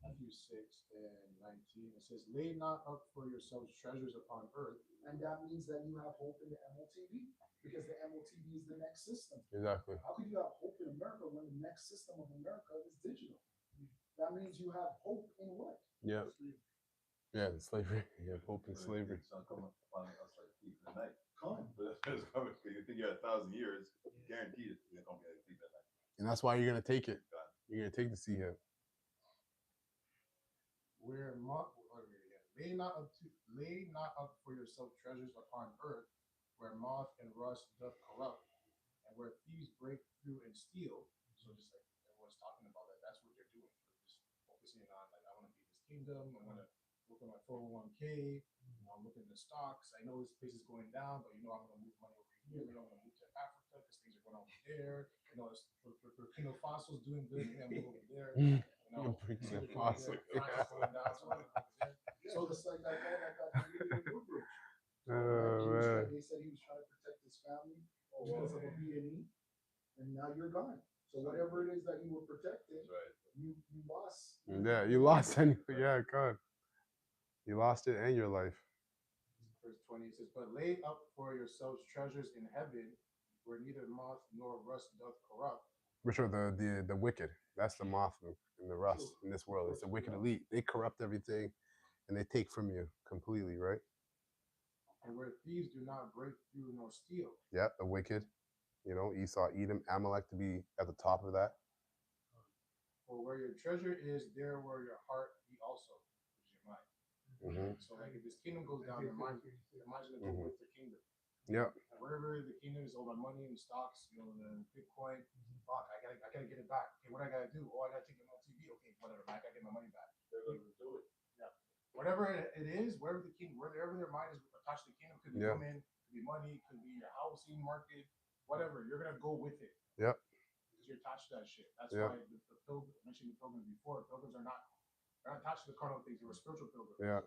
Speaker 9: Matthew 6 and 19, it says, lay not up for yourselves treasures upon earth.
Speaker 7: And that means that you have hope in the MOTV, because the MOTV is the next system.
Speaker 1: Exactly.
Speaker 7: How could you have hope in America when the next system of America is digital? that means you have hope in what?
Speaker 1: Yeah. Yeah, the slavery. Yeah, hope and slavery.
Speaker 5: It's not coming upon us like thief in the night.
Speaker 7: Come.
Speaker 5: But it's coming. You think you're 1,000 years, guaranteed it's gonna come like a thief at night.
Speaker 1: And that's why you're gonna take it. You're gonna take the sea hip.
Speaker 9: Where lay not up for yourself treasures upon earth, where moth and rust doth corrupt, and where thieves break through and steal. So just like everyone's talking about that, that's what they're doing. They're just focusing on like I want to be this kingdom. I want to look at my 401k. I'm looking at the stocks. I know this place is going down, but you know I'm going to move money over here. You know I'm going to move to Africa because things are going on over there. You know, Burkina Faso's doing good. I'm going to move over there. You know,
Speaker 1: Burkina Faso.
Speaker 9: France is going down, so I'm gonna move over there.
Speaker 7: So it's like that guy that got deleted in Woodbridge.
Speaker 1: Man.
Speaker 7: They said he was trying to protect his family because of a B&E, and now you're gone. So whatever it is that you were protecting,
Speaker 5: Right.
Speaker 7: you lost.
Speaker 1: Yeah, you lost anything. Yeah, God. You lost it and your life.
Speaker 9: Verse 20 says, "But lay up for yourselves treasures in heaven, where neither moth nor rust doth corrupt."
Speaker 1: Which are the wicked. That's the moth and the rust in this world. It's the wicked elite. They corrupt everything and they take from you completely, right?
Speaker 9: And where thieves do not break through nor steal.
Speaker 1: Yeah, the wicked. You know, Esau, Edom, Amalek to be at the top of that.
Speaker 9: For where your treasure is, there will your heart be also, which is your mind.
Speaker 1: Mm-hmm.
Speaker 9: So like if this kingdom goes down, your mind's gonna go with the kingdom.
Speaker 1: Yeah.
Speaker 9: Wherever the kingdom is, all my money and stocks, you know, the Bitcoin, fuck, I gotta get it back. Okay, what I gotta do? Oh, I gotta take it on TV. Okay, whatever, I gotta get my money back.
Speaker 3: They're going to do it.
Speaker 9: Yeah. Whatever it is, wherever their mind is attached to the kingdom, could be women, could be money, could be your housing market, whatever. You're gonna go with it.
Speaker 1: Yep.
Speaker 9: Because you're attached to that shit. That's why the pilgrims, I mentioned the pilgrims before. Pilgrims are not attached to the carnal things. They were spiritual pilgrims.
Speaker 1: Yeah.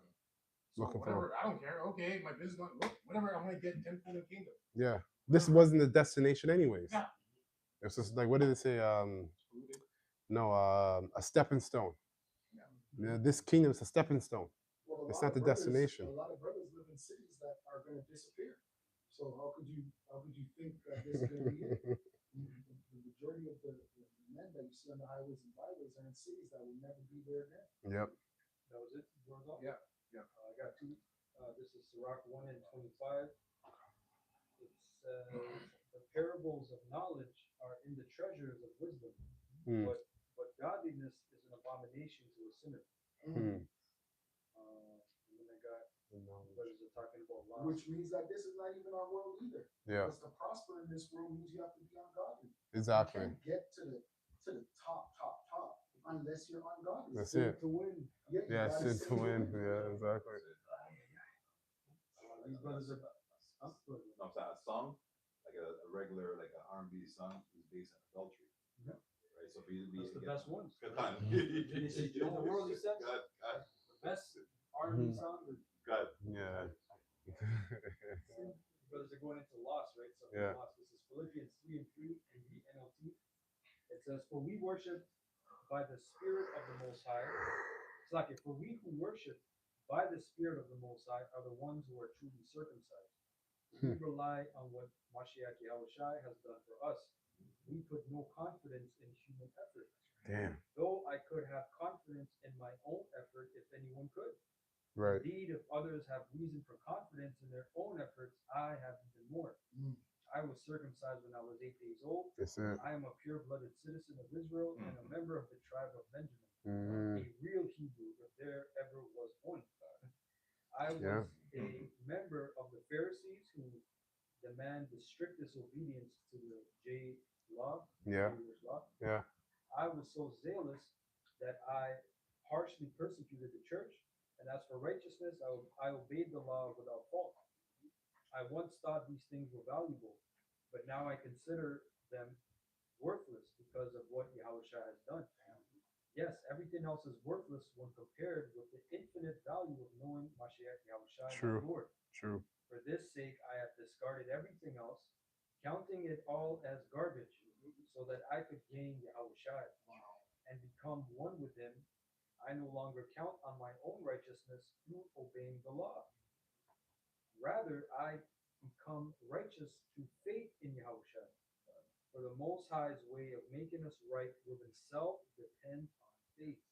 Speaker 9: So whatever, I don't care. Okay, my business, whatever. I'm gonna get tenfold in the kingdom.
Speaker 1: Yeah. This wasn't the destination, anyways.
Speaker 9: Yeah.
Speaker 1: It's just like, what did it say? No, a stepping stone. Yeah. This kingdom is a stepping stone.
Speaker 7: Well,
Speaker 1: it's not the destination.
Speaker 7: A lot of brothers live in cities that are going to disappear. So how could you think that this is going to be it? The majority of the men that you see on the highways and byways are in cities that will never be there again.
Speaker 1: Yep.
Speaker 4: That was it?
Speaker 9: Yeah.
Speaker 4: Yeah. I got two. This is Sirach 1 and 25. It says, the parables of knowledge are in the treasures of wisdom, but godliness is an abomination to a sinner. And then I got brothers are talking about loss.
Speaker 7: Which means that this is not even our world either.
Speaker 1: Yeah.
Speaker 7: Because to prosper in this world means you have to be ungodly.
Speaker 1: Exactly.
Speaker 7: You can't get to the top unless you're ungodly.
Speaker 1: That's it.
Speaker 7: To win.
Speaker 1: Yeah, sin to win. Yeah, exactly.
Speaker 4: These brothers are
Speaker 5: I'm saying a song, like a regular, like an R&B song, is based on adultery.
Speaker 4: Yeah.
Speaker 5: Right. So for you to be
Speaker 4: That's the best ones.
Speaker 5: Good time.
Speaker 4: In the worldly sense,
Speaker 5: God.
Speaker 4: the best R&B song is
Speaker 5: God.
Speaker 1: Yeah.
Speaker 4: brothers are going into loss, right? So loss. This is Philippians 3 and 3 in the NLT. It says, "For we worship by the Spirit of the Most High." It's like it. For we who worship by the Spirit of the Most High are the ones who are truly circumcised. We rely on what Mashiach Yahushai has done for us. We put no confidence in human effort.
Speaker 1: Damn.
Speaker 4: Though I could have confidence in my own effort if anyone could.
Speaker 1: Right.
Speaker 4: Indeed, if others have reason for confidence in their own efforts, I have even more. I was circumcised when I was 8 days old.
Speaker 1: That's it.
Speaker 4: I am a pure-blooded citizen of Israel and a member of the tribe of Benjamin. A real Hebrew, if there ever was one. I was a member of the Pharisees who demand the strictest obedience to the J law.
Speaker 1: Yeah.
Speaker 4: Law.
Speaker 1: Yeah.
Speaker 4: I was so zealous that I harshly persecuted the church, and as for righteousness, I obeyed the law without fault. I once thought these things were valuable, but now I consider them worthless because of what Yahushua has done. Yes, everything else is worthless when compared with the infinite value of knowing Mashiach Yahushua, my Lord.
Speaker 1: True.
Speaker 4: For this sake, I have discarded everything else, counting it all as garbage, so that I could gain Yahushua and become one with him. I no longer count on my own righteousness through obeying the law. Rather, I become righteous through faith in Yahushua. For the Most High's way of making us right with himself depends on faith.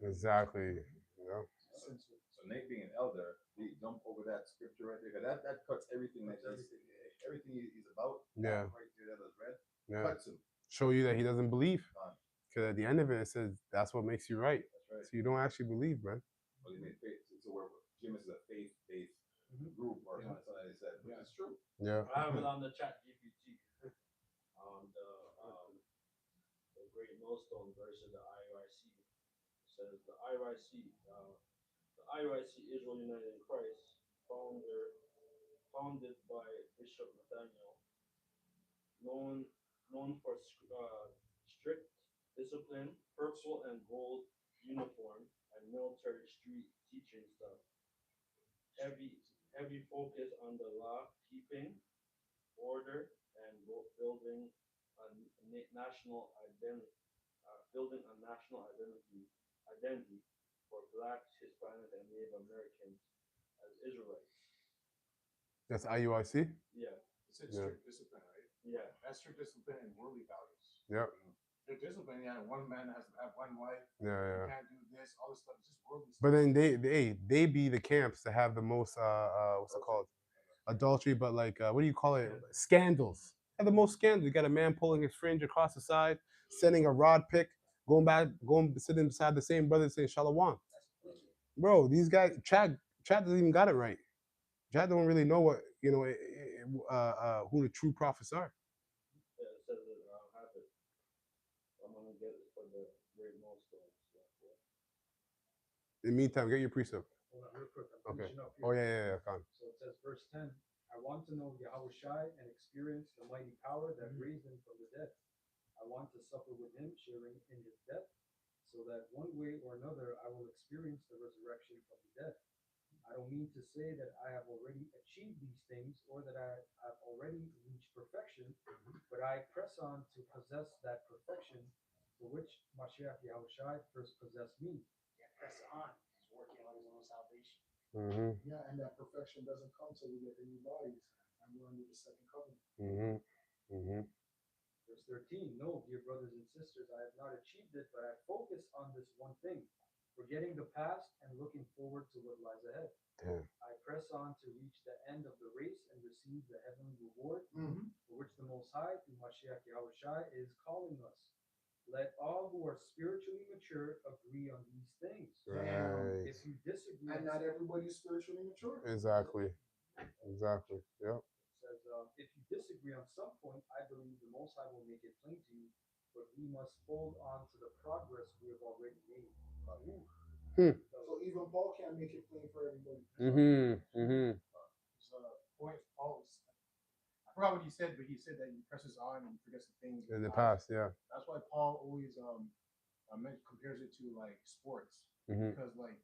Speaker 1: Exactly. Yeah.
Speaker 5: So Nate being an elder, he jump over that scripture right there. 'Cause that cuts everything everything he's about.
Speaker 1: Yeah.
Speaker 5: That right there that was read.
Speaker 1: Yeah.
Speaker 5: Cuts him.
Speaker 1: Show you that he doesn't believe.
Speaker 5: Gone.
Speaker 1: Because at the end of it, it says that's what makes you right.
Speaker 5: That's right.
Speaker 1: So you don't actually believe, man.
Speaker 5: Well, he made faith. So we're GMS is a faith-based group, or something like they said. Which is true.
Speaker 1: Yeah.
Speaker 3: I have it on the chat GPT. The Great Millstone verse of the IUIC. It says the IUIC Israel United in Christ, founded by Bishop Nathaniel, known for strict discipline, purple and gold uniform, and military street teaching stuff. Heavy focus on the law keeping, order, and building a national identity. Building a national identity for Blacks, Hispanic, and Native Americans as Israelites.
Speaker 1: That's IUIC?
Speaker 3: Yeah.
Speaker 9: It's strict
Speaker 1: Yeah.
Speaker 9: discipline, right?
Speaker 3: Yeah.
Speaker 9: That's strict discipline and worldly values.
Speaker 1: Yep.
Speaker 9: Strict discipline, yeah, one man has to have one wife.
Speaker 1: Yeah,
Speaker 9: You
Speaker 1: yeah.
Speaker 9: can't do this, all this stuff. It's just worldly stuff.
Speaker 1: But then they be the camps that have the most what's it called? Adultery, but like what do you call it? Scandals. Have the most scandals. You got a man pulling his fringe across the side, sending a rod pick, going sitting beside the same brother saying Shalom. Bro, these guys, Chad doesn't even got it right. Chad don't really know what who the true prophets are.
Speaker 3: Yeah, it says it. I have it. I'm gonna get it for the Great Millstone.
Speaker 1: In the meantime, get your precept.
Speaker 4: Hold on, real quick. I'm
Speaker 1: Okay.
Speaker 4: finishing up here.
Speaker 1: Oh yeah. Come.
Speaker 4: So it says, verse 10, I want to know Yahweh Shai and experience the mighty power that raised him from the dead. I want to suffer with him, sharing in his death, so that one way or another I will experience the resurrection from the dead. I don't mean to say that I have already achieved these things or that I have already reached perfection, but I press on to possess that perfection for which Mashiach Yahushai first possessed me.
Speaker 2: Yeah, press on. He's working on his own salvation.
Speaker 1: Mm-hmm.
Speaker 7: Yeah, and that perfection doesn't come till we get the new bodies, and we're under the second covenant.
Speaker 1: Mm-hmm. Mm-hmm.
Speaker 4: Verse 13, no, dear brothers and sisters, I have not achieved it, but I focus on this one thing, forgetting the past and looking forward to what lies ahead.
Speaker 1: Damn.
Speaker 4: I press on to reach the end of the race and receive the heavenly reward for which the Most High, through Mashiach Yahushai, is calling us. Let all who are spiritually mature agree on these things.
Speaker 1: Right.
Speaker 4: If you disagree,
Speaker 7: And not everybody's spiritually mature.
Speaker 1: Exactly. Yep.
Speaker 4: Says, if you disagree on some point, I believe the Most High will make it plain to you, but we must hold on to the progress we have already made.
Speaker 7: So even Paul can't make it plain for everybody.
Speaker 9: It's point Paul. I forgot what he said, but he said that he presses on and he forgets the things
Speaker 1: In the past, yeah.
Speaker 9: That's why Paul always compares it to like sports, because like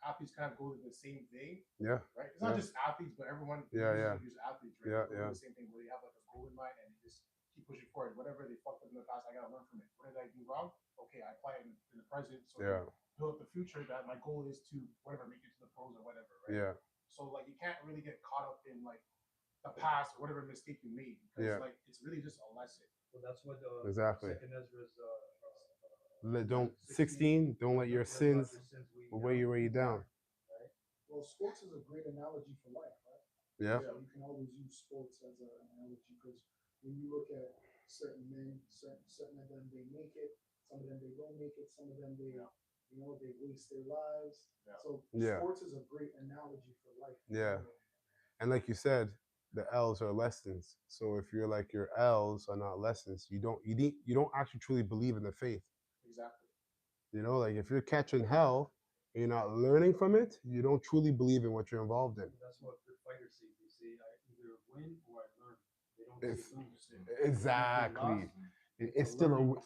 Speaker 9: athletes kind of go to the same thing.
Speaker 1: Yeah.
Speaker 9: Right. It's not just athletes, but everyone.
Speaker 1: Yeah.
Speaker 9: Uses athletes, right?
Speaker 1: Yeah.
Speaker 9: The same thing where they have like a goal in mind and they just keep pushing forward. Whatever they fucked up in the past, I gotta learn from it. What did I do wrong? Okay, I apply it in the present. So
Speaker 1: Yeah.
Speaker 9: build up the future. That my goal is to whatever, make it to the pros or whatever. Right.
Speaker 1: Yeah.
Speaker 9: So like you can't really get caught up in like the past or whatever mistake you made, because like it's really just a lesson.
Speaker 4: So that's what
Speaker 1: Exactly.
Speaker 4: Second Ezra's
Speaker 1: Don't 16. Don't let your sins weigh you down.
Speaker 4: Right.
Speaker 7: Well, sports is a great analogy for life, right?
Speaker 1: Yeah.
Speaker 7: So you can always use sports as an analogy, because when you look at certain men, certain of them they make it, some of them they don't make it, some of them they they waste their lives. So sports is a great analogy for life.
Speaker 1: Yeah. And like you said, the L's are lessons. So if you're like your L's are not lessons, you don't actually truly believe in the faith.
Speaker 9: Exactly.
Speaker 1: You know, like if you're catching hell and you're not learning from it, you don't truly believe in what you're involved in.
Speaker 4: That's what good fighters say. They say I either win or I learn. They don't say lose.
Speaker 1: Exactly. It's still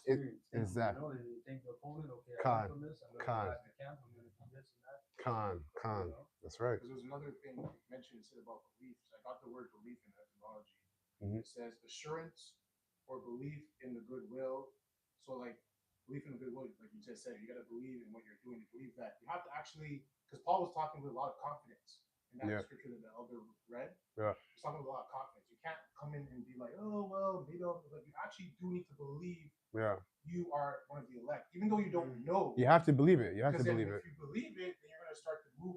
Speaker 1: exactly.
Speaker 4: You know, they think the opponent, okay, I learned from this, I'm gonna go back to camp, I'm gonna do this and that.
Speaker 1: Con. That's right.
Speaker 9: Because there's another thing mentioned, it said about belief. So I got the word belief in etymology. It says assurance or belief in the goodwill. So like belief in the goodwill, like you just said, you got to believe in what you're doing. You believe that. You have to actually, because Paul was talking with a lot of confidence in that scripture that the elder read.
Speaker 1: Yeah.
Speaker 9: He's talking with a lot of confidence. You can't come in and be like, oh well, maybe like you actually do need to believe
Speaker 1: Yeah.
Speaker 9: you are one of the elect, even though you don't know.
Speaker 1: You have to believe it. You have to
Speaker 9: Because then
Speaker 1: believe it.
Speaker 9: if you believe it, then you're gonna start to move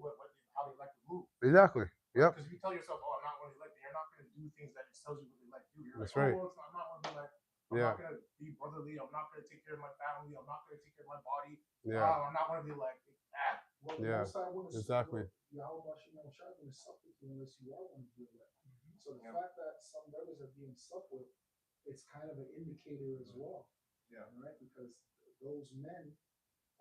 Speaker 9: how the elect would move.
Speaker 1: Exactly. Yep.
Speaker 9: Because if you tell yourself, "Oh, I'm not one of the elect," then you're not gonna do things that it tells you what the elect do. You're
Speaker 1: That's
Speaker 9: like,
Speaker 1: right.
Speaker 9: "Oh, well, I'm not one of the elect. I'm
Speaker 1: Yeah.
Speaker 9: not gonna be brotherly. I'm not gonna take care of my family. I'm not gonna take care of my body.
Speaker 1: Yeah.
Speaker 9: I'm not one of the elect."
Speaker 7: Well,
Speaker 1: Yeah,
Speaker 7: the Most High wouldn't-
Speaker 1: exactly.
Speaker 7: Yahweh Shemel Shai wouldn't sup with you unless you are one of the elect. So the
Speaker 9: Yeah.
Speaker 7: fact that some brothers are being supped with, it's kind of an indicator as well.
Speaker 9: Yeah.
Speaker 7: Right? Because those men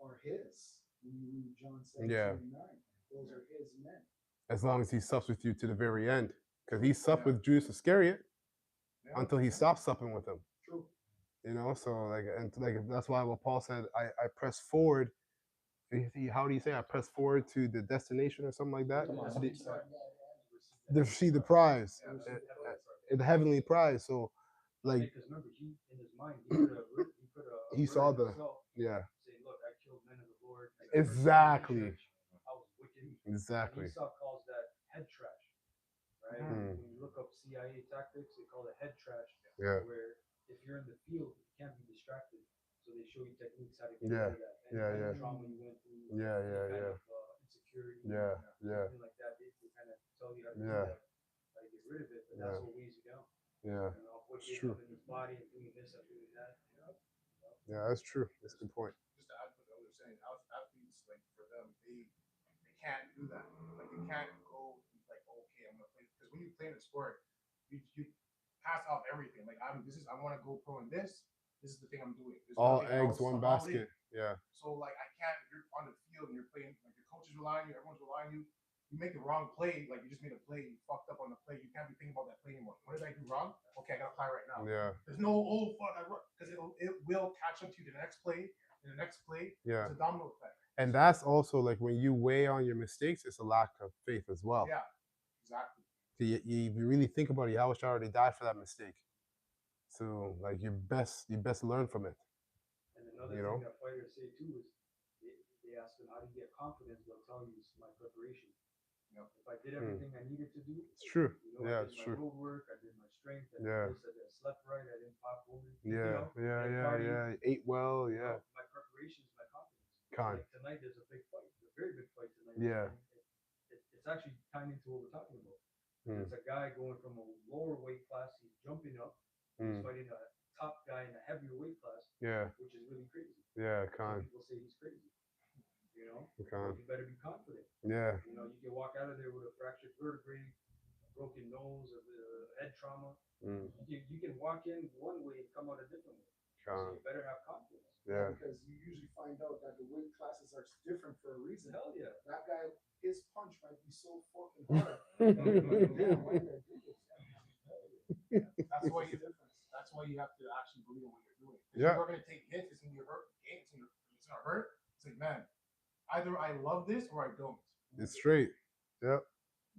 Speaker 7: are his. When you read John
Speaker 1: Yeah.
Speaker 7: 17:9, those are his men.
Speaker 1: As long as he sups with you to the very end, because he supped
Speaker 9: Yeah.
Speaker 1: with Judas Iscariot
Speaker 9: Yeah.
Speaker 1: until he stopped supping with him.
Speaker 7: True.
Speaker 1: You know, so that's why what Paul said, I press forward. How do you say? I press forward to the destination or something like that.
Speaker 10: Come on.
Speaker 1: To see the prize,
Speaker 9: Yeah.
Speaker 1: the heavenly prize. So, like,
Speaker 4: Because remember, he in his mind he could have
Speaker 1: he saw the yeah.
Speaker 4: saying, "Look, I killed men of the Lord."
Speaker 1: Exactly.
Speaker 4: I was wicked.
Speaker 1: Exactly.
Speaker 4: And Esau calls that head trash, right?
Speaker 1: Mm.
Speaker 4: When you look up CIA tactics, they call it head trash.
Speaker 1: Yeah.
Speaker 4: Where if you're in the field, you can't be distracted. So they show you techniques how to get
Speaker 1: Yeah.
Speaker 4: rid of that.
Speaker 1: Yeah,
Speaker 4: Any
Speaker 1: yeah.
Speaker 4: trauma you went through.
Speaker 1: Yeah,
Speaker 4: any
Speaker 1: yeah,
Speaker 4: kind
Speaker 1: yeah.
Speaker 4: of, insecurity.
Speaker 1: Yeah, yeah.
Speaker 4: Something like that. They kind of tell you how to
Speaker 1: Yeah.
Speaker 4: do that, how to get rid of it. But that's what weighs you down.
Speaker 1: Yeah.
Speaker 4: You know, what
Speaker 1: It's
Speaker 4: gets
Speaker 1: true.
Speaker 4: up in his body and doing this and doing that. You know?
Speaker 1: Yeah, that's true. That's a good point.
Speaker 9: Just to add to what I was saying, athletes, like for them, they can't do that. Like they can't go like, okay, I'm gonna play, because when you play in a sport, you pass off everything. Like I want to go pro in this. This is the thing I'm doing. There's
Speaker 1: All
Speaker 9: nothing
Speaker 1: eggs,
Speaker 9: else.
Speaker 1: one
Speaker 9: I'm all
Speaker 1: basket.
Speaker 9: in.
Speaker 1: Yeah.
Speaker 9: So like I can't. If you're on the field and you're playing, like your coach is relying on you, everyone's relying on you. You make the wrong play, like you just made a play, you fucked up on the play. You can't be thinking about that play anymore. What did I do wrong? Okay, I gotta apply right now.
Speaker 1: Yeah.
Speaker 9: There's no fuck, because it will catch up to you the next play, and the next play.
Speaker 1: Yeah.
Speaker 9: It's a domino effect.
Speaker 1: And that's also like when you weigh on your mistakes, it's a lack of faith as well.
Speaker 9: Yeah, exactly.
Speaker 1: You really think about it, Yahweh already died for that mistake. So like you best learn from it.
Speaker 4: And another
Speaker 1: You
Speaker 4: thing
Speaker 1: know?
Speaker 4: that fighters say too is they ask them how do you get confidence. They'll tell you it's my preparation. You know, if I did everything I needed to do,
Speaker 1: It's true.
Speaker 4: you know,
Speaker 1: Yeah,
Speaker 4: I
Speaker 1: it's
Speaker 4: did
Speaker 1: true.
Speaker 4: my road work, I did my strength, I
Speaker 1: Yeah.
Speaker 4: did this, I slept right, I didn't pop over.
Speaker 1: Yeah,
Speaker 4: You know, I partied,
Speaker 1: yeah. Ate well,
Speaker 4: you
Speaker 1: yeah.
Speaker 4: know, my preparation is my confidence.
Speaker 1: Con.
Speaker 4: Like tonight, there's a big fight, a very big fight tonight.
Speaker 1: Yeah.
Speaker 4: And it's actually tying into what we're talking about.
Speaker 1: Mm.
Speaker 4: It's a guy going from a lower weight class, he's jumping up, he's fighting a top guy in a heavier weight class,
Speaker 1: Yeah.
Speaker 4: which is really crazy.
Speaker 1: Yeah,
Speaker 4: Some
Speaker 1: con.
Speaker 4: people say he's crazy. You know,
Speaker 1: Con.
Speaker 4: but you better be confident.
Speaker 1: Yeah.
Speaker 4: You know, you can walk out of there with a fractured vertebrae, a broken nose, a head trauma.
Speaker 1: Mm.
Speaker 4: You can walk in one way and come out a different way. So
Speaker 1: Con.
Speaker 4: you better have confidence.
Speaker 1: Yeah.
Speaker 7: Because you usually find out that the weight classes are different for a reason.
Speaker 4: Hell yeah.
Speaker 7: That guy, his punch might be so fucking hard. Damn, why did I do this?
Speaker 9: That's why you have to actually believe in what you're doing.
Speaker 1: Yeah.
Speaker 9: You're gonna take hits. It's gonna hurt. It's gonna hurt. It's like, man, either I love this or I don't.
Speaker 1: It's straight. Yep.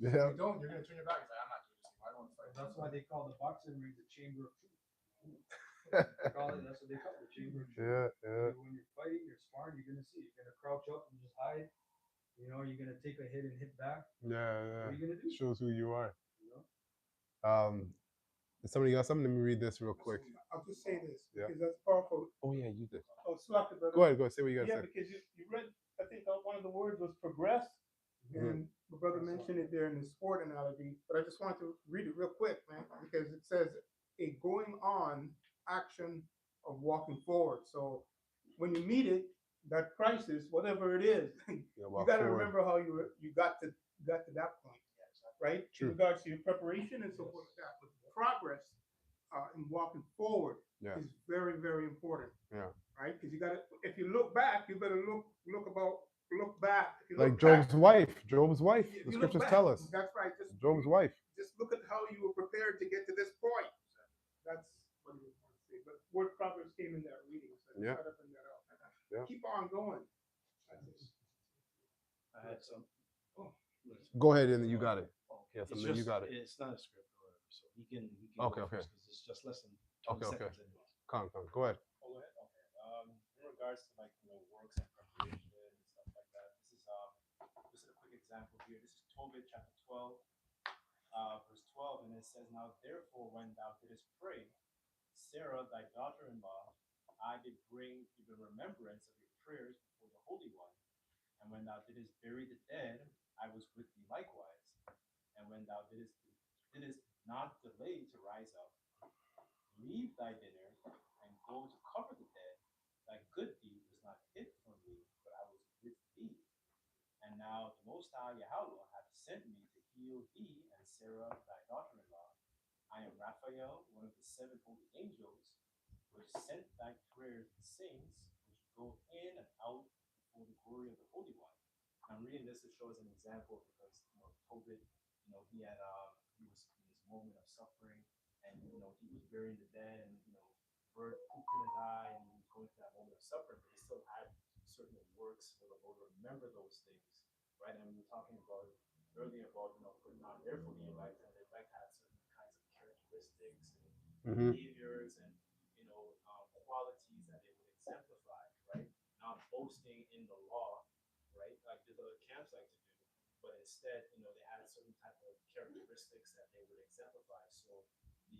Speaker 9: If
Speaker 1: Yeah.
Speaker 9: you don't, you're gonna turn your back. It's like, I'm not doing this anymore. I don't want to fight.
Speaker 4: That's why they call the boxing ring the chamber of truth. They call it, that's what they call it, the chamber of truth.
Speaker 1: Yeah, yeah.
Speaker 4: When you're fighting, you're sparring, you're gonna see. You're gonna crouch up and just hide. You know, you're gonna take a hit and hit back.
Speaker 1: Yeah,
Speaker 4: What are you gonna do?
Speaker 1: Shows who you are.
Speaker 4: You know?
Speaker 1: Somebody got something? Let me read this real quick.
Speaker 6: I'll just say this
Speaker 1: Yeah.
Speaker 6: because that's powerful.
Speaker 1: Oh yeah, you did.
Speaker 6: Oh, slack it, brother.
Speaker 1: Go ahead, say what you gotta
Speaker 6: Yeah,
Speaker 1: say.
Speaker 6: because you read, I think one of the words was progress, and the brother mentioned it there in the sport analogy. But I just wanted to read it real quick, man, because it says a going on action of walking forward. So when you meet it, that crisis, whatever it is, you got to remember how you got to that point, right?
Speaker 1: True.
Speaker 6: In regards to your preparation and so forth, like that. But progress in walking forward is very, very important.
Speaker 1: Yeah.
Speaker 6: Right? Because you got to. If you look back, you better look back. If you
Speaker 1: Like
Speaker 6: look
Speaker 1: Job's
Speaker 6: back,
Speaker 1: wife. Job's wife.
Speaker 6: if
Speaker 1: The
Speaker 6: you look
Speaker 1: scriptures
Speaker 6: back,
Speaker 1: tell us.
Speaker 6: That's right.
Speaker 1: Job's wife.
Speaker 6: Just look at how you were prepared to get to this point. That's what he was trying to say. But word Proverbs came in that reading, so I try to bring that out.
Speaker 1: Yeah.
Speaker 6: Keep on going.
Speaker 10: I had some. Oh,
Speaker 1: Go ahead and you got it.
Speaker 10: Okay.
Speaker 1: Yeah,
Speaker 10: It's
Speaker 1: something you got it.
Speaker 10: It's not a script or whatever, so he can
Speaker 1: Okay,
Speaker 10: go
Speaker 1: okay.
Speaker 10: first 'cause it's just less than 20
Speaker 1: Okay.
Speaker 10: seconds anyways.
Speaker 1: Come, go ahead.
Speaker 3: Oh, go ahead. Okay. In regards to like works and preparation and stuff like that, this is a quick example here. This is Tobit chapter 12, verse 12, and it says, "Now therefore, when thou didst pray, Sarah thy daughter-in-law
Speaker 13: I did bring even remembrance of your prayers before the Holy One. And when thou didst bury the dead, I was with thee likewise. And when thou didst not delay to rise up, leave thy dinner, and go to cover the dead, thy good deed was not hid from me, but I was with thee. And now the Most High Yahweh hath sent me to heal thee and Sarah thy daughter-in-law. I am Raphael, one of the 7 holy angels, which sent thy prayers and sings, which go in and out before the glory of the Holy One. I'm reading this to show as an example because Tobit, he had he was in his moment of suffering, and he was burying the dead, and bird pooped in his eye, and he was going through that moment of suffering, but he still had certain works for the Lord to remember those things, right? And we were talking about earlier about putting on their for the elect, and the elect had certain kinds of characteristics and behaviors and qualities that they would exemplify, right? Not boasting in the law, right? Like the other camps like to do, but instead, they had certain type of characteristics that they would exemplify. So the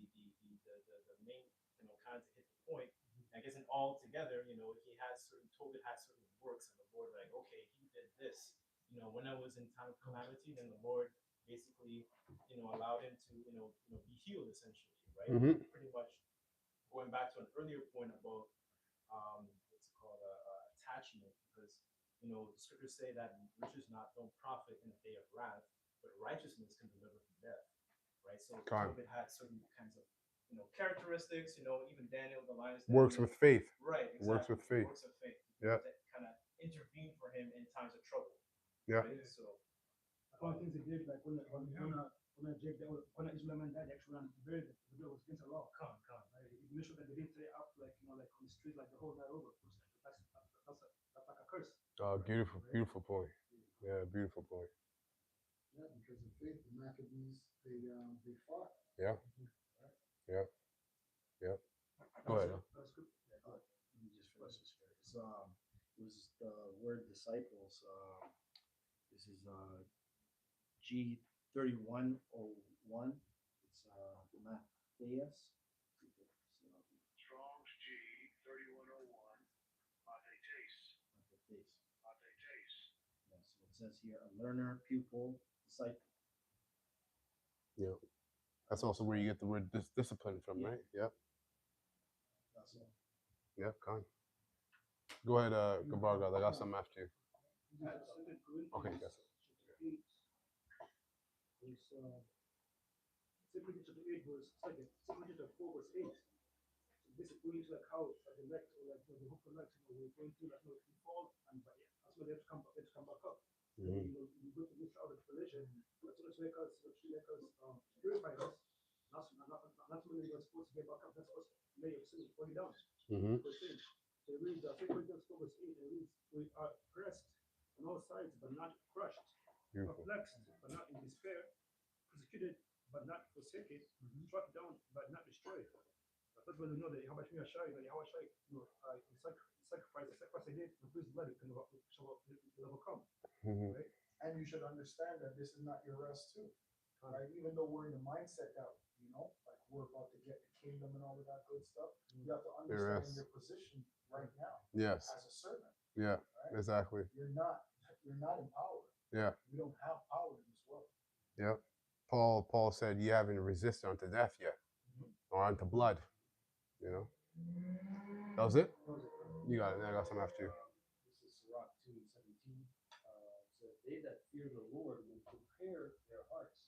Speaker 13: main, kind of hit the point. I guess in all together, Tobit has certain works, and the Lord like, okay, he did this. When I was in time of calamity, then the Lord basically, allowed him to, be healed essentially, right? Pretty much going back to an earlier point about what's it called attachment, because the scriptures say that riches don't profit in a day of wrath, but righteousness can deliver from death, right? So Tobit had certain kinds of characteristics, even Daniel, the lion's
Speaker 1: Works with faith.
Speaker 13: right? Exactly.
Speaker 1: Works with faith.
Speaker 13: Works of faith.
Speaker 1: Yeah.
Speaker 13: That kind of intervene for him in times of trouble.
Speaker 1: Yeah.
Speaker 13: Right? So
Speaker 8: one of the things they did, like when Israel man died, they actually ran and buried it. The bill was against the law. Right? It made sure that they didn't say up like on the street like the whole night over. That's like a curse.
Speaker 1: Beautiful, beautiful point. Yeah, beautiful point.
Speaker 7: Yeah, because of faith, the Maccabees they fought.
Speaker 1: Yeah. Yeah. Yeah. Go ahead.
Speaker 10: Let me just finish this here. It was the word disciples. This is G3101. It's Matthias.
Speaker 14: Strong's G3101. Mathetes.
Speaker 10: Matthias.
Speaker 14: Mathetes.
Speaker 10: Yeah, so it says here a learner, pupil, disciple.
Speaker 1: Yeah. That's also where you get the word discipline from, right? Yep.
Speaker 10: That's all.
Speaker 1: Yeah, con. Go ahead, Gabarga. I got something after you. Okay, you got some.
Speaker 8: Second chapter 8 verse 2nd, second chapter 4 verse 8. So basically going to like how like the elect or like the hope elect, we're going through like we fall and but yeah, that's why they have to come back up.
Speaker 1: Mm-hmm.
Speaker 8: You go to this out of collision, let's make us purify us. Not when you're supposed to get back up, that's supposed to lay your sin before you down.
Speaker 1: Mm-hmm.
Speaker 8: So it reads 2 Corinthians 4 verse 8, it reads, we are pressed on all sides but not crushed, perplexed but not in despair, persecuted but not forsaken, struck down but not destroyed. That's when we know that how much we are shy, how much sacrifice I did, and his blood can overcome.
Speaker 1: Mm-hmm.
Speaker 8: Right?
Speaker 7: And you should understand that this is not your rest too. Right? Even though we're in the mindset that, like we're about to get the kingdom and all of that good stuff, you have to understand your position right now.
Speaker 1: Yes.
Speaker 7: As a servant.
Speaker 1: Yeah,
Speaker 7: right?
Speaker 1: exactly.
Speaker 7: You're not in power.
Speaker 1: Yeah.
Speaker 7: We don't have power in this world.
Speaker 1: Yeah. Paul said you haven't resisted unto death yet, or unto blood. That was it? You got it. I got some after you.
Speaker 4: This is Sirach 2:17. Says, they that fear the Lord will prepare their hearts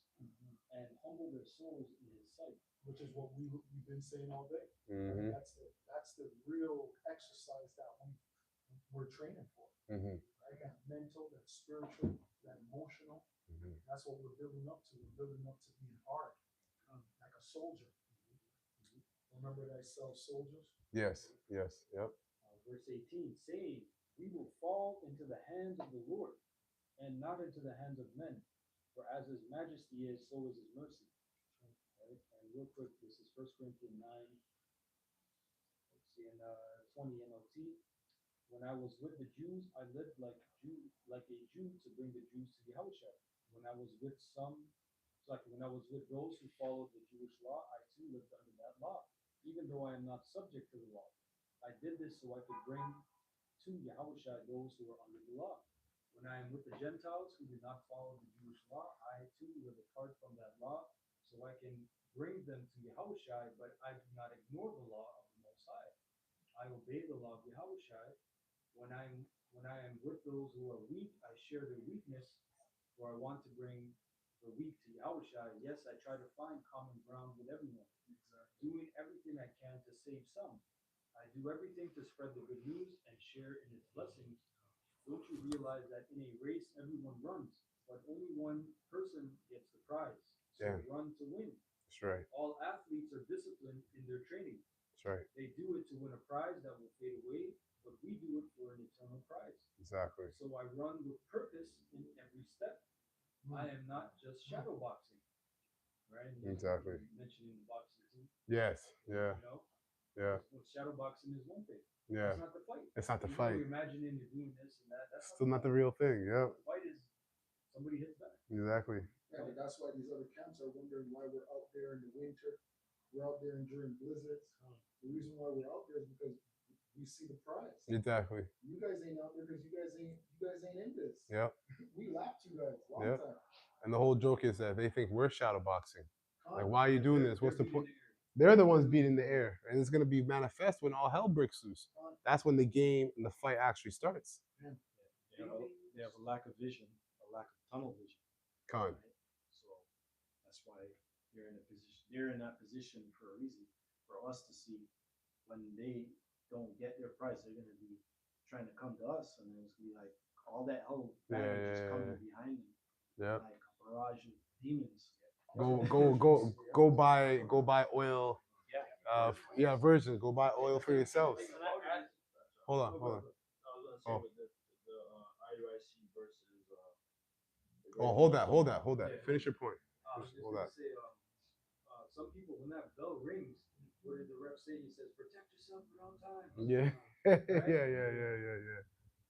Speaker 4: and humble their souls in his sight.
Speaker 7: Which is what we've been saying all day.
Speaker 1: Mm-hmm.
Speaker 7: That's the real exercise that we're training for.
Speaker 1: Mm-hmm.
Speaker 7: Right? That mental, that spiritual, that emotional.
Speaker 1: Mm-hmm.
Speaker 7: That's what we're building up to. We're building up to being hard, like a soldier. Remember that soldiers?
Speaker 1: Yes. Yes. Yep.
Speaker 4: Verse 18, saying, we will fall into the hands of the Lord and not into the hands of men. For as his majesty is, so is his mercy. Right? And real quick, this is 1 Corinthians 9, let's see, in 20 NLT. When I was with the Jews, I lived like a Jew to bring the Jews to Yahushua. When I was with those who followed the Jewish law, I too lived under that law, even though I am not subject to the law. I did this so I could bring to Yahushua those who are under the law. When I am with the Gentiles who did not follow the Jewish law, I too live apart from that law, so I can bring them to Yahushua, but I do not ignore the law of the Most High. I obey the law of Yahushua. When I am with those who are weak, I share their weakness, for I want to bring the weak to Yahushua. Yes, I try to find common ground with everyone, doing everything I can to save some. I do everything to spread the good news and share in its blessings. Don't you realize that in a race everyone runs, but only one person gets the prize? So
Speaker 1: Yeah.
Speaker 4: run to win.
Speaker 1: That's right.
Speaker 4: All athletes are disciplined in their training.
Speaker 1: That's right.
Speaker 4: They do it to win a prize that will fade away, but we do it for an eternal prize.
Speaker 1: Exactly.
Speaker 4: So I run with purpose in every step. I am not just shadow boxing, right? And
Speaker 1: Exactly.
Speaker 4: mentioning boxing too.
Speaker 1: Yes. Yeah.
Speaker 4: You know,
Speaker 1: Yeah.
Speaker 4: well, shadow boxing is one thing.
Speaker 1: Yeah.
Speaker 4: It's not the fight.
Speaker 1: It's not the
Speaker 4: You know,
Speaker 1: fight.
Speaker 4: you're imagining you're doing this and that. That's
Speaker 1: Still not the real thing. Yeah.
Speaker 4: The fight is somebody hits back.
Speaker 1: Exactly.
Speaker 7: Yeah, but that's why these other camps are wondering why we're out there in the winter. We're out there during blizzards. The reason why we're out there is because we see the prize.
Speaker 1: Exactly.
Speaker 7: You guys ain't out there because you guys ain't in this.
Speaker 1: Yep.
Speaker 7: We lapped you guys long
Speaker 1: Yep.
Speaker 7: time.
Speaker 1: And the whole joke is that they think we're shadow boxing. Like,
Speaker 7: Huh?
Speaker 1: why are you doing this? What's the point? They're the ones beating the air, and it's gonna be manifest when all hell breaks loose. That's when the game and the fight actually starts.
Speaker 10: They have a lack of vision, a lack of tunnel vision.
Speaker 1: Con.
Speaker 10: So that's why you're in a position. You're in that position for a reason, for us to see when they don't get their prize, they're gonna be trying to come to us, and then it's gonna be like all that hell baggage is coming behind them.
Speaker 1: Yeah.
Speaker 10: Like a barrage of demons.
Speaker 1: Go buy oil. Yeah, virgin. Go buy oil for yourselves. Hold on.
Speaker 3: I was gonna say with the IUIC versus
Speaker 1: Oh, hold that. Finish your point. Hold that.
Speaker 4: Say, some people, when that bell rings, what did the ref say? He says, "Protect yourself at all times."
Speaker 1: Yeah. Yeah.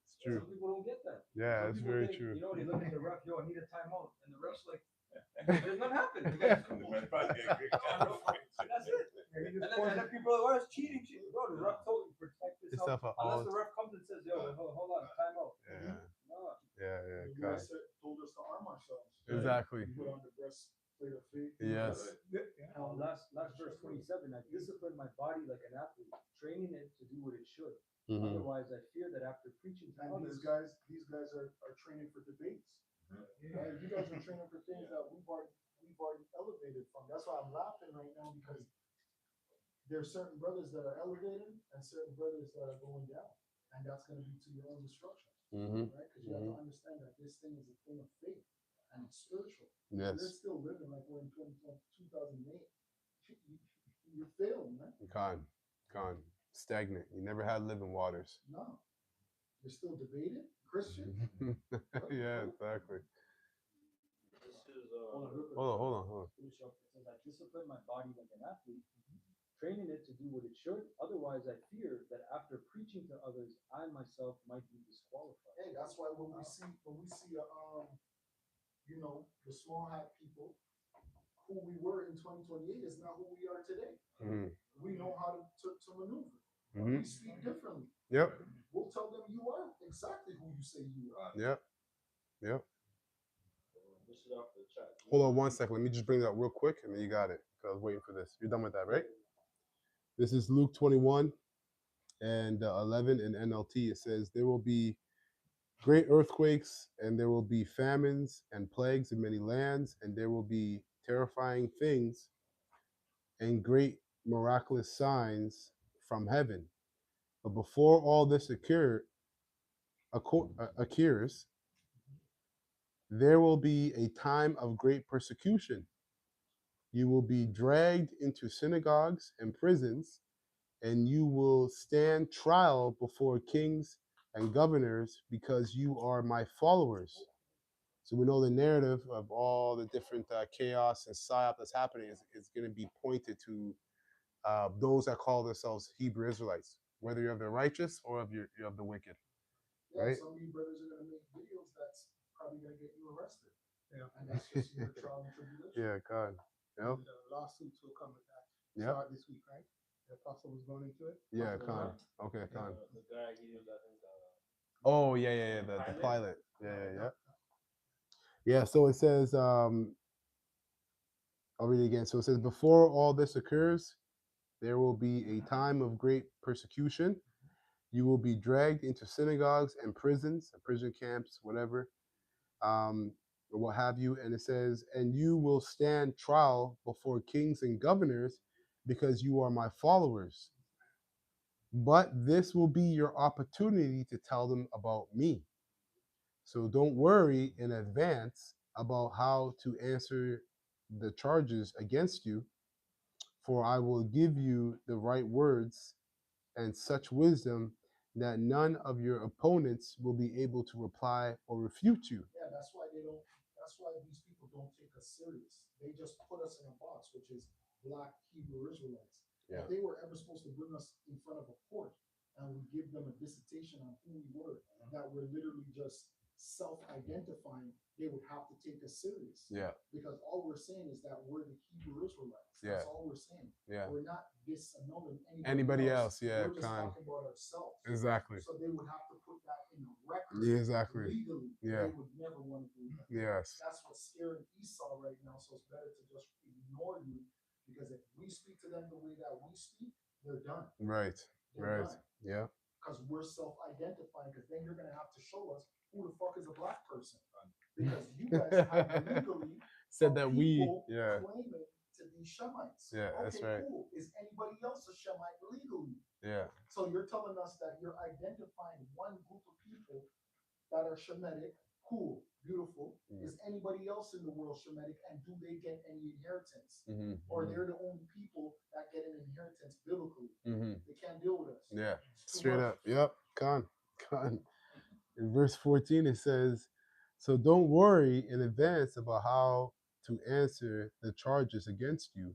Speaker 1: It's true.
Speaker 4: Some people don't get that.
Speaker 1: Yeah,
Speaker 4: Some
Speaker 1: it's
Speaker 4: people
Speaker 1: very
Speaker 4: think,
Speaker 1: true.
Speaker 4: You know, they look at the ref, yo, I need a timeout, and the ref's like, "There's nothing happened." That's it. And then people are like, "Oh, it's cheating." Bro, the ref told you protect yourself. Unless the ref comes and says, "Yo, hold on, timeout."
Speaker 1: Yeah.
Speaker 4: No.
Speaker 1: Yeah.
Speaker 7: You guys told us to arm ourselves.
Speaker 1: Exactly.
Speaker 7: We put on the breastplate of faith.
Speaker 1: Yes.
Speaker 4: Last verse 27. I discipline my body like an athlete, training it to do what it should.
Speaker 1: Mhm.
Speaker 4: Otherwise, I fear that after preaching to
Speaker 7: And
Speaker 4: others,
Speaker 7: these guys are training for debates. Right? You guys are training for things that we've already elevated from. That's why I'm laughing right now, because there are certain brothers that are elevating and certain brothers that are going down, and that's going to be to your own destruction.
Speaker 1: Mhm.
Speaker 7: Right? Because you have to understand that this thing is a thing of faith and it's spiritual.
Speaker 1: Yes.
Speaker 7: We're still living like we're in 2008. You're failing, man.
Speaker 1: Con. Stagnant. You never had living waters.
Speaker 7: No. You're still debating? Christian?
Speaker 1: Yeah, exactly.
Speaker 3: This is
Speaker 1: Hold on.
Speaker 4: finish up. It says, I discipline my body like an athlete, training it to do what it should. Otherwise, I fear that after preaching to others, I myself might be disqualified.
Speaker 7: Hey, that's why when we see the small hat people, who we were in 2028 is not who we are today.
Speaker 1: Mhm.
Speaker 7: We know how to maneuver.
Speaker 1: Mhm.
Speaker 7: We speak differently.
Speaker 1: Yep.
Speaker 7: We'll tell them you are exactly who you say you are.
Speaker 1: Yep.
Speaker 3: this is off the chat.
Speaker 1: Hold on 1 second. Let me just bring it up real quick, and then you got it. Cause I was waiting for this. You're done with that, right? This is Luke 21 and 11 in NLT. It says, there will be great earthquakes, and there will be famines and plagues in many lands, and there will be terrifying things and great miraculous signs from heaven. But before all this occurs, there will be a time of great persecution. You will be dragged into synagogues and prisons, and you will stand trial before kings and governors because you are my followers. So we know the narrative of all the different chaos and psyop that's happening is going to be pointed to those that call themselves Hebrew Israelites, whether you're of the righteous or you're of the wicked.
Speaker 7: Yeah,
Speaker 1: Right?
Speaker 7: some of you brothers are going to make videos that's probably going to get you arrested. Yeah. And that's just your trial and tribulation.
Speaker 1: Yeah, God. Yep.
Speaker 6: And the lawsuits will come with that.
Speaker 1: Yep.
Speaker 6: Start this week, right? The apostle was going into it.
Speaker 1: Yeah,
Speaker 3: So,
Speaker 1: Khan. Okay, Khan.
Speaker 3: The guy he was, I think,
Speaker 1: Oh yeah, yeah, yeah. The
Speaker 3: pilot?
Speaker 1: pilot. Yeah, yeah, yeah. Yeah. So it says. I'll read it again. So it says, before all this occurs, there will be a time of great persecution. You will be dragged into synagogues and prisons, prison camps, whatever, or what have you. And it says, and you will stand trial before kings and governors because you are my followers. But this will be your opportunity to tell them about me. So don't worry in advance about how to answer the charges against you, for I will give you the right words and such wisdom that none of your opponents will be able to reply or refute you.
Speaker 7: Yeah, that's why they don't. That's why these people don't take us serious. They just put us in a box, which is black Hebrew Israelites.
Speaker 1: Yeah.
Speaker 7: If they were ever supposed to bring us in front of a court and we give them a dissertation on who we were, that we're literally just self-identifying, they would have to take us serious.
Speaker 1: Yeah.
Speaker 7: Because all we're saying is that we're the Hebrew Israelites.
Speaker 1: Yeah.
Speaker 7: That's all we're saying.
Speaker 1: Yeah.
Speaker 7: We're not disannulling
Speaker 1: Anybody else, yeah,
Speaker 7: We're just
Speaker 1: kind.
Speaker 7: talking about ourselves.
Speaker 1: Exactly.
Speaker 7: So they would have to put that in a record.
Speaker 1: Yeah, exactly.
Speaker 7: Legally.
Speaker 1: Yeah.
Speaker 7: They would never want to do that.
Speaker 1: Yes.
Speaker 7: That's what's scaring Esau right now. So it's better to just ignore you, because if we speak to them the way that we speak, they're done.
Speaker 1: Right.
Speaker 7: They're
Speaker 1: Right.
Speaker 7: done.
Speaker 1: Yeah.
Speaker 7: Because we're self-identifying. Because then you're gonna have to show us who the fuck is a black person. Because you guys have legally
Speaker 1: said that we,
Speaker 7: people
Speaker 1: yeah,
Speaker 7: claiming to be Shemites.
Speaker 1: yeah,
Speaker 7: Okay,
Speaker 1: that's right.
Speaker 7: cool. Is anybody else a Shemite legally?
Speaker 1: Yeah.
Speaker 7: So you're telling us that you're identifying one group of people that are Shemitic. Cool, beautiful. Is anybody else in the world Shemitic, and do they get any inheritance? Or they're the only people that get an inheritance biblically? They can't deal with us.
Speaker 1: Yeah.
Speaker 7: It's too
Speaker 1: Straight
Speaker 7: much.
Speaker 1: up. Yep. Con. In verse 14, it says, so don't worry in advance about how to answer the charges against you,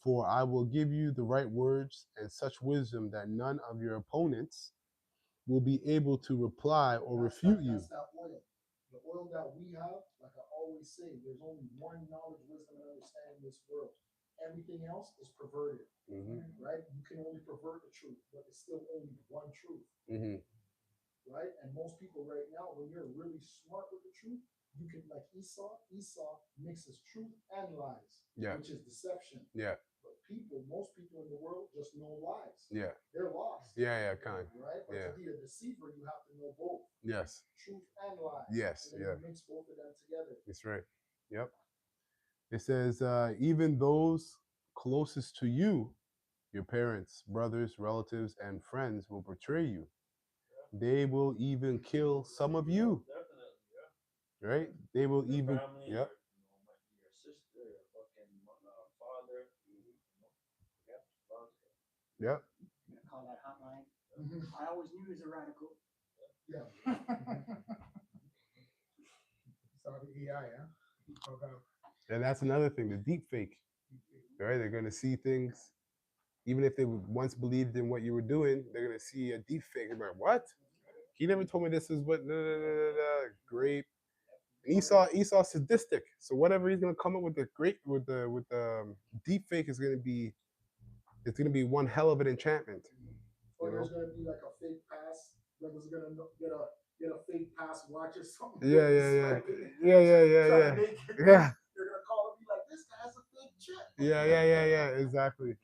Speaker 1: for I will give you the right words and such wisdom that none of your opponents will be able to reply or refute you.
Speaker 7: That's that oil. The oil that we have, like I always say, there's only one knowledge, wisdom, and understanding in this world. Everything else is perverted, right? You can only pervert the truth, but it's still only one truth, right? And most people right now, when you're really smart with the truth, you can, like Esau mixes truth and lies, which is deception.
Speaker 1: Yeah.
Speaker 7: But most people in the world just know lies.
Speaker 1: Yeah.
Speaker 7: They're lost.
Speaker 1: Yeah, yeah, kind.
Speaker 7: Right? But to be a deceiver, you have to know both.
Speaker 1: Yes.
Speaker 7: Truth and lies.
Speaker 1: Yes,
Speaker 7: and then you mix both of them together.
Speaker 1: That's right. Yep. It says, even those closest to you, your parents, brothers, relatives, and friends will betray you. They will even kill some of you.
Speaker 3: Definitely, yeah.
Speaker 1: Right? They will
Speaker 3: Your
Speaker 1: even,
Speaker 3: family,
Speaker 1: yep.
Speaker 3: Your sister, your fucking father. Yep.
Speaker 1: Yep.
Speaker 2: Call that hotline. I always knew he was a radical.
Speaker 7: Yeah.
Speaker 6: Saw the AI, huh? Okay.
Speaker 1: And that's another thing, the deep fake. Right? They're gonna see things, even if they once believed in what you were doing, they're gonna see a deep fake and be like, what? He never told me this is what great. And Esau's sadistic. So whatever he's gonna come up with the deep fake is gonna be, it's gonna be one hell of an enchantment.
Speaker 7: Or there's gonna be like a fake pass. Brother's gonna get a fake pass watch or something.
Speaker 1: Yeah.
Speaker 7: Yeah.
Speaker 1: Yeah.
Speaker 7: They're gonna call and be like, this guy has a fake chip.
Speaker 1: Yeah. Exactly.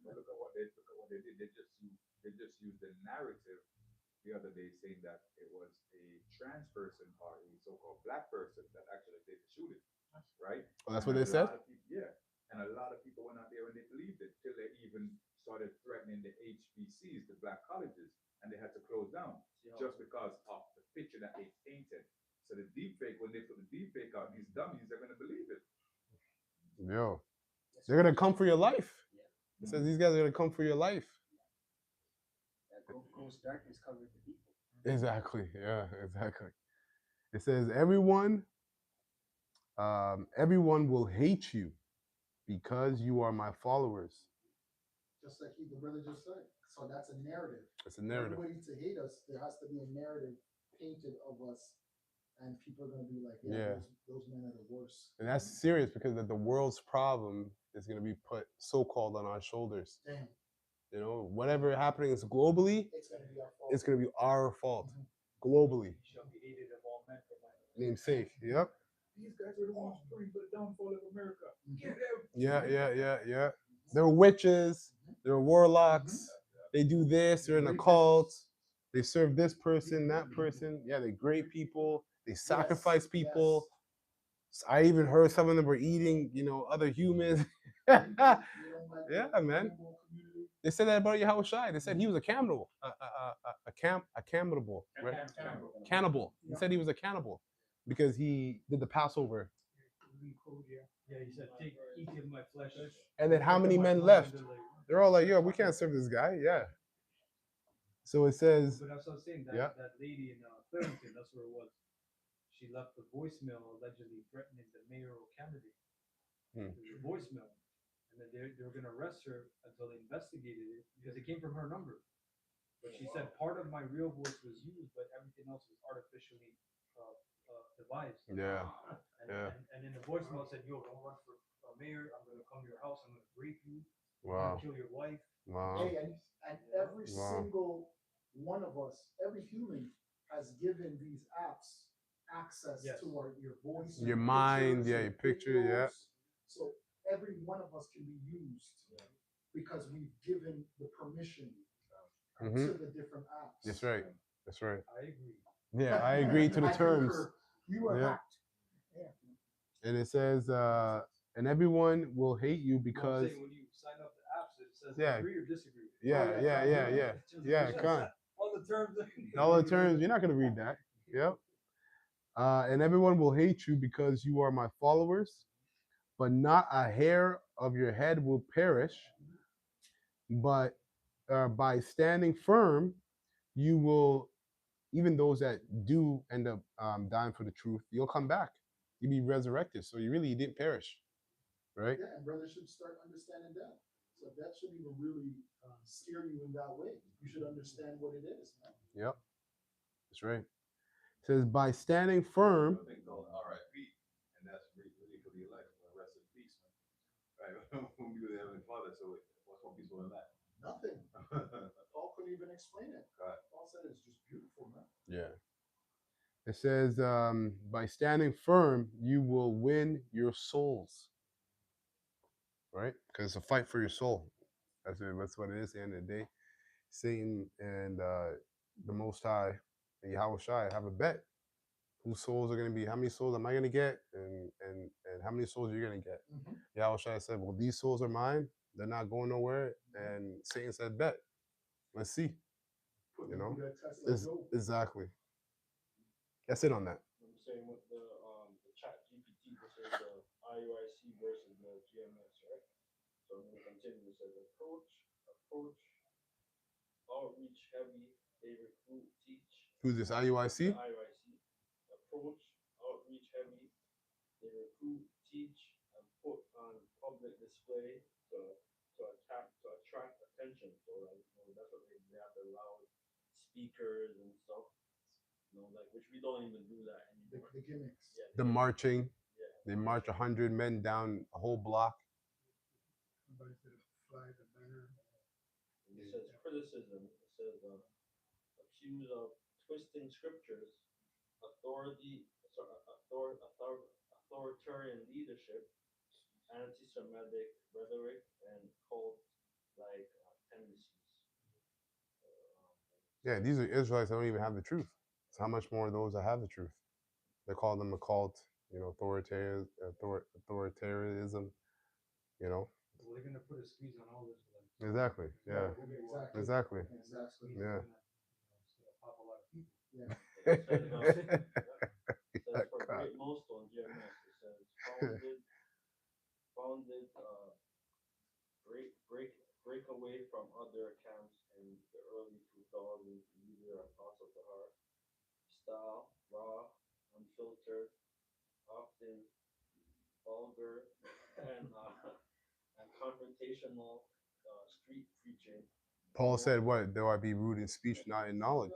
Speaker 12: Look at what they did. They just used the narrative the other day, saying that it was a trans person or a so-called black person that actually did the shooting, right?
Speaker 1: Oh, that's what they said?
Speaker 12: Yeah, and a lot of people went out there and they believed it till they even started threatening the HBCs, the black colleges, and they had to close down just because of the picture that they painted. So the deep fake, when they put the deep fake out, these dummies are gonna believe it.
Speaker 1: Yo, they're gonna come for your life. It says these guys are gonna come for your life.
Speaker 2: That gross darkness covered the people.
Speaker 1: Exactly. Yeah. Exactly. It says everyone will hate you because you are my followers.
Speaker 7: Just like the brother just said. So that's a narrative.
Speaker 1: It's a narrative.
Speaker 7: Everybody to hate us, there has to be a narrative painted of us, and people are gonna be like, those men are the worst.
Speaker 1: And that's serious because the world's problem is gonna be put so-called on our shoulders.
Speaker 7: Damn.
Speaker 1: You know, whatever happening is globally,
Speaker 7: It's gonna be our fault.
Speaker 1: it's gonna be our fault globally.
Speaker 4: Shall be hated of all men for my
Speaker 1: Namesake. Yep.
Speaker 7: These guys are the ones praying for the downfall of America. Get them.
Speaker 1: Yeah. They're witches. They're warlocks. They do this. They're in a cult. They serve this person, that person. Yeah, they great people. They sacrifice people. I even heard some of them were eating, other humans. Yeah, man. They said that about Yahweh Shai. They said he was a cannibal, a cannibal, right? Cannibal. He said he was a cannibal because he did the Passover.
Speaker 4: Yeah, he said, eat of my flesh.
Speaker 1: And then how many men left? They're all like, yo, we can't serve this guy. Yeah. So it says,
Speaker 4: But that's what I was saying.
Speaker 1: Yeah.
Speaker 4: That lady in Cleveland, that's where it was. She left the voicemail allegedly threatening the mayoral candidate.
Speaker 1: Hmm.
Speaker 4: The voicemail. And then they were going to arrest her until they investigated it because it came from her number. But she said part of my real voice was used, but everything else was artificially devised.
Speaker 1: Yeah.
Speaker 4: And in the voicemail said, yo, don't run for mayor. I'm going to come to your house. I'm going to rape you. I'm
Speaker 1: Wow.
Speaker 4: going to kill your wife.
Speaker 1: Wow.
Speaker 7: Hey, and every single one of us, every human has given these apps access to your voice,
Speaker 1: your mind,
Speaker 7: pictures,
Speaker 1: your picture, yeah.
Speaker 7: videos. So every one of us can be used because we've given the permission to the different apps.
Speaker 1: That's right. That's right.
Speaker 4: I agree.
Speaker 1: Yeah, I agree to the terms.
Speaker 7: We were hacked.
Speaker 1: And it says, and everyone will hate you because.
Speaker 4: I'm saying when you sign up to apps, it says agree or disagree.
Speaker 1: Yeah. Come on.
Speaker 4: All the terms.
Speaker 1: All the terms. You're not gonna read that. Yep. And everyone will hate you because you are my followers, but not a hair of your head will perish. But by standing firm, you will, even those that do end up dying for the truth, you'll come back. You'll be resurrected. So you didn't perish, right?
Speaker 7: Yeah, and brothers should start understanding that. So that shouldn't even really scare you in that way. You should understand what it is, man.
Speaker 1: Yep. That's right. It says, by standing firm.
Speaker 5: I think called RIP, and that's really for the elect. Rest in peace, man. Right? When we were the Heavenly Father, so what's more peaceful than that?
Speaker 7: Nothing. Paul couldn't even explain it.
Speaker 5: Right.
Speaker 7: Paul said it's just beautiful, man.
Speaker 1: Yeah. It says, by standing firm, you will win your souls. Right? Because it's a fight for your soul. That's what it is at the end of the day. Satan and the Most High and Yahweh Shai have a bet. Whose souls are going to be, how many souls am I going to get? And how many souls are you going to get? Yahweh Shai said, well, these souls are mine. They're not going nowhere. And Satan said, bet. Let's see. Exactly. That's it on that.
Speaker 3: I'm saying with the chat GPT, this is the IUIC versus the GMS, right? So I'm going to continue. It says approach, outreach heavy, they recruit, teach.
Speaker 1: Who's this, IUIC?
Speaker 3: The IUIC. Approach, outreach heavy, they recruit, teach, and put on public display to attract attention. So like, that's what they have the loud speakers and stuff. Which we don't even do that anymore.
Speaker 7: The gimmicks.
Speaker 3: Yeah,
Speaker 1: The marching. Yeah. They march 100 men down a whole block.
Speaker 3: It says criticism. It says accused of twisting scriptures, authoritarian leadership, anti-Semitic rhetoric, and cult-like tendencies.
Speaker 1: Yeah, these are Israelites that don't even have the truth. So how much more of those that have the truth? They call them a cult, authoritarianism,
Speaker 4: Well, they're going to put a squeeze on all this.
Speaker 1: Exactly. Yeah. Exactly. Yeah.
Speaker 3: Pop a lot of people. Yeah. It says for Great Millstone GMS, it says founded break away from other camps in the early 2000s, leader Apostle Tahar. Style, raw, unfiltered, often vulgar, and confrontational street preaching.
Speaker 1: Paul said, what? Though I be rude in speech, not in knowledge.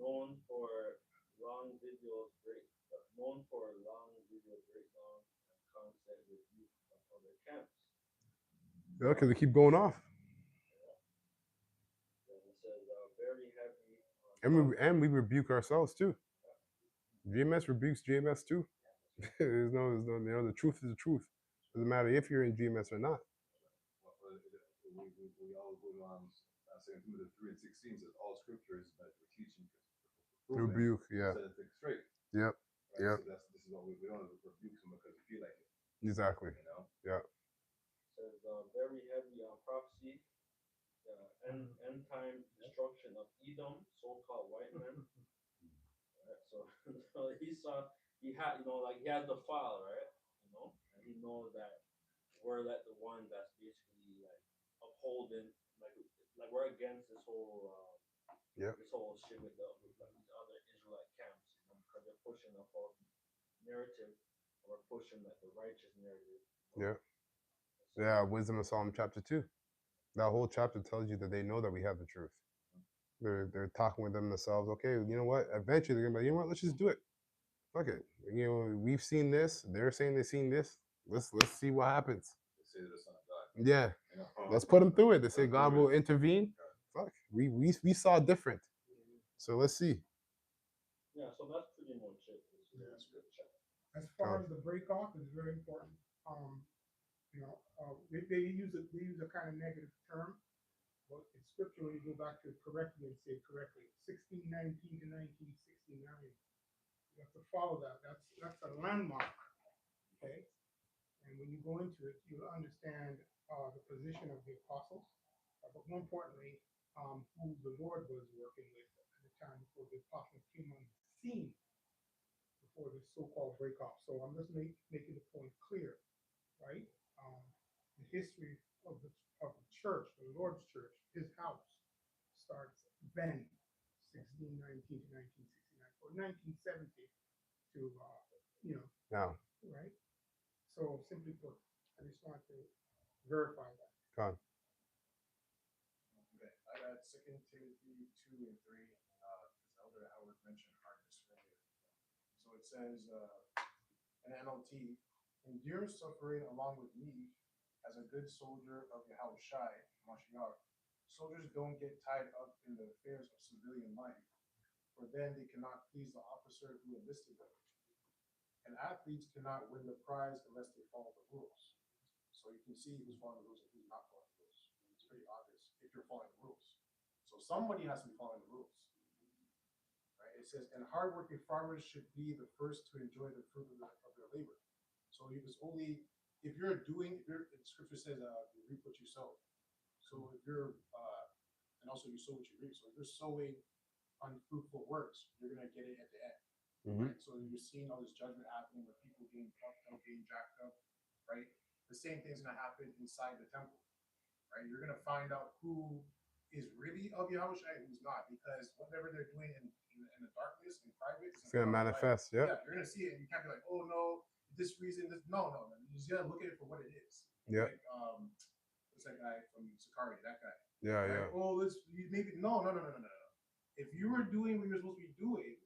Speaker 3: Known for long videos, breakdown and constant review of other camps.
Speaker 1: Yeah, because they keep going off.
Speaker 3: Then it says very heavy on
Speaker 1: And we rebuke ourselves too. GMS rebukes GMS too. there's no, the truth is the truth. Doesn't matter if you're in GMS or not.
Speaker 5: We all go on. 2 Timothy 3:16 says all scripture is meant for teaching,
Speaker 1: Rebuke, yeah.
Speaker 5: set it straight.
Speaker 1: Yep.
Speaker 5: Right?
Speaker 1: Yep.
Speaker 5: So this is what we don't rebuke someone because we feel like it.
Speaker 1: Exactly.
Speaker 5: You know.
Speaker 1: Yeah.
Speaker 3: It says very heavy on prophecy, end time destruction of Edom, so-called white men. Right? So, so he had like he has the file, right? And he knows that we're like the one that's basically like upholding, like we're against this whole this whole shit with these other Israelite camps, because they're pushing a false narrative, or we're pushing like the righteous narrative.
Speaker 1: Yeah. Yeah. Wisdom of Psalm chapter 2. That whole chapter tells you that they know that we have the truth. They're talking with them themselves. Okay, you know what? Eventually they're gonna be like, you know what? Let's just do it. Fuck it. You know, we've seen this. They're saying they've seen this. Let's see what happens.
Speaker 5: They say the Son of God.
Speaker 1: Yeah.
Speaker 5: You know?
Speaker 1: Let's put them through it. They say God will intervene. Fuck. We saw different. So let's see.
Speaker 3: Yeah, so that's pretty much it.
Speaker 6: As far as the break off is very important. They use a kind of negative term, but in scripture, when you go back to it correctly and say it correctly, 1619 to 1969, you have to follow that. That's a landmark, okay? And when you go into it, you'll understand the position of the apostles, but more importantly, who the Lord was working with at the time before the apostles came on the scene, before this so-called break off. So I'm just making the point clear, right? The history of the church, the Lord's church, his house, starts then, 1619 to 1969, or 1970 to
Speaker 1: Now.
Speaker 6: right? So simply put, I just want to verify that.
Speaker 1: Con.
Speaker 9: Okay, I got 2 Timothy 2 and 3, because Elder Howard mentioned hardness earlier. So it says, in NLT, endure suffering along with me as a good soldier of Yahushai, Mashiach. Soldiers don't get tied up in the affairs of civilian life, for then they cannot please the officer who enlisted them. And athletes cannot win the prize unless they follow the rules. So you can see who's following the rules and who's not following the rules. It's pretty obvious if you're following the rules. So somebody has to be following the rules. Right? It says, and hardworking farmers should be the first to enjoy the fruit of their labor. So it's only if you're the scripture says you reap what you sow. So if you're and also you sow what you reap. So if you're sowing unfruitful works, you're gonna get it at the end. Right? So you're seeing all this judgment happening with people getting fucked up, getting jacked up, right? The same thing's gonna happen inside the temple, right? You're gonna find out who is really of Yahushua and who's not, because whatever they're doing in the darkness, in private,
Speaker 1: it's gonna manifest. Yeah.
Speaker 9: Yeah, you're gonna see it, and you can't be like, oh no, this reason, this no. You just gotta look at it for what it is.
Speaker 1: Yeah.
Speaker 9: Like, what's that guy from Sakari? That guy.
Speaker 1: Yeah,
Speaker 9: right?
Speaker 1: yeah.
Speaker 9: Oh, maybe no. If you were doing what you're supposed to be doing,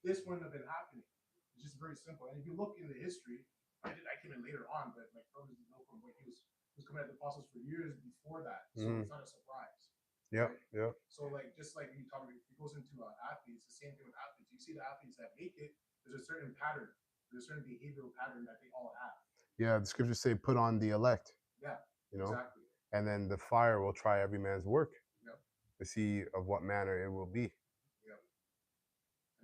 Speaker 9: this wouldn't have been happening. It's just very simple. And if you look in the history, I came in later on, but my brothers know from when he was coming at the apostles for years before that, so it's not a surprise.
Speaker 1: Yeah,
Speaker 9: right?
Speaker 1: yeah.
Speaker 9: So like just like you talk about, if it goes into athletes, the same thing with athletes. You see the athletes that make it. There's a certain pattern. There's a certain behavioral pattern that they all have.
Speaker 1: Yeah, the scriptures say, "Put on the elect."
Speaker 9: Yeah,
Speaker 1: you know,
Speaker 9: exactly.
Speaker 1: And then the fire will try every man's work.
Speaker 9: Yep.
Speaker 1: To see of what manner it will be.
Speaker 9: Yep.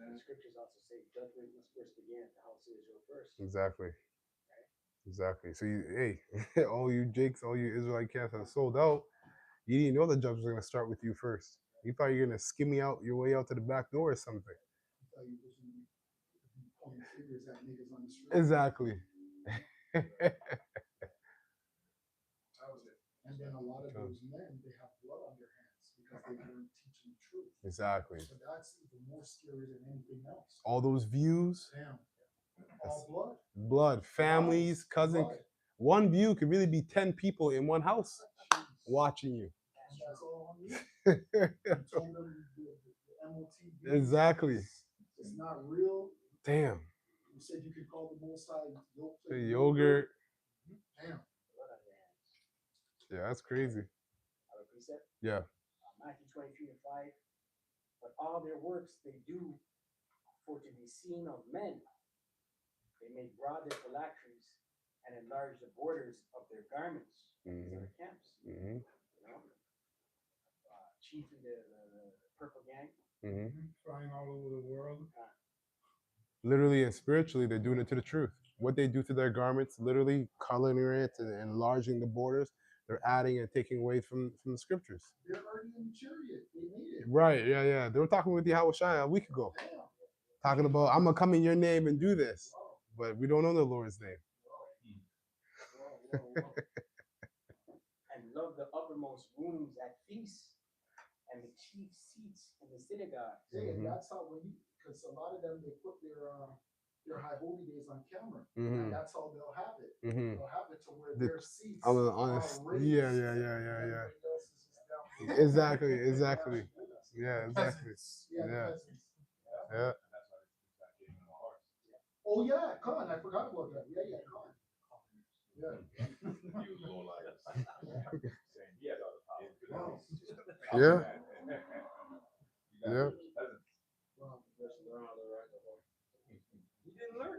Speaker 2: And the scriptures also say, "Judgment must first begin at the house of Israel first."
Speaker 1: Exactly. Exactly. So hey, all you Jakes, all you Israelite camps that are sold out, you didn't know the judge was gonna start with you first. You thought you're gonna skimmy out your way out to the back door or something.
Speaker 7: Pointing fingers at niggas on the street.
Speaker 1: Exactly.
Speaker 9: That was it.
Speaker 7: And then a lot of those men, they have blood on their hands because they weren't teaching the truth.
Speaker 1: Exactly.
Speaker 7: So that's even more scary than anything else.
Speaker 1: All those views.
Speaker 7: Damn. All blood.
Speaker 1: Blood, families, cousins. One view could really be 10 people in one house watching you.
Speaker 7: And that's all on you. You told them the MOT.
Speaker 1: Exactly.
Speaker 7: It's not real.
Speaker 1: Damn.
Speaker 7: You said you could call the Most High
Speaker 1: yogurt.
Speaker 7: Damn.
Speaker 1: Yeah, that's crazy.
Speaker 2: Our precept,
Speaker 1: Yeah.
Speaker 2: Matthew 23:5. But all their works they do for to be seen of men. They make broad their phylacteries and enlarge the borders of their garments. These are the camps.
Speaker 1: Mm-hmm.
Speaker 2: You know, Chief in the Purple Gang.
Speaker 1: Mm-hmm.
Speaker 6: Flying all over the world.
Speaker 1: Literally and spiritually, they're doing it to the truth. What they do to their garments, literally coloring it and enlarging the borders, they're adding and taking away from the scriptures.
Speaker 7: They're already in the chariot. They made it.
Speaker 1: Right, yeah, yeah. They were talking with Yahweh Shai a week ago.
Speaker 7: Damn.
Speaker 1: Talking about, I'm going to come in your name and do this. But we don't know the Lord's name.
Speaker 2: And love the uppermost rooms at feasts and the chief seats in the synagogue.
Speaker 7: Yeah, and that's how because a lot of them they put their high holy days on camera, and that's how they'll have it. They'll have it to where their seats
Speaker 1: On
Speaker 7: are raised.
Speaker 1: yeah.
Speaker 7: Everybody else is just down below.
Speaker 1: Exactly. Yeah, exactly.
Speaker 7: Yeah.
Speaker 1: Yeah.
Speaker 7: Oh yeah, Khan, I forgot about that. Yeah, Khan. Yeah.
Speaker 5: You low liars. Saying he has all the power.
Speaker 7: Wow.
Speaker 1: Yeah. Yeah.
Speaker 4: He didn't learn.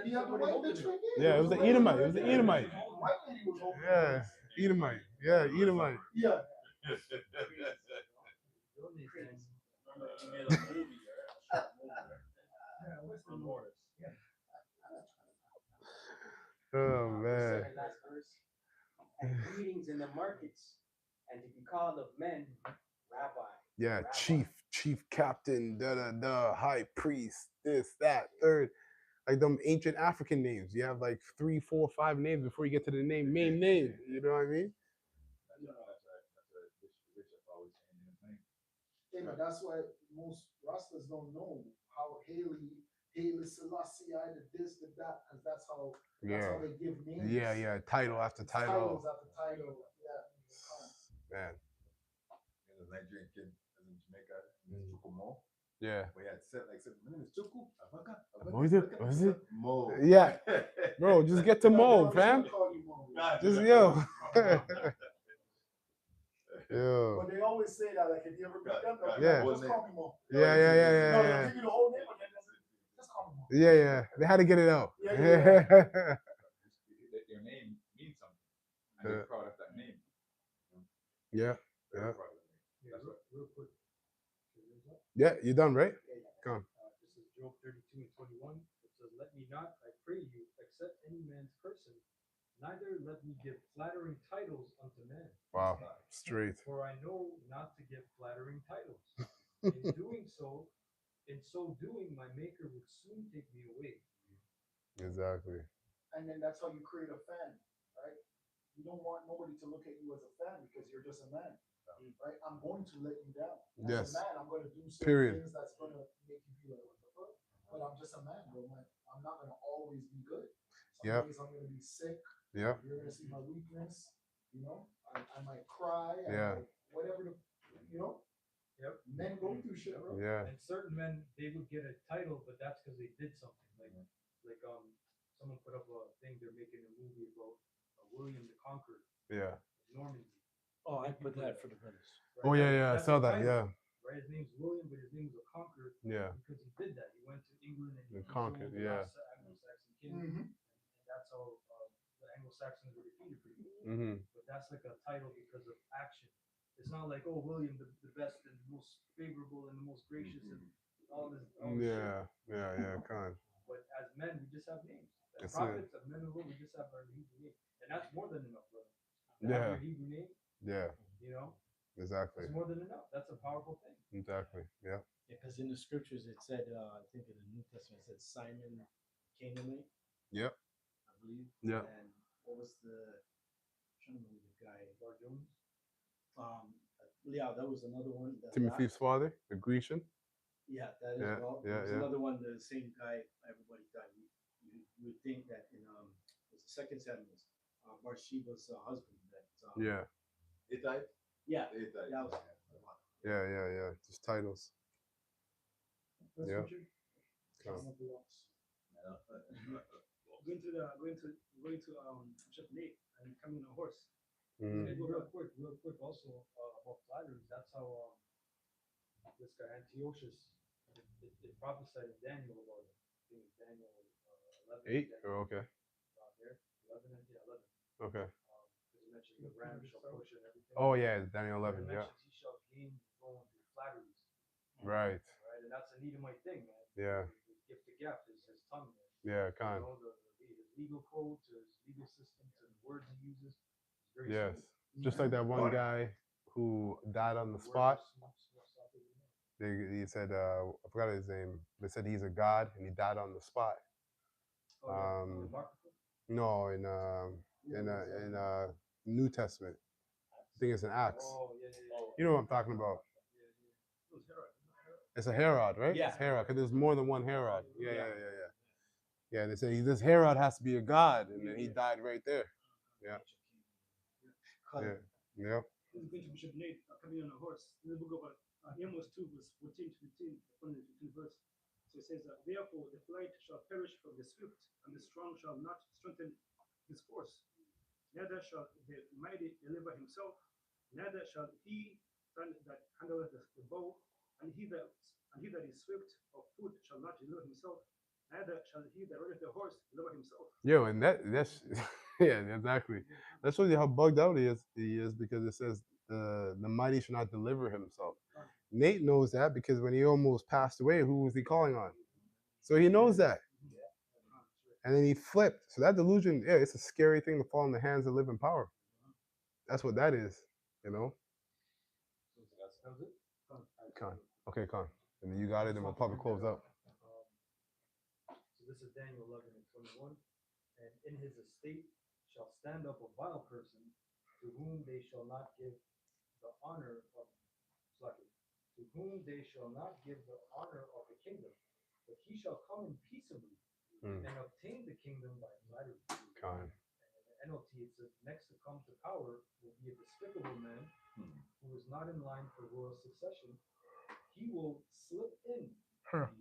Speaker 7: He had to wait the trick.
Speaker 1: Yeah, it was the Edomite. It was the Edomite.
Speaker 7: White lady was over
Speaker 1: Yeah, Edomite. Yeah, Edomite.
Speaker 7: Yeah.
Speaker 1: Oh man.
Speaker 2: Second last verse. And greetings in the markets, and to be called of men, rabbi.
Speaker 1: Yeah,
Speaker 2: Rabbi.
Speaker 1: chief captain, high priest, this, that, third. Like them ancient African names. You have like 3, 4, 5 names before you get to the main name. You know what I mean?
Speaker 7: Yeah, but that's why most Rastas don't know how Haile Selassie, the this, the that, because that's how they give names.
Speaker 1: Yeah. Title after title.
Speaker 7: Titles after title. Yeah.
Speaker 1: Man.
Speaker 5: There's a Nigerian kid in Jamaica, Chukumo.
Speaker 1: Yeah.
Speaker 5: But he had said, my name is Chuku.
Speaker 1: What is it?
Speaker 5: Mo.
Speaker 1: Yeah. Bro, just get to Mo, fam. Just yo. Yo.
Speaker 7: But they always say that, like, if you ever meet them,
Speaker 1: Yeah.
Speaker 7: just call me Mo.
Speaker 1: Yeah.
Speaker 7: No, they'll give you the whole name, but then just call me Mo.
Speaker 1: Yeah. They had to get it out.
Speaker 12: Your name means something. And you're proud of that name.
Speaker 1: Yeah.
Speaker 4: Real quick.
Speaker 1: Yeah, you done, right? Come on.
Speaker 4: This is Job 32:21. It says, "Let me not, I pray you, accept any man's person, neither let me give flattering titles unto men.
Speaker 1: Wow, straight.
Speaker 4: For I know not to give flattering titles. In so doing, my maker would soon take me away."
Speaker 1: Exactly.
Speaker 7: And then that's how you create a fan, right? You don't want nobody to look at you as a fan because you're just a man, right? I'm going to let you down. As a man, I'm going to do certain things that's going to make you be like, what the fuck? But I'm just a man, bro. I'm not going to always be good. Some days I'm going to be sick.
Speaker 1: Yeah.
Speaker 7: You're going to see my weakness. You know, I might cry. Whatever
Speaker 4: Yep.
Speaker 7: Men go through shit, bro.
Speaker 1: Yeah.
Speaker 4: And certain men, they would get a title, but that's because they did something. Like someone put up a thing. They're making a movie about William the Conqueror.
Speaker 1: Yeah.
Speaker 4: Normandy.
Speaker 10: Oh, I put that for the brothers.
Speaker 4: Right?
Speaker 1: Oh yeah. I saw that. Yeah.
Speaker 4: Right. His name's William, but his name was a conqueror.
Speaker 1: Yeah.
Speaker 4: Because he did that. He went to England and he
Speaker 1: conquered. Yeah.
Speaker 4: Anglo-Saxon king, and that's how the Anglo-Saxons were defeated for you. But that's like a title because of action. It's not like, oh, William, the best and the most favorable and the most gracious and all this.
Speaker 1: Yeah. Con.
Speaker 4: But as men, we just have names. As prophets, as men of God, we just have our Hebrew name, and that's more than enough, brother. Have your Hebrew name.
Speaker 1: Yeah.
Speaker 4: You know.
Speaker 1: Exactly.
Speaker 4: It's more than enough. That's a powerful thing.
Speaker 1: Exactly. Yeah.
Speaker 10: Because in the scriptures it said, I think in the New Testament it said Simon Canaanite.
Speaker 1: Yep.
Speaker 10: I believe.
Speaker 1: Yeah.
Speaker 10: And what was I'm trying to remember the guy.
Speaker 4: Bar Jones.
Speaker 10: Yeah, that was another one.
Speaker 1: Timothy's father, the Grecian.
Speaker 10: Yeah, that as well.
Speaker 1: Yeah.
Speaker 10: There's another one, the same guy. Everybody died. You would think that in was the second Samuel, Bathsheba's husband. That
Speaker 5: It died.
Speaker 10: Yeah.
Speaker 5: It died.
Speaker 10: That was,
Speaker 1: Yeah. Just titles. Yeah.
Speaker 8: Going to Bishop Lake and coming on a horse.
Speaker 1: Mhm.
Speaker 4: Real quick also about flatteries. That's how this guy Antiochus, it prophesied in Daniel about it. I think it's Daniel 11.
Speaker 1: 8?
Speaker 4: Daniel,
Speaker 1: Okay.
Speaker 4: there, 11 and yeah, 11.
Speaker 1: Okay.
Speaker 4: Because it mentions the ram shall push and everything.
Speaker 1: Oh yeah, it's Daniel
Speaker 4: And
Speaker 1: 11.
Speaker 4: it
Speaker 1: Yeah.
Speaker 4: mentions he shall gain the throne through flatteries.
Speaker 1: Right.
Speaker 4: Right, and that's an Edomite thing, man.
Speaker 1: Yeah.
Speaker 4: His gift to gap is his tongue, man.
Speaker 1: Yeah.
Speaker 4: You
Speaker 1: Khan.
Speaker 4: know, his legal code to his legal system to the words he uses. It's very
Speaker 1: Yes.
Speaker 4: smooth.
Speaker 1: Just like that one guy who died on the spot. He said, I forgot his name. They said he's a god and he died on the spot.
Speaker 4: Oh, yeah.
Speaker 1: No, in New Testament. I think it's in Acts.
Speaker 4: Oh, yeah, yeah.
Speaker 1: You know what I'm talking about? It's a Herod, right?
Speaker 10: Yeah.
Speaker 1: It's Herod, because there's more than one Herod. Yeah. Yeah, they say this Herod has to be a god, and then he died right there. Yeah. Yeah. Yeah.
Speaker 8: This is going to Bishop Nate coming on a horse. In the book of Amos 2, verse 14 to 15, upon the 15th verse. So it says, therefore the flight shall perish from the swift, and the strong shall not strengthen his force. Neither shall the mighty deliver himself, neither shall he that handleth the bow, and he that is swift of foot shall not deliver himself, neither shall he that rideth the horse deliver himself.
Speaker 1: Yo, and that's yeah, exactly. That shows you how bugged out he is because it says the mighty should not deliver himself. Nate knows that because when he almost passed away, who was he calling on? So he knows that. And then he flipped. So that delusion, yeah, it's a scary thing to fall in the hands of living power. That's what that is, you know? Con. Okay, Con. And then you got it, and we'll probably close up.
Speaker 4: So this is Daniel 11 and 21. And in his estate shall stand up a vile person to whom they shall not give the honor of to whom they shall not give the honor of the kingdom, but he shall come in peaceably and obtain the kingdom by flattery.
Speaker 1: Con.
Speaker 4: And the NLT, it says, next to come to power will be a despicable man who is not in line for royal succession. He will slip in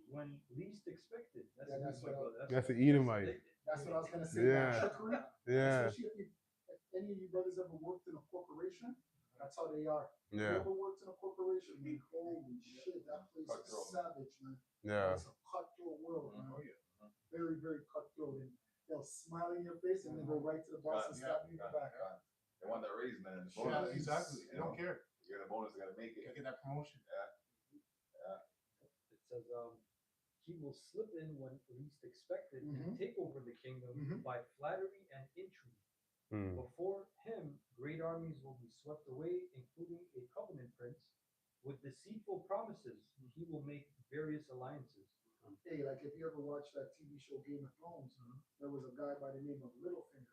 Speaker 4: when least expected.
Speaker 1: That's an Edomite.
Speaker 7: That's what I was gonna say.
Speaker 1: Yeah.
Speaker 7: Trickery,
Speaker 1: Yeah.
Speaker 7: especially if any of you brothers ever worked in a corporation, that's how they are.
Speaker 1: Yeah.
Speaker 7: Whoever works in a corporation, man, holy shit, that place is savage, man.
Speaker 1: Yeah.
Speaker 7: It's a cutthroat world, man. Very, very cutthroat. And they'll smile in your face and then go right to the boss and stab you in the back.
Speaker 5: They want that raise, man. The
Speaker 9: Yeah,
Speaker 5: bonus.
Speaker 9: exactly. They don't care.
Speaker 5: You get a bonus, they gotta make it.
Speaker 9: Gotta get that promotion.
Speaker 4: It says, he will slip in when least expected and take over the kingdom by flattery and intrigue. Before him, great armies will be swept away, including a covenant prince. With deceitful promises, he will make various alliances.
Speaker 7: Hey, like if you ever watched that TV show Game of Thrones, there was a guy by the name of Littlefinger.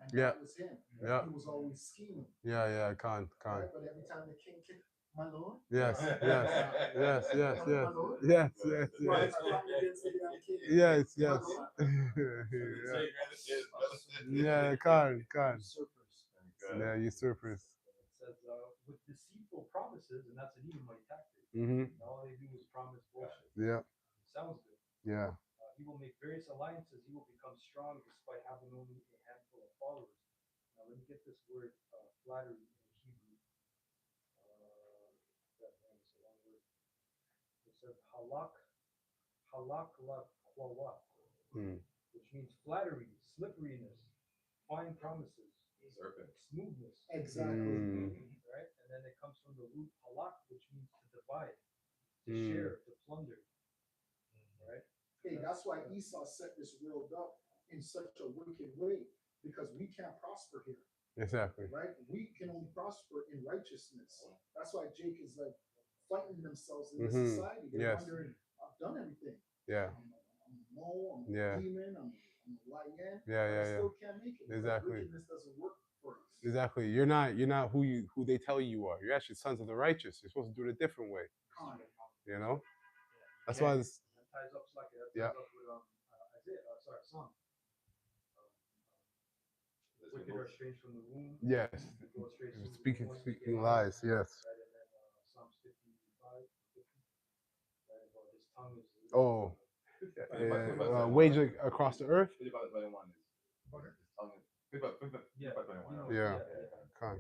Speaker 7: And that was him.
Speaker 1: Yeah.
Speaker 7: He was always scheming.
Speaker 1: Yeah, Con.
Speaker 7: Right? But every time the king kicked, my lord.
Speaker 1: Yes.
Speaker 7: My lord.
Speaker 1: Yes.
Speaker 7: Right, plotting against the damn king.
Speaker 1: Yes.
Speaker 7: My lord.
Speaker 1: Yeah, Con. Yeah, usurpers.
Speaker 4: It says, with deceitful promises, and that's an Edomite tactic. All they do is promise bullshit.
Speaker 1: Yeah.
Speaker 4: Sounds good.
Speaker 1: Yeah.
Speaker 4: He will make various alliances. He will become strong despite having only a handful of followers. Now, let me get this word flattery in Hebrew. It's a long word. It says halak la kwawat, which means flattery, slipperiness, fine promises, smoothness.
Speaker 7: Exactly.
Speaker 4: Right? And then it comes from the root halak, which means to divide, to share, to plunder. Right?
Speaker 7: Hey, that's why Esau set this world up in such a wicked way, because we can't prosper here.
Speaker 1: Exactly.
Speaker 7: Right? We can only prosper in righteousness. That's why Jake is like fighting themselves in this society. They're wondering, I've done everything.
Speaker 1: Yeah.
Speaker 7: I'm a mole, I'm a demon, I'm a lion.
Speaker 1: Yeah.
Speaker 7: I still can't make it.
Speaker 1: Exactly.
Speaker 7: Wickedness doesn't work for us.
Speaker 1: Exactly. You're not who they tell you are. You're actually sons of the righteous. You're supposed to do it a different way. You know? That's why this
Speaker 4: That ties up slightly.
Speaker 1: Yeah.
Speaker 4: Ties up with Isaiah, Psalm. Wicked are estranged from the womb.
Speaker 1: Yes. Speaking lies, yes.
Speaker 4: Right, and then Psalms 55, 50. Right, about his tongue is.
Speaker 1: Wage across the earth.
Speaker 4: Yeah.
Speaker 12: 21.
Speaker 1: Yeah. Con.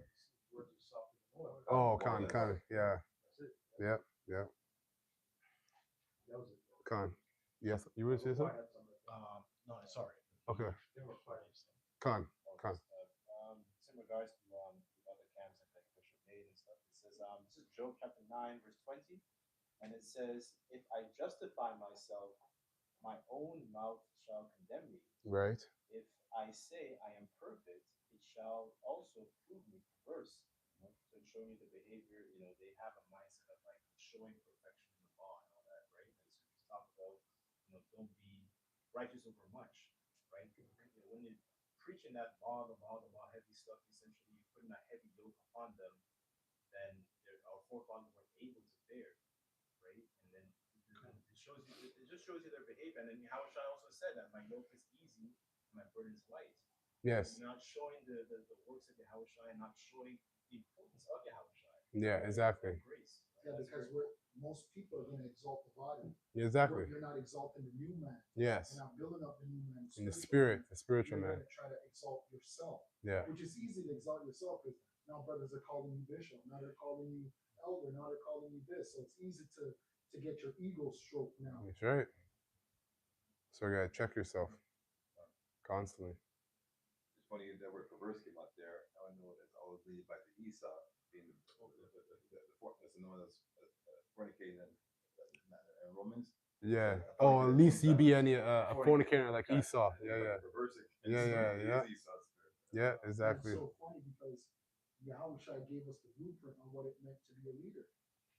Speaker 4: Words are soft as oil.
Speaker 1: Oh, con. Yeah.
Speaker 4: That's it.
Speaker 1: Yep. Yep.
Speaker 4: That was it.
Speaker 1: Con. Yes. You were saying
Speaker 4: Before I
Speaker 1: something?
Speaker 4: had something.
Speaker 10: No, sorry.
Speaker 1: Okay.
Speaker 4: They were fine.
Speaker 1: Con. Con.
Speaker 13: It's in regards to other camps and like Bishop made and stuff. It says, this is Job chapter 9, verse 20. And it says, if I justify myself, my own mouth shall condemn me.
Speaker 1: Right.
Speaker 13: If I say I am perfect, it shall also prove me perverse. So it's showing you the behavior, they have a mindset of like showing perfection in the law and all that, right? And so he's talking about, don't be righteous over much, right? When you're preaching that the law, heavy stuff, essentially you're putting a heavy yoke upon them, then our forefathers weren't able to bear, right? And then it just shows you their behavior. And then Yahushua also said that my yoke is easy and my burden is light.
Speaker 1: Yes.
Speaker 13: You're not showing the works of Yahushua and not showing the importance of Yahushua.
Speaker 1: Yeah. Exactly.
Speaker 13: Grace.
Speaker 7: Yeah, because most people are going to exalt the body.
Speaker 1: Exactly.
Speaker 7: You're not exalting the new man.
Speaker 1: Yes.
Speaker 7: You're not building up the new man.
Speaker 1: In the spirit, the spiritual
Speaker 7: You're
Speaker 1: man.
Speaker 7: going to try to exalt yourself.
Speaker 1: Yeah.
Speaker 7: Which is easy to exalt yourself because now brothers are calling you bishop. Now they're calling you elder. Now they're calling you this. So it's easy to get your ego stroked now.
Speaker 1: That's right. So you gotta check yourself constantly.
Speaker 5: It's funny that word perverse came out there. I know that's always leading back to Esau being the that's known as fornicating and Romans.
Speaker 1: Yeah. Oh, at least he be any a fornicator like Esau. Yeah. Yeah. Yeah. Exactly.
Speaker 7: It's so funny because Yahushua gave us the blueprint on what it meant to be a leader.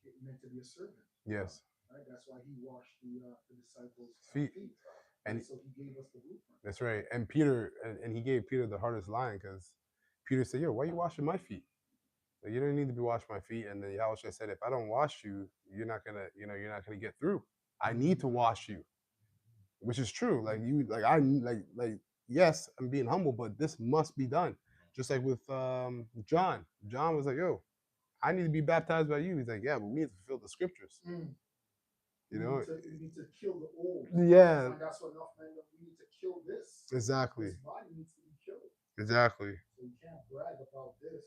Speaker 7: It meant to be a servant.
Speaker 1: Yes.
Speaker 7: Right? That's why he washed the disciples'
Speaker 1: Feet.
Speaker 7: feet.
Speaker 1: And
Speaker 7: so he gave us the blueprint.
Speaker 1: that's right. And Peter, and he gave Peter the hardest line because Peter said, "Yo, why are you washing my feet? Like, you don't need to be washing my feet." And then Yahushua said, "If I don't wash you, you're not gonna get through. I need to wash you," which is true. Like you, like yes, I'm being humble, but this must be done. Just like with John. John was like, "Yo, I need to be baptized by you." He's like, "Yeah, but we need to fulfill the scriptures." You know,
Speaker 7: we need to kill the old.
Speaker 1: yeah.
Speaker 7: And that's what enough men that we need to kill this.
Speaker 1: Exactly.
Speaker 7: This body needs to be killed.
Speaker 1: Exactly.
Speaker 7: So you can't brag about this.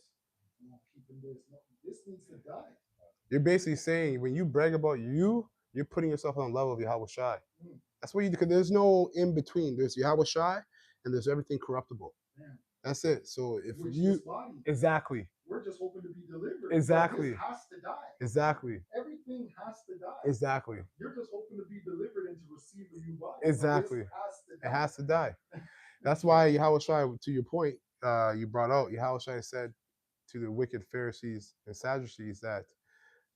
Speaker 7: Keeping this. No, this needs to die.
Speaker 1: You're basically saying when you brag about you, you're putting yourself on the level of Yahweh Shai. That's what you do. Because there's no in between. There's Yahweh Shai and there's everything corruptible.
Speaker 7: Man.
Speaker 1: That's it. So if
Speaker 7: Which
Speaker 1: you
Speaker 7: this body,
Speaker 1: exactly.
Speaker 7: We're just hoping to be delivered.
Speaker 1: Exactly.
Speaker 7: This has to die.
Speaker 1: Exactly.
Speaker 7: Everything has to die.
Speaker 1: Exactly.
Speaker 7: You're just hoping to be delivered and to receive a new body.
Speaker 1: Exactly.
Speaker 7: It
Speaker 1: has to die. That's why Yahweh Shai, to your point, you brought out, Yahweh Shai said to the wicked Pharisees and Sadducees that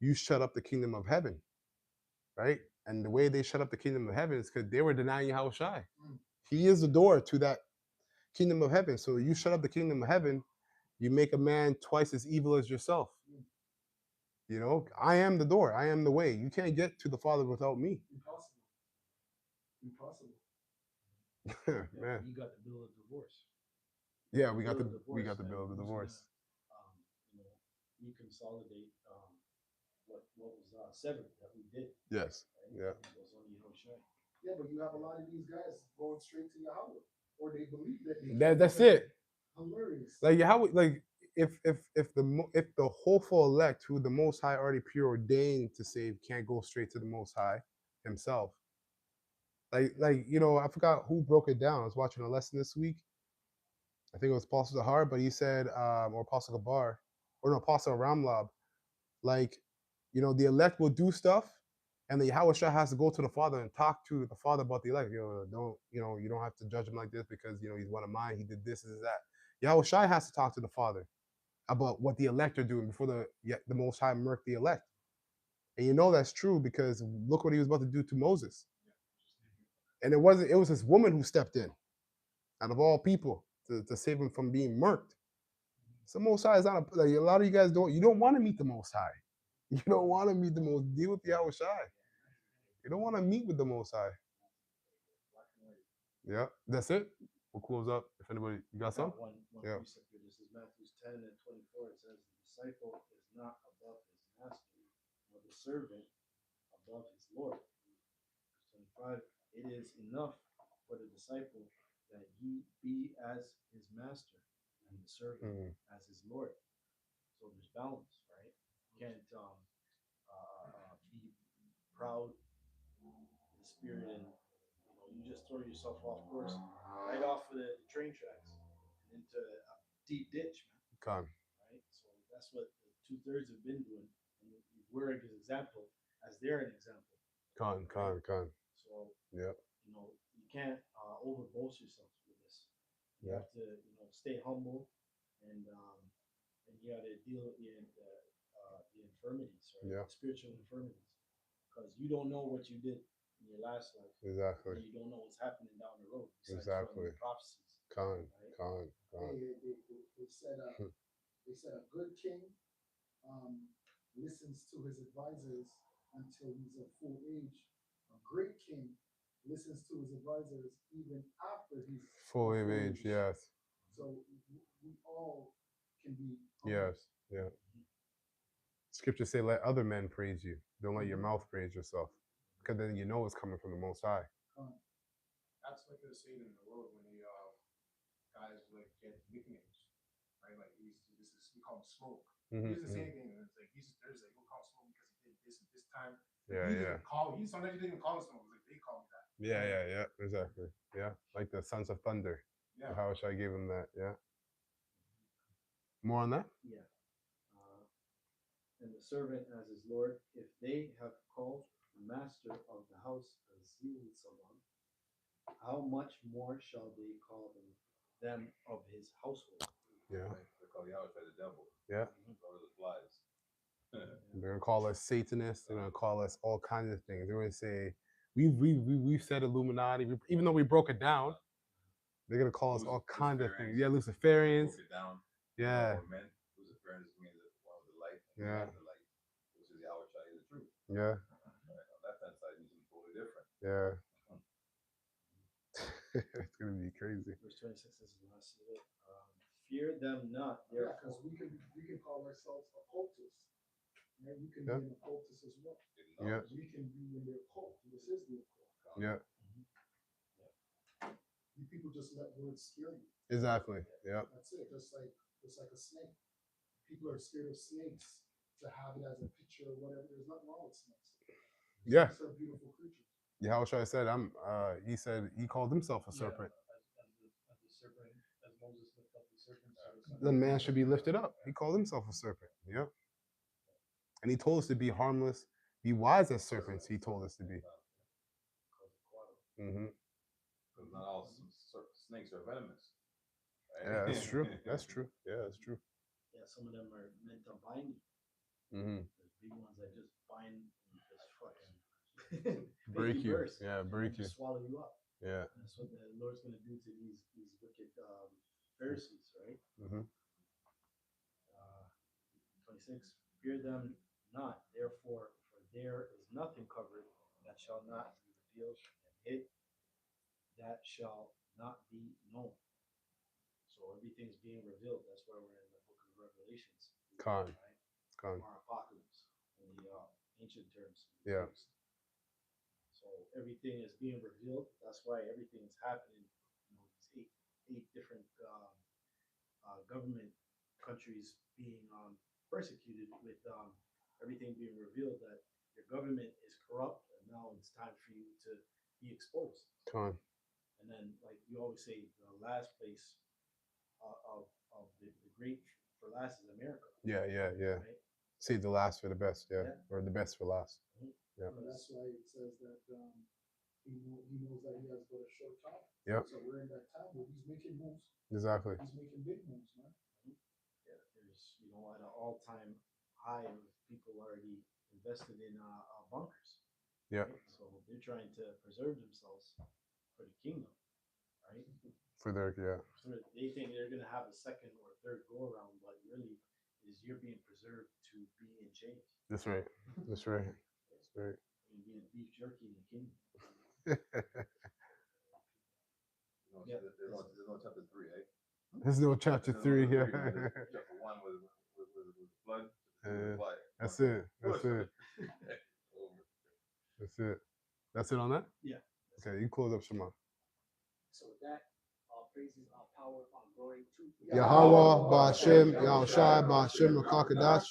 Speaker 1: you shut up the kingdom of heaven, right? And the way they shut up the kingdom of heaven is because they were denying Yahweh Shai. He is the door to that kingdom of heaven. So you shut up the kingdom of heaven, you make a man twice as evil as yourself. You know, I am the door. I am the way. You can't get to the Father without me.
Speaker 7: Impossible.
Speaker 1: Man.
Speaker 10: You got the bill of divorce.
Speaker 1: Yeah, we got the bill of the divorce.
Speaker 10: Reconsolidate what was severed that we did.
Speaker 1: Yes.
Speaker 10: Right?
Speaker 1: Yeah.
Speaker 10: It was only Yahushua.
Speaker 7: Yeah, but you have a lot of these guys going straight to Yahweh, or they believe
Speaker 1: That's it.
Speaker 7: Hilarious.
Speaker 1: Like Yahweh, like if the hopeful elect who the Most High already preordained to save can't go straight to the Most High Himself. Like you know, I forgot who broke it down. I was watching a lesson this week. I think it was Apostle Zahar, but he said, or Apostle Gabar, or no, Apostle Ramlab, like, you know, the elect will do stuff, and the Yahweh Shah has to go to the Father and talk to the Father about the elect. You don't have to judge him like this because, you know, he's one of mine. He did this, this, that. Yahweh Shai has to talk to the Father about what the elect are doing before the Most High murk the elect. And you know that's true because look what he was about to do to Moses. And it was this woman who stepped in, out of all people, to save him from being murked. So Most High is not a lot of you guys don't want to meet the Most High. You don't want to meet the Most, deal with the Yahweh Shai. You don't want to meet with the Most High. Yeah, that's it. We'll close up. If anybody, you got some?
Speaker 10: One
Speaker 1: yeah.
Speaker 10: precept here. This is Matthew 10 and 24. It says, the disciple is not above his master, nor the servant above his Lord. Verse 25, it is enough for the disciple that he be as his master and the servant as his Lord. So there's balance, right? You can't be proud in spirit and you just throw yourself off course right off of the train tracks and into a deep ditch, man.
Speaker 1: Con.
Speaker 10: Right? So that's what the 2/3 have been doing. And we're an example as they're an example.
Speaker 1: Con.
Speaker 10: So
Speaker 1: Yeah.
Speaker 10: you can't overboast yourself with this. You have to stay humble and you got to deal with the infirmities, right?
Speaker 1: Yeah.
Speaker 10: The spiritual infirmities, because you don't know what you did in your last life.
Speaker 1: Exactly.
Speaker 10: And you don't know what's happening down the road.
Speaker 1: Exactly.
Speaker 10: Prophecies.
Speaker 1: Con.
Speaker 7: They said a good king listens to his advisors until he's of full age. A great king listens to his advisors even after he's
Speaker 1: full age. Yes.
Speaker 7: So we all can be humble.
Speaker 1: Yes. Yeah. Scriptures say, "Let other men praise you. Don't let your mouth praise yourself, because then you know it's coming from the Most High."
Speaker 9: That's like they're saying in the world when they guys like get nicknames, right? Like we call him Smoke. He's the same thing. It's like there's like we'll call him Smoke because he did this at this time.
Speaker 1: Yeah,
Speaker 9: he didn't call. Sometimes he didn't call him Smoke. Like they call me that.
Speaker 1: Yeah. Exactly. Yeah, like the Sons of Thunder.
Speaker 9: Yeah.
Speaker 1: How should I give him that? Yeah. More on that?
Speaker 10: Yeah. And the servant as his Lord, if they have called the master of the house a zeal salon, how much more shall they call them of his household?
Speaker 1: Yeah.
Speaker 5: They call Yahweh the devil.
Speaker 1: Yeah.
Speaker 5: Lord of the flies.
Speaker 1: They're gonna call us Satanists. They're gonna call us all kinds of things. They're gonna say we've said Illuminati, even though we broke it down. They're gonna call us all kinds of things. Yeah, Luciferians.
Speaker 5: Broke it down.
Speaker 1: Yeah.
Speaker 5: Luciferians means one with the light.
Speaker 1: Yeah.
Speaker 5: The light, which is Yahweh Shai, the truth.
Speaker 1: Yeah.
Speaker 5: Right. On that side means something totally different.
Speaker 1: Yeah. It's gonna be crazy.
Speaker 10: Verse 26 is the last of it. Fear them not.
Speaker 7: Yeah, because we can call ourselves occultists. Right? You can be an occultist as well.
Speaker 1: Yeah.
Speaker 7: We can be in the occult. This is the occult.
Speaker 1: Yeah.
Speaker 7: You people just let words scare you.
Speaker 1: Exactly. Yeah.
Speaker 7: That's it. Just like a snake. People are scared of snakes to have it as a picture or whatever. There's nothing wrong with snakes.
Speaker 1: Yeah.
Speaker 7: Snakes are beautiful creatures.
Speaker 1: Yeah, how should I said he said he called himself a serpent.
Speaker 4: As the serpent, as Moses lifted up the serpent,
Speaker 1: The man should be lifted up. He called himself a serpent. Yep. And he told us to be harmless, be wise as serpents. He told us to be.
Speaker 5: Because not all snakes are venomous. Right?
Speaker 1: Yeah, that's true. That's true. Yeah, that's true.
Speaker 10: Yeah, some of them are meant to bind you. There's big ones that just bind and just fucking
Speaker 1: break you.
Speaker 10: Burst,
Speaker 1: yeah, break you.
Speaker 10: Swallow you up.
Speaker 1: Yeah.
Speaker 10: That's what the Lord's going to do to these wicked Pharisees, right? 26. Fear them not, therefore, for there is nothing covered that shall not be revealed, and hid that shall not be known. So everything's being revealed. That's why we're in the book of Revelations.
Speaker 1: Con.
Speaker 10: Right?
Speaker 1: Con.
Speaker 10: Or Apocalypse in the ancient terms.
Speaker 1: Yeah.
Speaker 10: So everything is being revealed. That's why everything is happening. These eight different government countries being persecuted with everything being revealed that your government is corrupt and now it's time for you to be exposed.
Speaker 1: Con.
Speaker 10: And then, like you always say, the last place of the great for last is America.
Speaker 1: Yeah.
Speaker 10: Right?
Speaker 1: Save the last for the best. Yeah. Or the best for last. Yeah.
Speaker 7: And that's why it says that he knows that he has but a short time.
Speaker 1: Yeah.
Speaker 7: So we're in that time where he's making moves.
Speaker 1: Exactly.
Speaker 7: He's making big moves, man.
Speaker 10: Yeah, there's at an all-time high of people already invested in bunkers.
Speaker 1: Yeah.
Speaker 10: Right? So they're trying to preserve themselves for the kingdom, right?
Speaker 1: For their
Speaker 10: So they think they're gonna have a second or third go around, but really is you're being preserved to be in chains.
Speaker 1: That's right. That's right. That's right.
Speaker 10: You're being beef jerky in the kingdom.
Speaker 5: There's no chapter 3, eh?
Speaker 1: There's no chapter 3 here.
Speaker 5: Chapter 1 was flood.
Speaker 1: That's it. That's it. That's it. That's it on that?
Speaker 10: Yeah.
Speaker 1: Okay, you close up Shema.
Speaker 2: So with that, praises, all power, all glory to
Speaker 1: Yahweh, Ba'Shem, Yahushai, Ba'Shem, Rakakadash.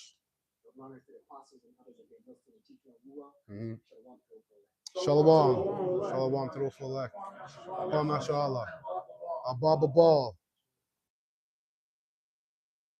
Speaker 2: honor to the apostles and others that gave us to the teaching of Ruah.
Speaker 1: Mhm.
Speaker 2: Shalom to the full.
Speaker 1: Shalom. Shalom to the full. Mashallah. Abba Ball.